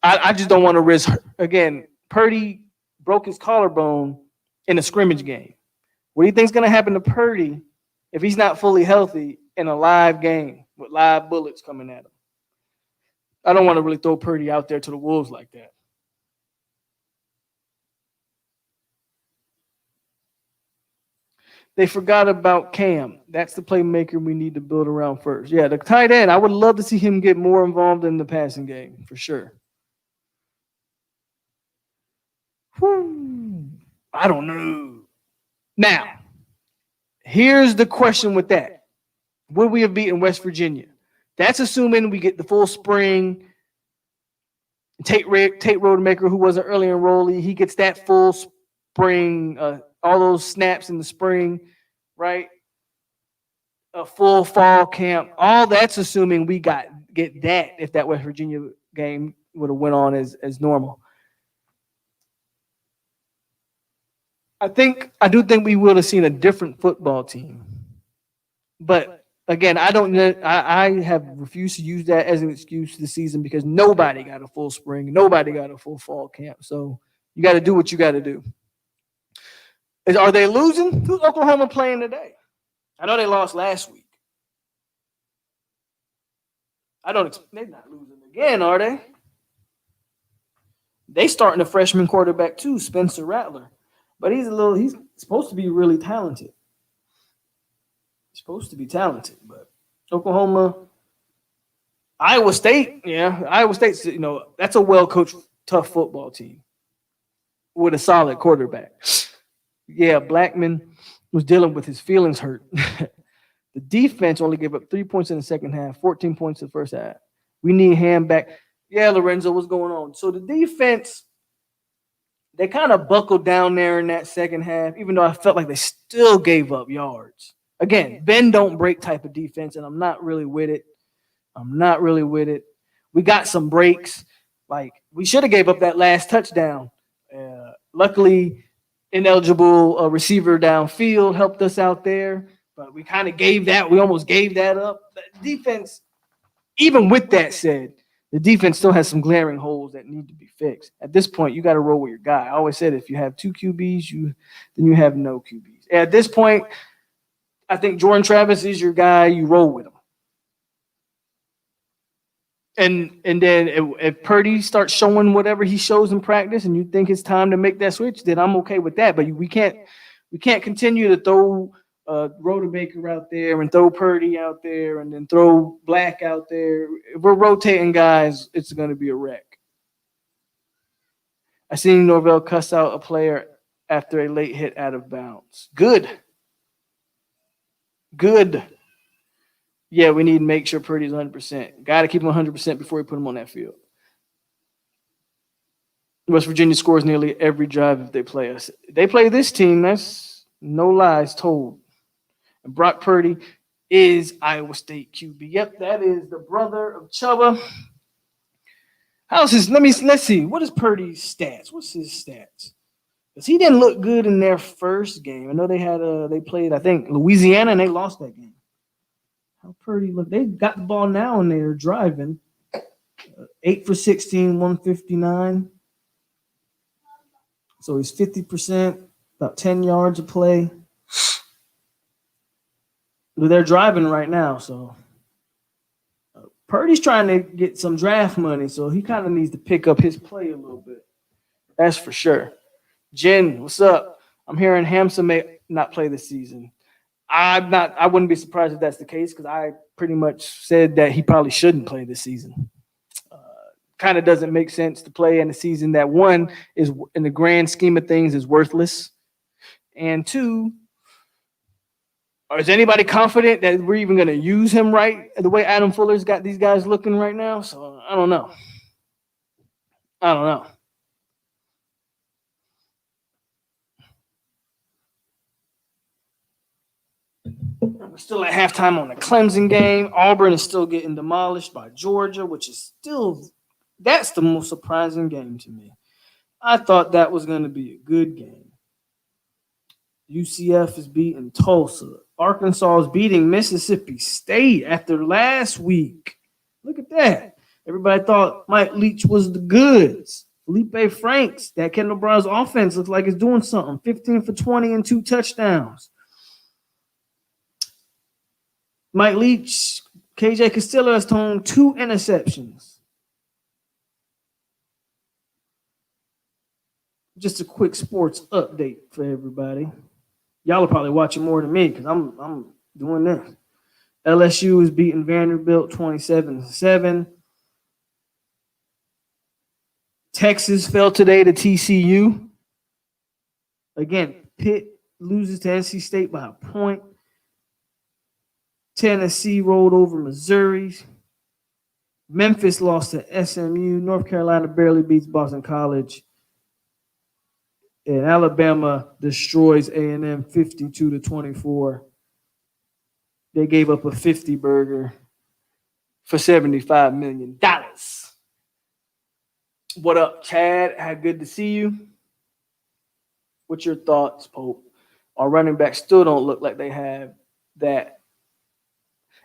I just don't want to risk. Again, Purdy broke his collarbone in a scrimmage game. What do you think is going to happen to Purdy if he's not fully healthy in a live game with live bullets coming at him? I don't want to really throw Purdy out there to the wolves like that. They forgot about Cam. That's the playmaker we need to build around first. Yeah, the tight end. I would love to see him get more involved in the passing game for sure. Whew. I don't know. Now, here's the question with that. Would we have beaten West Virginia? That's assuming we get the full spring. Tate Rodemaker, who was an early enrollee, he gets that full spring, all those snaps in the spring, right? A full fall camp. All that's assuming we get that if that West Virginia game would have went on as normal. I do think we would have seen a different football team. But again, I have refused to use that as an excuse this season because nobody got a full spring, nobody got a full fall camp. So you got to do what you got to do. Are they losing? Who's Oklahoma playing today? I know they lost last week. They're not losing again, are they? They starting a freshman quarterback too, Spencer Rattler. But he's supposed to be really talented. He's supposed to be talented, but Oklahoma, Iowa State, Iowa State's, that's a well-coached, tough football team with a solid quarterback. Yeah, Blackman was dealing with his feelings hurt. The defense only gave up 3 points in the second half, 14 points in the first half. We need Ham back. Yeah, Lorenzo, what's going on? So the defense, they kind of buckled down there in that second half, even though I felt like they still gave up yards. Again, bend don't break type of defense, and I'm not really with it. We got some breaks. Like, we should have gave up that last touchdown. Luckily, ineligible receiver downfield helped us out there, but we kind of we almost gave that up. The defense, even with that said, the defense still has some glaring holes that need to be fixed. At this point, you got to roll with your guy. I always said if you have two QBs, then you have no QBs. At this point, I think Jordan Travis is your guy. You roll with him. And then if Purdy starts showing whatever he shows in practice and you think it's time to make that switch, then I'm okay with that. But we can't continue to throw Rodemaker out there and throw Purdy out there and then throw Black out there. If we're rotating guys, it's going to be a wreck. I seen Norvell cuss out a player after a late hit out of bounds. Good. Yeah, we need to make sure Purdy's 100%. Got to keep him 100% before we put him on that field. West Virginia scores nearly every drive if they play us. They play this team, that's no lies told. And Brock Purdy is Iowa State QB. Yep, that is the brother of Chubba. How's his? Let's see. What is Purdy's stats? What's his stats? Because he didn't look good in their first game. I know they played, I think, Louisiana, and they lost that game. How Purdy look? They got the ball now, and they're driving. 8 for 16, 159. So he's 50%, about 10 yards a play. But they're driving right now, so Purdy's trying to get some draft money, so he kind of needs to pick up his play a little bit. That's for sure. Jen, what's up? I'm hearing Hampson may not play this season. I wouldn't be surprised if that's the case because I pretty much said that he probably shouldn't play this season. Kind of doesn't make sense to play in a season that, one, is in the grand scheme of things is worthless, and two, is anybody confident that we're even going to use him right the way Adam Fuller's got these guys looking right now? So I don't know. We're still at halftime on the Clemson game. Auburn is still getting demolished by Georgia, which is that's the most surprising game to me. I thought that was going to be a good game. UCF is beating Tulsa. Arkansas is beating Mississippi State after last week. Look at that. Everybody thought Mike Leach was the goods. Felipe Franks, that Kendall Brown's offense looks like it's doing something. 15 for 20 and 2 touchdowns. Mike Leach, KJ Castillo has thrown 2 interceptions. Just a quick sports update for everybody. Y'all are probably watching more than me because I'm doing this. LSU is beating Vanderbilt 27-7. Texas fell today to TCU. Again, Pitt loses to NC State by a point. Tennessee rolled over Missouri. Memphis lost to SMU. North Carolina barely beats Boston College. And Alabama destroys A&M 52-24. They gave up a 50 burger for $75 million. What up, Chad? How good to see you. What's your thoughts, Pope? Our running backs still don't look like they have that.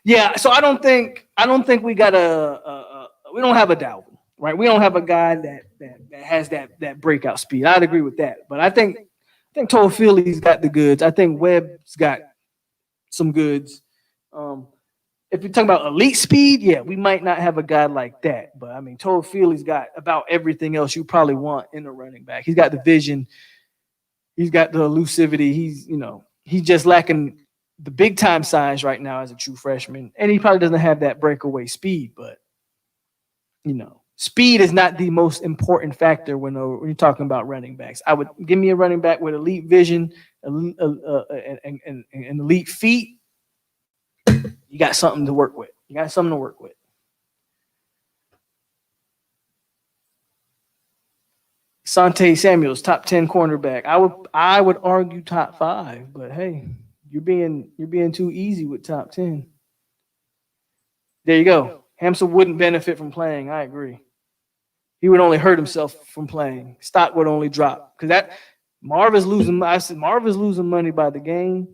Yeah, so I don't think we got we don't have a Dalvin, right? We don't have a guy that has that breakout speed. I'd agree with that, but I think Toafili's got the goods. I think Webb's got some goods. If you're talking about elite speed, yeah, we might not have a guy like that. But I mean, Toafili's got about everything else you probably want in a running back. He's got the vision. He's got the elusivity. He's just lacking the big time size right now as a true freshman. And he probably doesn't have that breakaway speed, but speed is not the most important factor when you're talking about running backs. I would give me a running back with elite vision and elite feet. You got something to work with. Sante Samuels, top 10 cornerback. I would argue top 5, but hey, you're being too easy with top 10. There you go. Hampson wouldn't benefit from playing. I agree. He would only hurt himself from playing. Stock would only drop because Marv is losing. I said Marv is losing money by the game.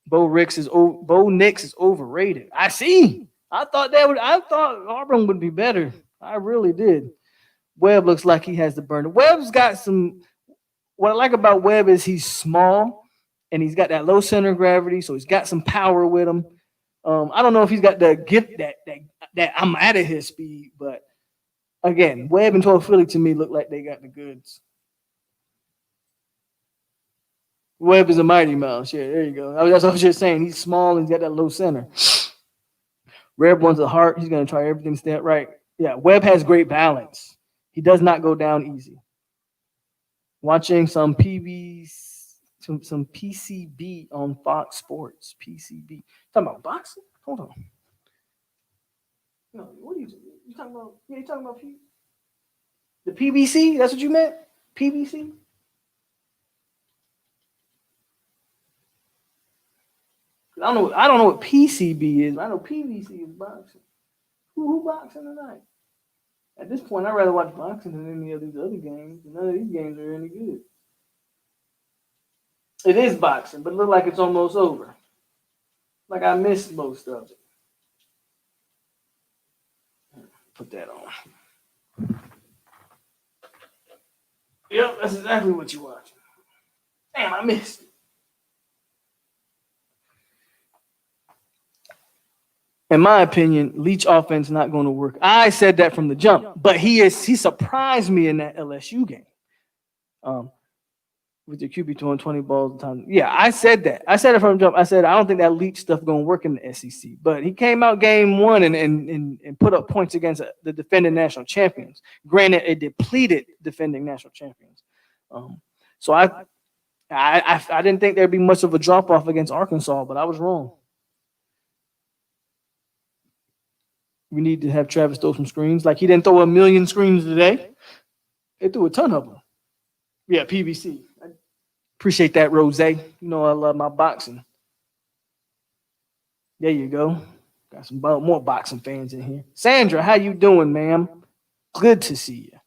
Bo Nix is overrated. I see. I thought Auburn would be better. I really did. Webb looks like he has the burner. Webb's got some. What I like about Webb is he's small and he's got that low center of gravity, so he's got some power with him. I don't know if he's got the gift that I'm out of his speed, but again, Webb and Toafili to me look like they got the goods. Webb is a mighty mouse. Yeah, there you go. That's what I was just saying. He's small and he's got that low center. Reb wants a heart. He's going to try everything to stay right. Yeah, Webb has great balance. He does not go down easy. Watching some PCB on Fox Sports. PCB. Talking about boxing? Hold on. No, what are you talking about? Yeah, you talking about the PBC? That's what you meant? PBC? I don't know what PCB is. But I know PVC is boxing. Who boxing tonight? At this point, I'd rather watch boxing than any of these other games. None of these games are any good. It is boxing, but it looks like it's almost over. Like I missed most of it. Put that on. Yep, that's exactly what you're watching. Damn, I missed it. In my opinion, Leach offense not going to work. I said that from the jump, but he surprised me in that LSU game. With the QB throwing 20 balls at a time. Yeah, I said that. I said it from the jump. I said I don't think that Leach stuff going to work in the SEC. But he came out game 1 and put up points against the defending national champions. Granted, a depleted defending national champions. So I didn't think there'd be much of a drop off against Arkansas, but I was wrong. We need to have Travis throw some screens. Like he didn't throw a million screens today. They threw a ton of them. Yeah, PVC. I appreciate that, Rose. You know I love my boxing. There you go. Got some more boxing fans in here. Sandra, how you doing, ma'am? Good to see you.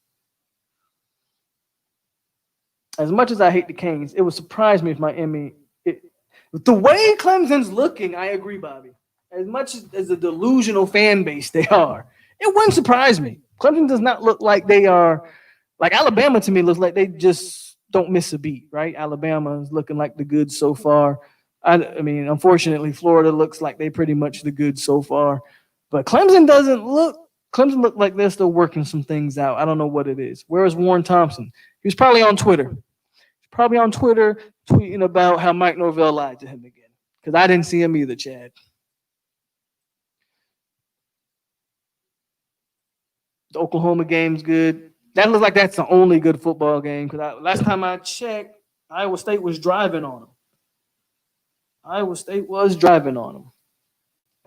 As much as I hate the Canes, it would surprise me if Miami. The way Clemson's looking, I agree, Bobby. As much as a delusional fan base they are, it wouldn't surprise me. Clemson does not look like they are, like Alabama to me looks like they just don't miss a beat, right? Alabama is looking like the goods so far. I mean, unfortunately, Florida looks like they pretty much the goods so far. But Clemson look like they're still working some things out. I don't know what it is. Where is Warren Thompson? He was probably on Twitter. Probably on Twitter tweeting about how Mike Norvell lied to him again. Because I didn't see him either, Chad. The Oklahoma game's good. That looks like that's the only good football game. Because last time I checked, Iowa State was driving on them. Iowa State was driving on them.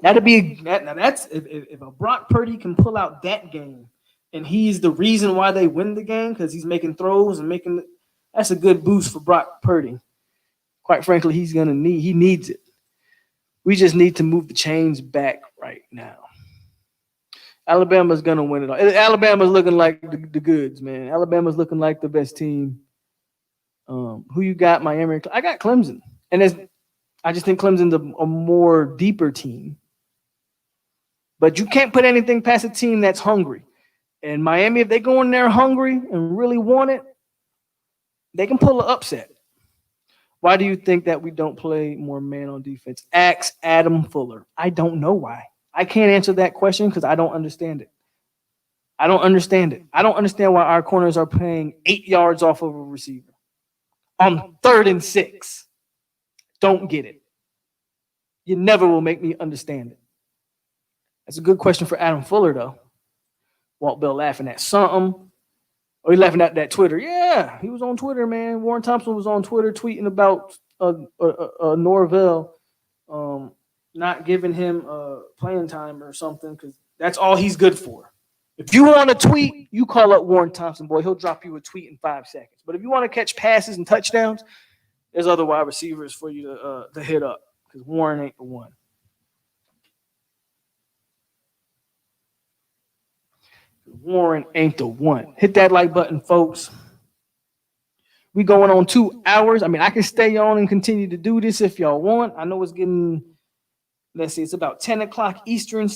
That'd be that. Now that's if a Brock Purdy can pull out that game, and he's the reason why they win the game because he's making throws and making. That's a good boost for Brock Purdy. Quite frankly, he needs it. We just need to move the chains back right now. Alabama's gonna win it all. Alabama's looking like the goods, man. Alabama's looking like the best team. Who you got? Miami. I got Clemson, and I just think Clemson's a more deeper team. But you can't put anything past a team that's hungry. And Miami, if they go in there hungry and really want it, they can pull an upset. Why do you think that we don't play more man on defense? Ask Adam Fuller. I don't know why. I can't answer that question because I don't understand it. I don't understand it. I don't understand why our corners are playing 8 yards off of a receiver on 3rd and 6. Don't get it. You never will make me understand it. That's a good question for Adam Fuller, though. Walt Bell laughing at something. Or he laughing at that Twitter. Yeah, he was on Twitter, man. Warren Thompson was on Twitter tweeting about Norvell not giving him playing time or something because that's all he's good for. If you want to tweet, you call up Warren Thompson, boy. He'll drop you a tweet in 5 seconds. But if you want to catch passes and touchdowns, there's other wide receivers for you to hit up because Warren ain't the one. Warren ain't the one. Hit that like button, folks. We going on 2 hours. I mean, I can stay on and continue to do this if y'all want. I know it's getting, let's see, it's about 10 o'clock Eastern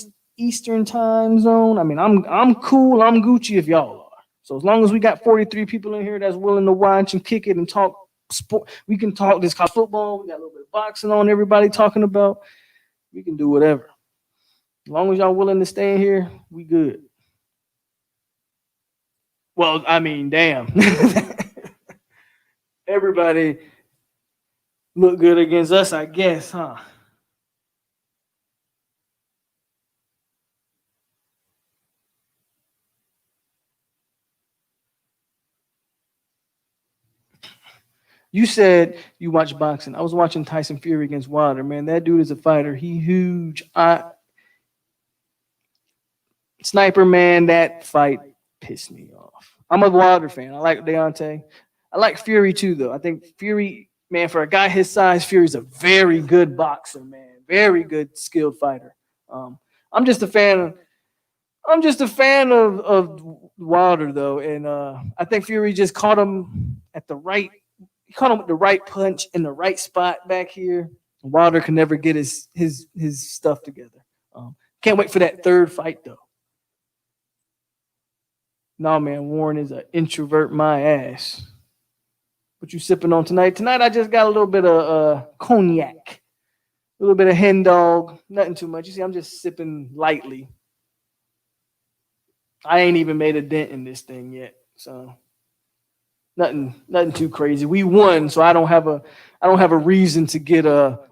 time zone. I mean, I'm cool. I'm Gucci if y'all are. So as long as we got 43 people in here that's willing to watch and kick it and talk sport, we can talk this college football. We got a little bit of boxing on everybody talking about. We can do whatever. As long as y'all willing to stay in here, we good. Well, I mean, damn. Everybody look good against us, I guess, huh? You said you watch boxing. I was watching Tyson Fury against Wilder, man. That dude is a fighter. He huge. Sniper, man, that fight pissed me off. I'm a Wilder fan. I like Deontay. I like Fury too, though. I think Fury, man, for a guy his size, Fury's a very good boxer, man. Very good, skilled fighter. I'm just a fan of Wilder, though, and I think Fury just caught him at the right. He caught him with the right punch in the right spot back here. Wilder can never get his stuff together. Can't wait for that third fight, though. No, man, Warren is an introvert, my ass. What you sipping on tonight? Tonight, I just got a little bit of cognac, a little bit of hen dog, nothing too much. You see, I'm just sipping lightly. I ain't even made a dent in this thing yet, so nothing too crazy. We won, so I don't have a reason to get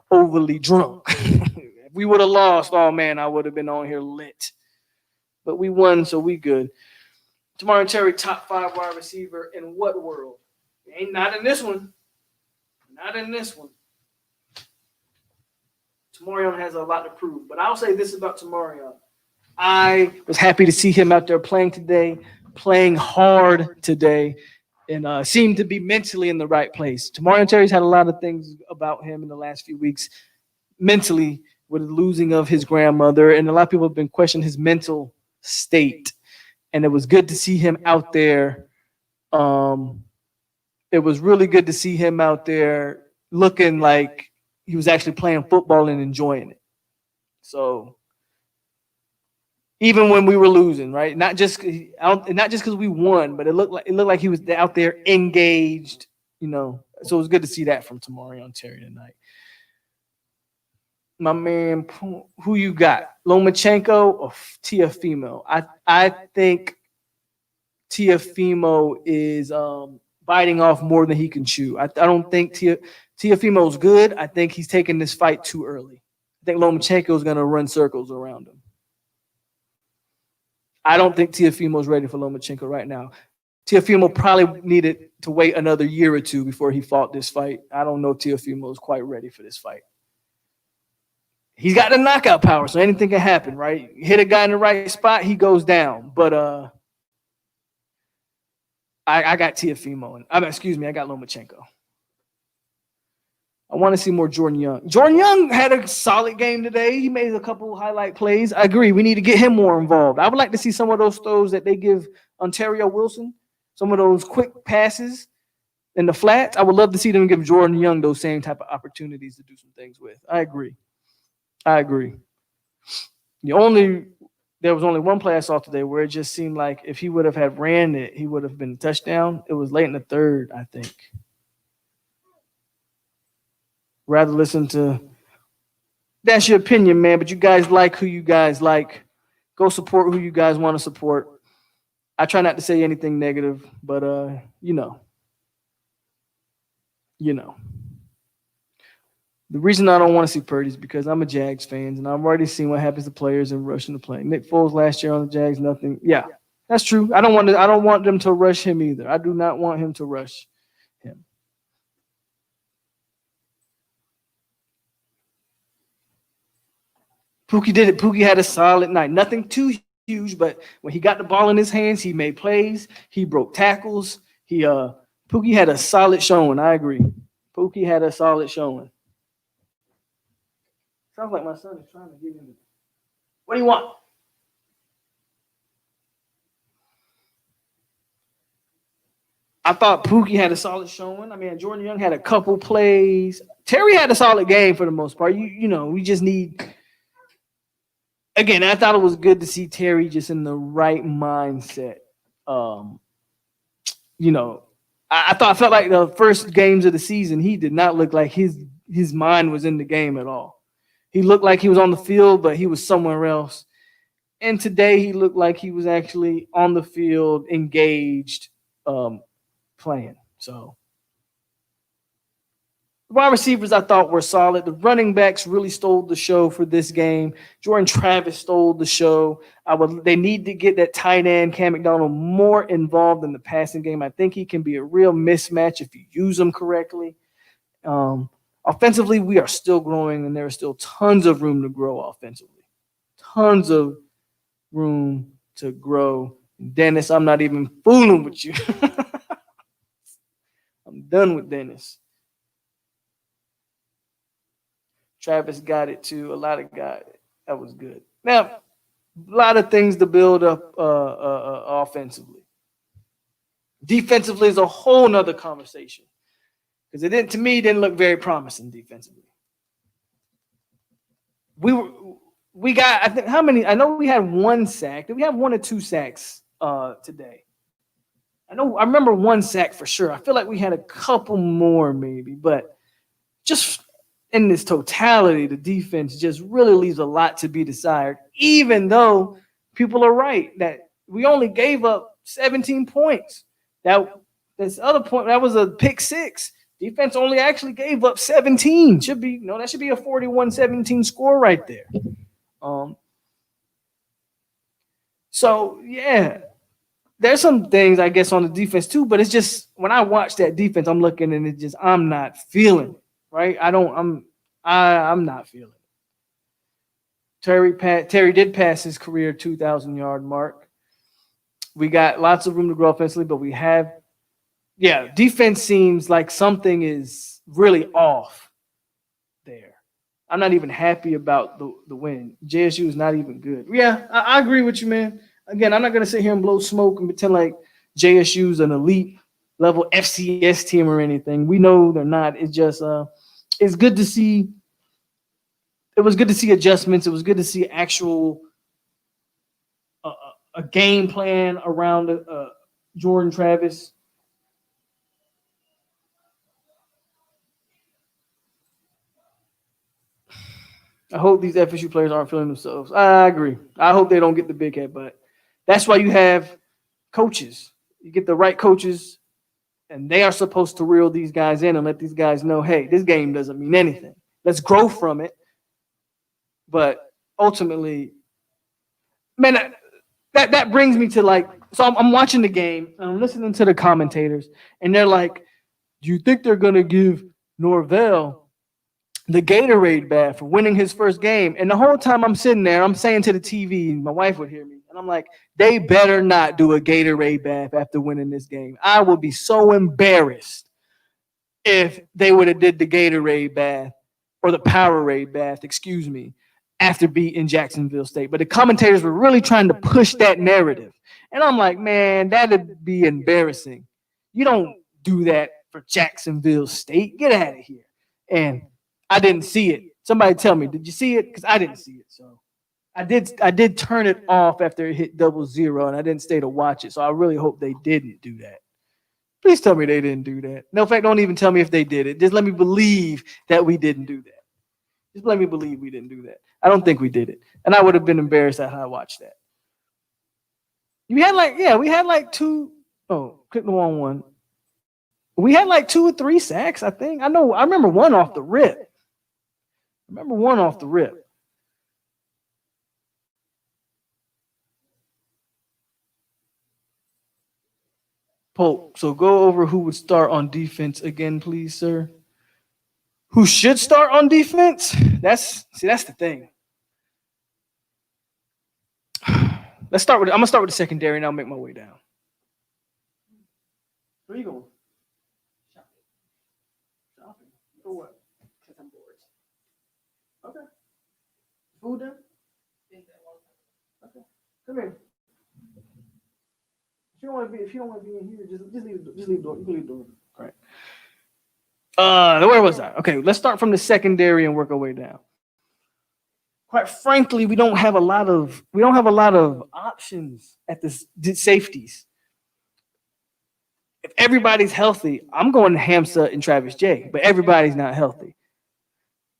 overly drunk. If we would have lost, oh man, I would have been on here lit. But we won, so we good. Tamari Terry, top 5 wide receiver in what world? Ain't not in this one. Not in this one. Tamarion has a lot to prove. But I'll say this about Tamarion. I was happy to see him out there playing today, playing hard today, and seemed to be mentally in the right place. Tamarion Terry's had a lot of things about him in the last few weeks, mentally, with the losing of his grandmother, and a lot of people have been questioning his mental state. And it was good to see him out there. It was really good to see him out there looking like he was actually playing football and enjoying it. So even when we were losing, right? Not just because we won, but it looked like he was out there engaged, you know. So it was good to see that from Tamarion Terry tonight. My man, who you got? Lomachenko or Tiafimo? I think Tiafimo is biting off more than he can chew. I don't think Teofimo's good. I think he's taking this fight too early. I think Lomachenko is going to run circles around him. I don't think Teofimo's ready for Lomachenko right now. Teofimo probably needed to wait another year or two before he fought this fight. I don't know if Teofimo is quite ready for this fight. He's got the knockout power, so anything can happen, right? Hit a guy in the right spot, he goes down. But I got Teofimo. I got Lomachenko. I want to see more Jordan Young. Jordan Young had a solid game today. He made a couple highlight plays. I agree. We need to get him more involved. I would like to see some of those throws that they give Ontario Wilson, some of those quick passes in the flats. I would love to see them give Jordan Young those same type of opportunities to do some things with. I agree. There was only one play I saw today where it just seemed like if he would have had ran it, he would have been a touchdown. It was late in the third, I think. Rather listen to – that's your opinion, man, but you guys like who you guys like. Go support who you guys want to support. I try not to say anything negative, but, you know. The reason I don't want to see Purdy is because I'm a Jags fan, and I've already seen what happens to players in rushing the play. Nick Foles last year on the Jags, nothing. Yeah, that's true. I don't want them to rush him either. I do not want him to rush him. Pookie did it. Pookie had a solid night. Nothing too huge, but when he got the ball in his hands, he made plays. He broke tackles. Pookie had a solid showing. I agree. Pookie had a solid showing. Sounds like my son is trying to get in. What do you want? I thought Pookie had a solid showing. I mean, Jordan Young had a couple plays. Terry had a solid game for the most part. We just need – again, I thought it was good to see Terry just in the right mindset. I felt like the first games of the season, he did not look like his mind was in the game at all. He looked like he was on the field, but he was somewhere else. And today he looked like he was actually on the field, engaged, playing. So the wide receivers I thought were solid. The running backs really stole the show for this game. Jordan Travis stole the show. They need to get that tight end, Cam McDonald, more involved in the passing game. I think he can be a real mismatch if you use him correctly. Offensively, we are still growing, and there is still tons of room to grow offensively. Tons of room to grow. Dennis, I'm not even fooling with you. I'm done with Dennis. Travis got it too. A lot of got it. That was good. Now, a lot of things to build up offensively. Defensively is a whole nother conversation. Because it didn't look very promising defensively. We got, I think, how many? I know we had one sack. Did we have one or two sacks today? I remember one sack for sure. I feel like we had a couple more maybe, but just in this totality, the defense just really leaves a lot to be desired, even though people are right that we only gave up 17 points. This other point, that was a pick six. Defense only actually gave up 17. That should be a 41-17 score right there. So yeah, there's some things I guess on the defense too, but it's just when I watch that defense, I'm looking and I'm not feeling it, right? I'm not feeling it. Terry did pass his career 2,000-yard mark. We got lots of room to grow offensively, but we have. Yeah, defense seems like something is really off there. I'm not even happy about the win. JSU is not even good. Yeah, I agree with you, man. Again, I'm not going to sit here and blow smoke and pretend like JSU is an elite level FCS team or anything. We know they're not. It's just it's good to see. It was good to see adjustments. It was good to see actual a game plan around Jordan Travis. I hope these FSU players aren't feeling themselves. I agree. I hope they don't get the big head, but that's why you have coaches. You get the right coaches, And they are supposed to reel these guys in and let these guys know, hey, this game doesn't mean anything. Let's grow from it. But ultimately, man, that brings me to like, so I'm watching the game and I'm listening to the commentators, and they're like, do you think they're going to give Norvell the Gatorade bath for winning his first game? And the whole time I'm sitting there, I'm saying to the TV, my wife would hear me, and I'm like, they better not do a Gatorade bath after winning this game. I would be so embarrassed if they would have did the Gatorade bath or the Powerade bath, excuse me, after beating Jacksonville State. But the commentators were really trying to push that narrative. And I'm like, man, that'd be embarrassing. You don't do that for Jacksonville State. Get out of here. And I didn't see it. Somebody tell me, did you see it? Because I didn't see it. So I did turn it off after it hit 00, and I didn't stay to watch it. So I really hope they didn't do that. Please tell me they didn't do that. No, in fact, don't even tell me if they did it. Just let me believe that we didn't do that. Just let me believe we didn't do that. I don't think we did it. And I would have been embarrassed at how I watched that. We had like two. Oh, click the wrong one. We had like 2 or 3 sacks, I think. I remember one off the rip. Polk, so go over who would start on defense again, please, sir. Who should start on defense? That's the thing. I'm gonna start with the secondary, and I'll make my way down. Where you going? Shopping. For what? Because I'm bored. Okay. Food then? Okay. Come here. If you don't want to be in here, just leave the door. You can leave the door. All right. Where was I? Okay, let's start from the secondary and work our way down. Quite frankly, we don't have a lot of options at the safeties. If everybody's healthy, I'm going to Hamza and Travis J, but everybody's not healthy.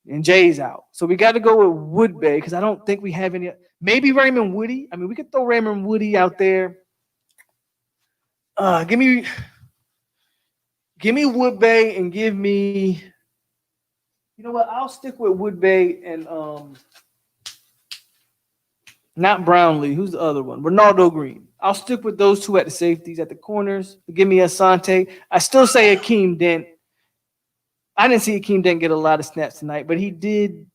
And Jay's out. So we got to go with Woodbay because I don't think we have any. Maybe Raymond Woody. I mean, we could throw Raymond Woody out there. Give me Woodbay and give me. You know what? I'll stick with Woodbay and not Brownlee. Who's the other one? Ronaldo Green. I'll stick with those two at the safeties. At the corners, give me Asante. I still say Akeem Dent. I didn't see Akeem Dent get a lot of snaps tonight, but he did.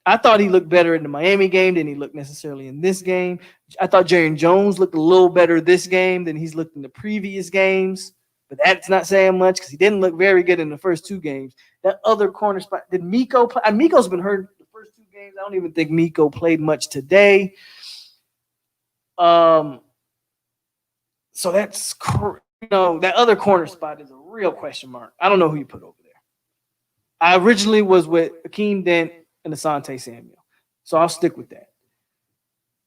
I thought he looked better in the Miami game than he looked necessarily in this game. I thought Jaren Jones looked a little better this game than he's looked in the previous games, but that's not saying much because he didn't look very good in the first 2 games. That other corner spot, did Miko play? Miko's been hurt the first 2 games. I don't even think Miko played much today. So that's that other corner spot is a real question mark. I don't know who you put over there. I originally was with Akeem Dent and Asante Samuel, so I'll stick with that.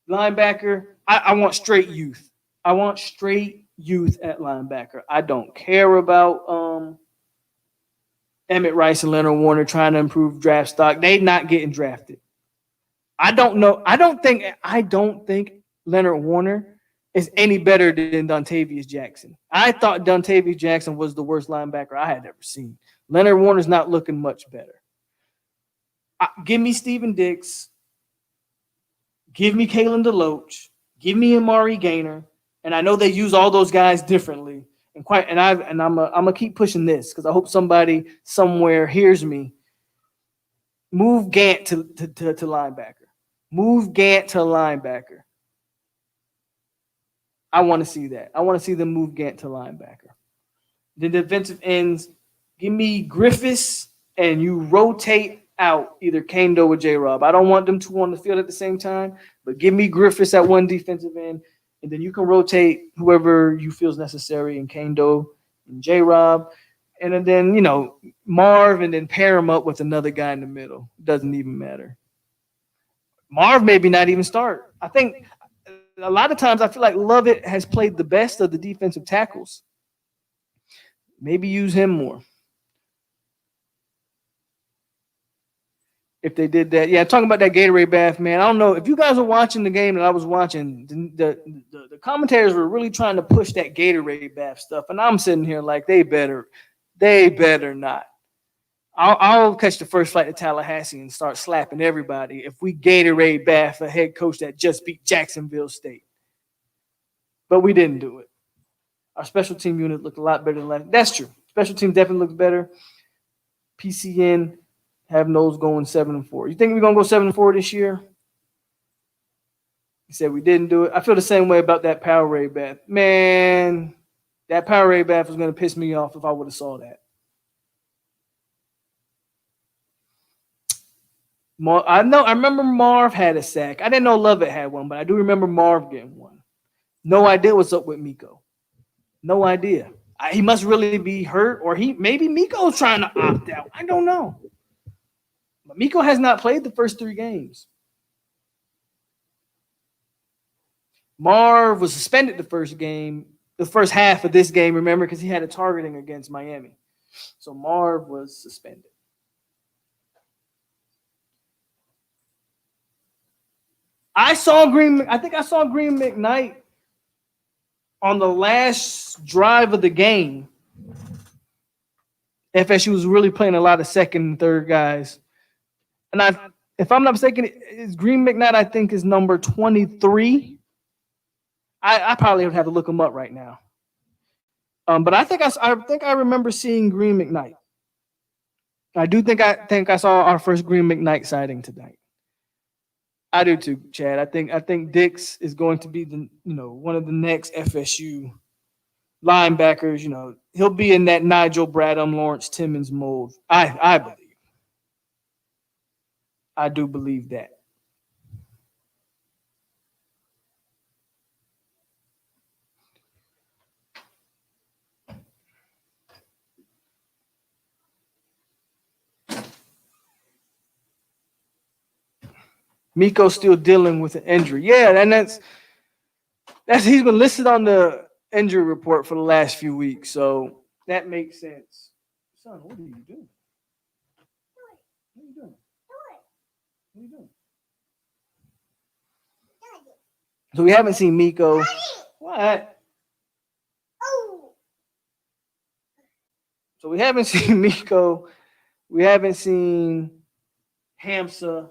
Linebacker, I want straight youth. I want straight youth at linebacker. I don't care about Emmett Rice and Leonard Warner trying to improve draft stock. They're not getting drafted. I don't know. I don't think Leonard Warner is any better than Dontavius Jackson. I thought Dontavius Jackson was the worst linebacker I had ever seen. Leonard Warner's not looking much better. Give me Steven Dix. Give me Kalen DeLoach. Give me Amari Gaynor. And I know they use all those guys differently. I'm gonna keep pushing this because I hope somebody somewhere hears me. Move Gant to linebacker. Move Gant to linebacker. I want to see that. I want to see them move Gant to linebacker. The defensive ends, give me Griffiths and you rotate out either Kando or J-Rob. I don't want them 2 on the field at the same time, but give me Griffiths at one defensive end, and then you can rotate whoever you feel is necessary in Kando and J-Rob. And then, Marv, and then pair him up with another guy in the middle. Doesn't even matter. Marv maybe not even start. I think a lot of times I feel like Lovett has played the best of the defensive tackles. Maybe use him more. if they did that. Yeah, talking about that Gatorade bath, man. I don't know if you guys were watching the game that I was watching. The commentators were really trying to push that Gatorade bath stuff, and I'm sitting here like they better not. I'll catch the first flight to Tallahassee and start slapping everybody if we Gatorade bath a head coach that just beat Jacksonville State. But we didn't do it. Our special team unit looked a lot better than last. That's true. Special team definitely looks better. PCN having those going 7-4. You think we're gonna go 7-4 this year? He said we didn't do it. I feel the same way about that Powerade bath. Man, that Powerade bath was gonna piss me off if I would have saw that. I remember Marv had a sack. I didn't know Lovett had one, but I do remember Marv getting one. No idea what's up with Miko. No idea. He must really be hurt, or maybe Miko's trying to opt out. I don't know. But Miko has not played the first 3 games. Marv was suspended the first half of this game, remember, because he had a targeting against Miami. So Marv was suspended. I think I saw Green McKnight on the last drive of the game. FSU was really playing a lot of second and third guys. And if I'm not mistaken, is Green McKnight, I think, is number 23. I probably would have to look him up right now. But I think I remember seeing Green McKnight. I do think I saw our first Green McKnight sighting tonight. I do too, Chad. I think Dix is going to be one of the next FSU linebackers. He'll be in that Nigel Bradham, Lawrence Timmons mold. I believe. I do believe that. Miko's still dealing with an injury. Yeah, and that's he's been listed on the injury report for the last few weeks, so that makes sense. Son, what are you doing? What are you doing? What are you doing? So we haven't seen Miko. What? So we haven't seen Miko. We haven't seen Hamza.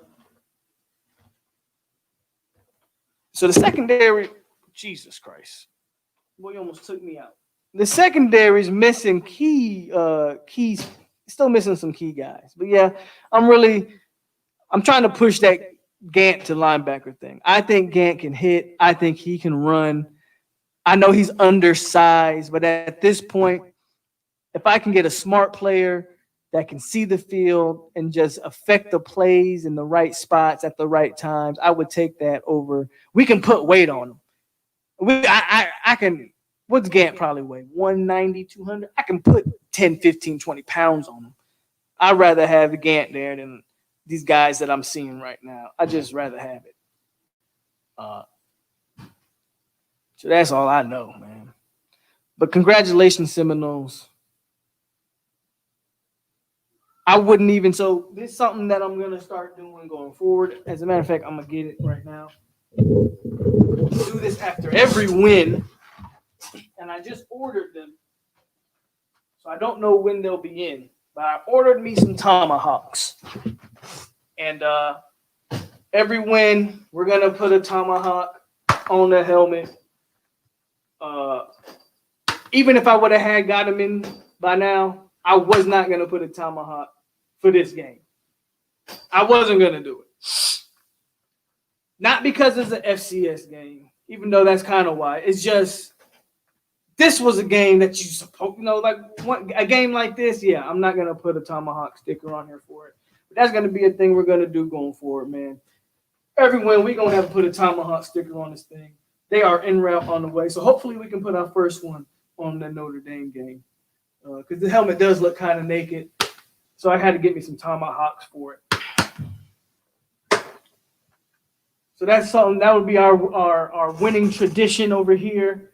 So the secondary, Jesus Christ. Boy, you almost took me out. The secondary is missing keys, still missing some key guys. But yeah, I'm trying to push that Gant to linebacker thing. I think Gant can hit. I think he can run. I know he's undersized, but at this point, if I can get a smart player that can see the field and just affect the plays in the right spots at the right times, I would take that over. We can put weight on him. I can, what's Gant probably weigh? 190, 200? I can put 10, 15, 20 pounds on him. I'd rather have Gant there than these guys that I'm seeing right now. I just rather have it. So that's all I know, man. But congratulations, Seminoles. I wouldn't even, so this is something that I'm going to start doing going forward. As a matter of fact, I'm going to get it right now. Do this after every win. And I just ordered them. So I don't know when they'll be in. But I ordered me some tomahawks. And every win, we're going to put a tomahawk on the helmet. Even if I would have got them in by now, I was not going to put a tomahawk for this game. I wasn't going to do it. Not because it's an FCS game, even though that's kind of why. It's just, this was a game that you supposed, a game like this, yeah, I'm not going to put a tomahawk sticker on here for it. But that's going to be a thing we're going to do going forward, man. Every win, we're going to have to put a tomahawk sticker on this thing. They are en route on the way. So hopefully we can put our first one on the Notre Dame game. Because the helmet does look kind of naked. So I had to get me some tomahawks for it. So that's something that would be our winning tradition over here.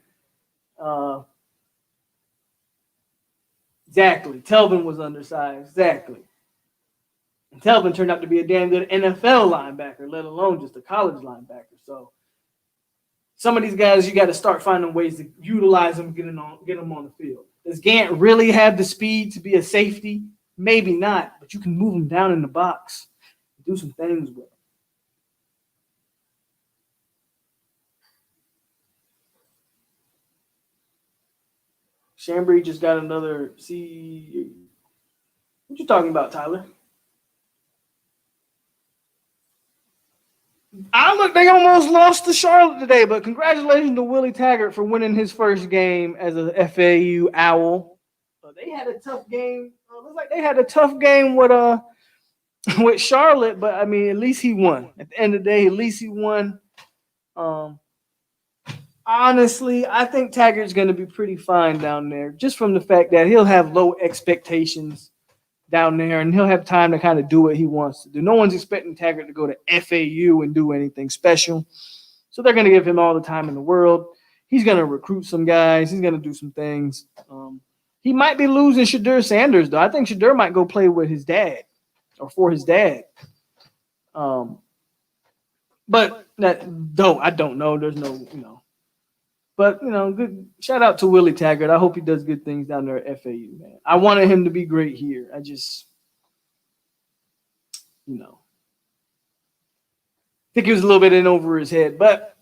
Exactly. Telvin was undersized. Exactly. And Telvin turned out to be a damn good NFL linebacker, let alone just a college linebacker. So some of these guys, you got to start finding ways to utilize them, get them on the field. Does Gant really have the speed to be a safety? Maybe not, but you can move him down in the box, do some things with him. Chambry just got another. See, what you talking about, Tyler? They almost lost to Charlotte today, but congratulations to Willie Taggart for winning his first game as a FAU Owl. They had a tough game. Looks like they had a tough game with Charlotte, but I mean, at least he won. At the end of the day, at least he won. Honestly, I think Taggart's going to be pretty fine down there, just from the fact that he'll have low expectations down there, and he'll have time to kind of do what he wants to do. No one's expecting Taggart to go to FAU and do anything special. So they're going to give him all the time in the world. He's going to recruit some guys. He's going to do some things. He might be losing Shadur Sanders, though. I think Shadur might go play with his dad or for his dad. But I don't know. There's no, But, good shout out to Willie Taggart. I hope he does good things down there at FAU, man. I wanted him to be great here. I just, think he was a little bit in over his head. But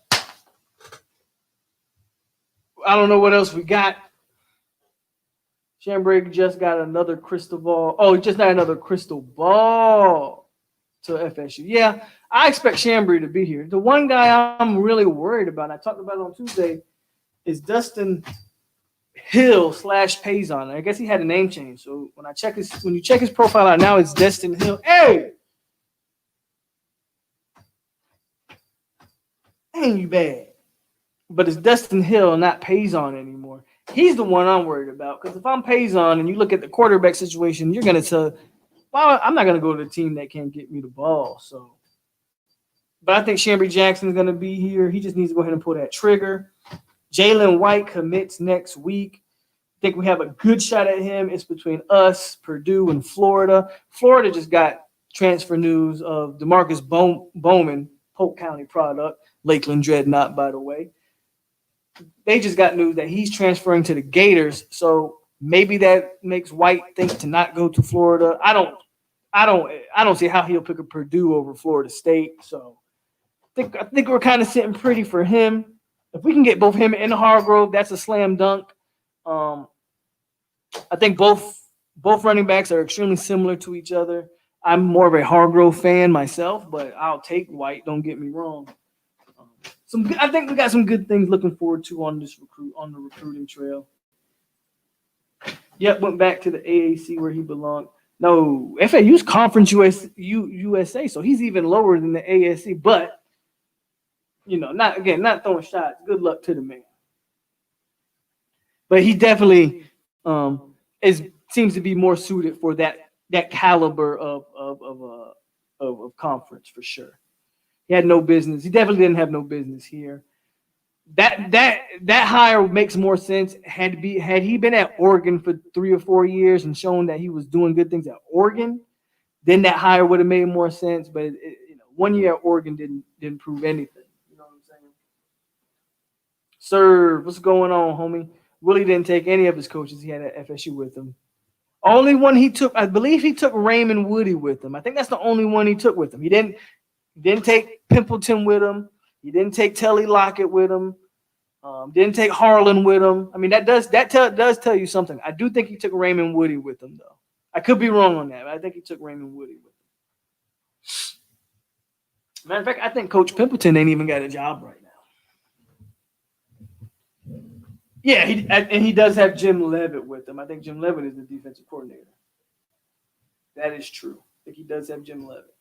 I don't know what else we got. Chambray just got another crystal ball. Oh, just not another crystal ball to FSU. Yeah, I expect Chambray to be here. The one guy I'm really worried about, I talked about it on Tuesday, is Dustin Hill / Payson. I guess he had a name change. So when you check his profile out now, it's Dustin Hill. Hey! Ain't you bad. But it's Dustin Hill, not Payson anymore. He's the one I'm worried about. Because if I'm Payson and you look at the quarterback situation, you're going to tell, well, I'm not going to go to the team that can't get me the ball. So, but I think Chambray Jackson's going to be here. He just needs to go ahead and pull that trigger. Jalen White commits next week. I think we have a good shot at him. It's between us, Purdue, and Florida. Florida just got transfer news of DeMarcus Bowman, Polk County product, Lakeland Dreadnought, by the way. They just got news that he's transferring to the Gators, so maybe that makes White think to not go to Florida. I don't see how he'll pick a Purdue over Florida State. So I think we're kind of sitting pretty for him. If we can get both him and Hargrove, that's a slam dunk. I think both running backs are extremely similar to each other. I'm more of a Hargrove fan myself, but I'll take White. Don't get me wrong. I think we got some good things looking forward to on the recruiting trail. Yep, went back to the AAC where he belonged. No, FAU's Conference USA, so he's even lower than the ASC. But not throwing shots. Good luck to the man. But he definitely seems to be more suited for that caliber of conference for sure. He had no business. He definitely didn't have no business here. That hire makes more sense. Had he been at Oregon for 3 or 4 years and shown that he was doing good things at Oregon, then that hire would have made more sense. But 1 year at Oregon didn't prove anything. You know what I'm saying? Sir, what's going on, homie? Willie didn't take any of his coaches he had at FSU with him. Only one he took, I believe he took Raymond Woody with him. I think that's the only one he took with him. He didn't take Pimpleton with him. He didn't take Telly Lockett with him. Didn't take Harlan with him. I mean, that does tell you something. I do think he took Raymond Woody with him, though. I could be wrong on that, but I think he took Raymond Woody with him. Matter of fact, I think Coach Pimpleton ain't even got a job right now. Yeah, he does have Jim Leavitt with him. I think Jim Leavitt is the defensive coordinator. That is true. I think he does have Jim Leavitt.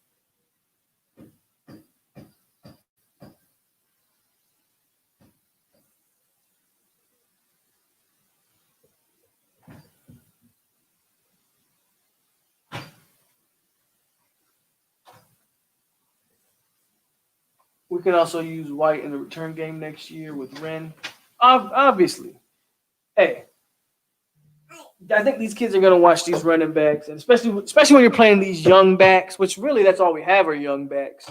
We can also use White in the return game next year with Wren. Obviously. Hey, I think these kids are going to watch these running backs, and especially when you're playing these young backs, which really that's all we have are young backs.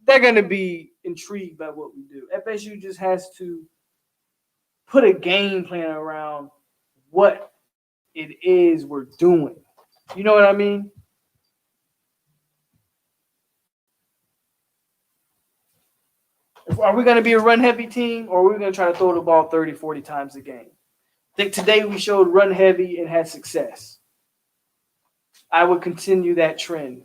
They're going to be intrigued by what we do. FSU just has to put a game plan around what it is we're doing. You know what I mean? Are we going to be a run-heavy team, or are we going to try to throw the ball 30, 40 times a game? I think today we showed run-heavy and had success. I would continue that trend.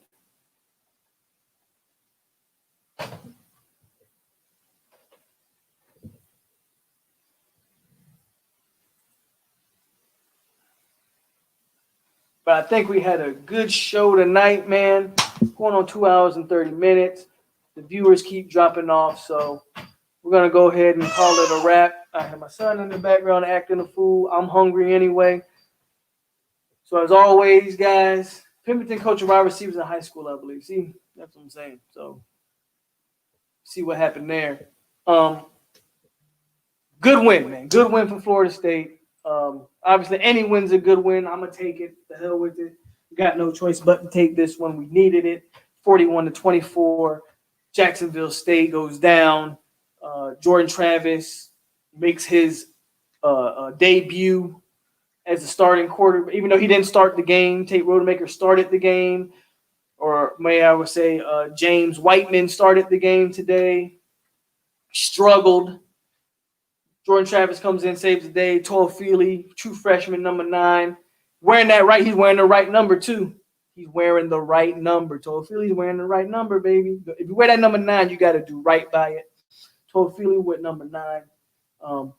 But I think we had a good show tonight, man. Going on 2 hours and 30 minutes. The viewers keep dropping off, so we're going to go ahead and call it a wrap. I have my son in the background acting a fool. I'm hungry anyway. So as always, guys, Pemberton coach wide receivers in high school, I believe. See, that's what I'm saying. So see what happened there. Good win, man. Good win for Florida State. Obviously, any win's a good win. I'm going to take it. The hell with it. We got no choice but to take this one. We needed it. 41-24. Jacksonville State goes down. Jordan Travis makes his debut as a starting quarterback, even though he didn't start the game. Tate Rodemaker started the game, or may I would say James Whiteman started the game today. Struggled. Jordan Travis comes in, saves the day. Toafili, true freshman, number 9. Wearing that right. He's wearing the right number, too. He's wearing the right number. Toafili's wearing the right number, baby. If you wear that number 9, you got to do right by it. Toafili with number 9.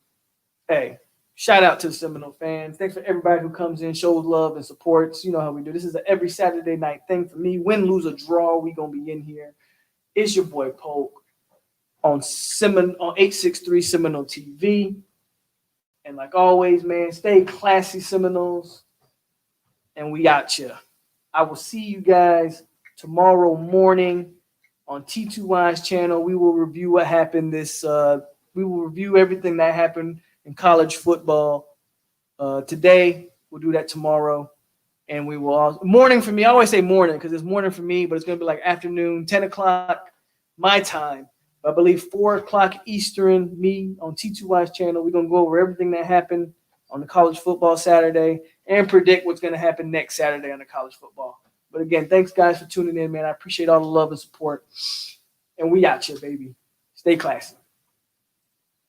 Hey, shout out to the Seminole fans. Thanks for everybody who comes in, shows love, and supports. You know how we do. This is an every Saturday night thing for me. Win, lose, or draw, we going to be in here. It's your boy Polk on 863 Seminole TV. And like always, man, stay classy, Seminoles. And we out here. I will see you guys tomorrow morning on T2Y's channel. We will review what happened we will review everything that happened in college football today. We'll do that tomorrow. And we will also, morning for me. I always say morning because it's morning for me, but it's going to be like afternoon, 10 o'clock my time. I believe 4 o'clock Eastern, me on T2Y's channel. We're going to go over everything that happened on the college football Saturday and predict what's going to happen next Saturday on the college football. But again, thanks, guys, for tuning in, man. I appreciate all the love and support. And we out here, baby. Stay classy.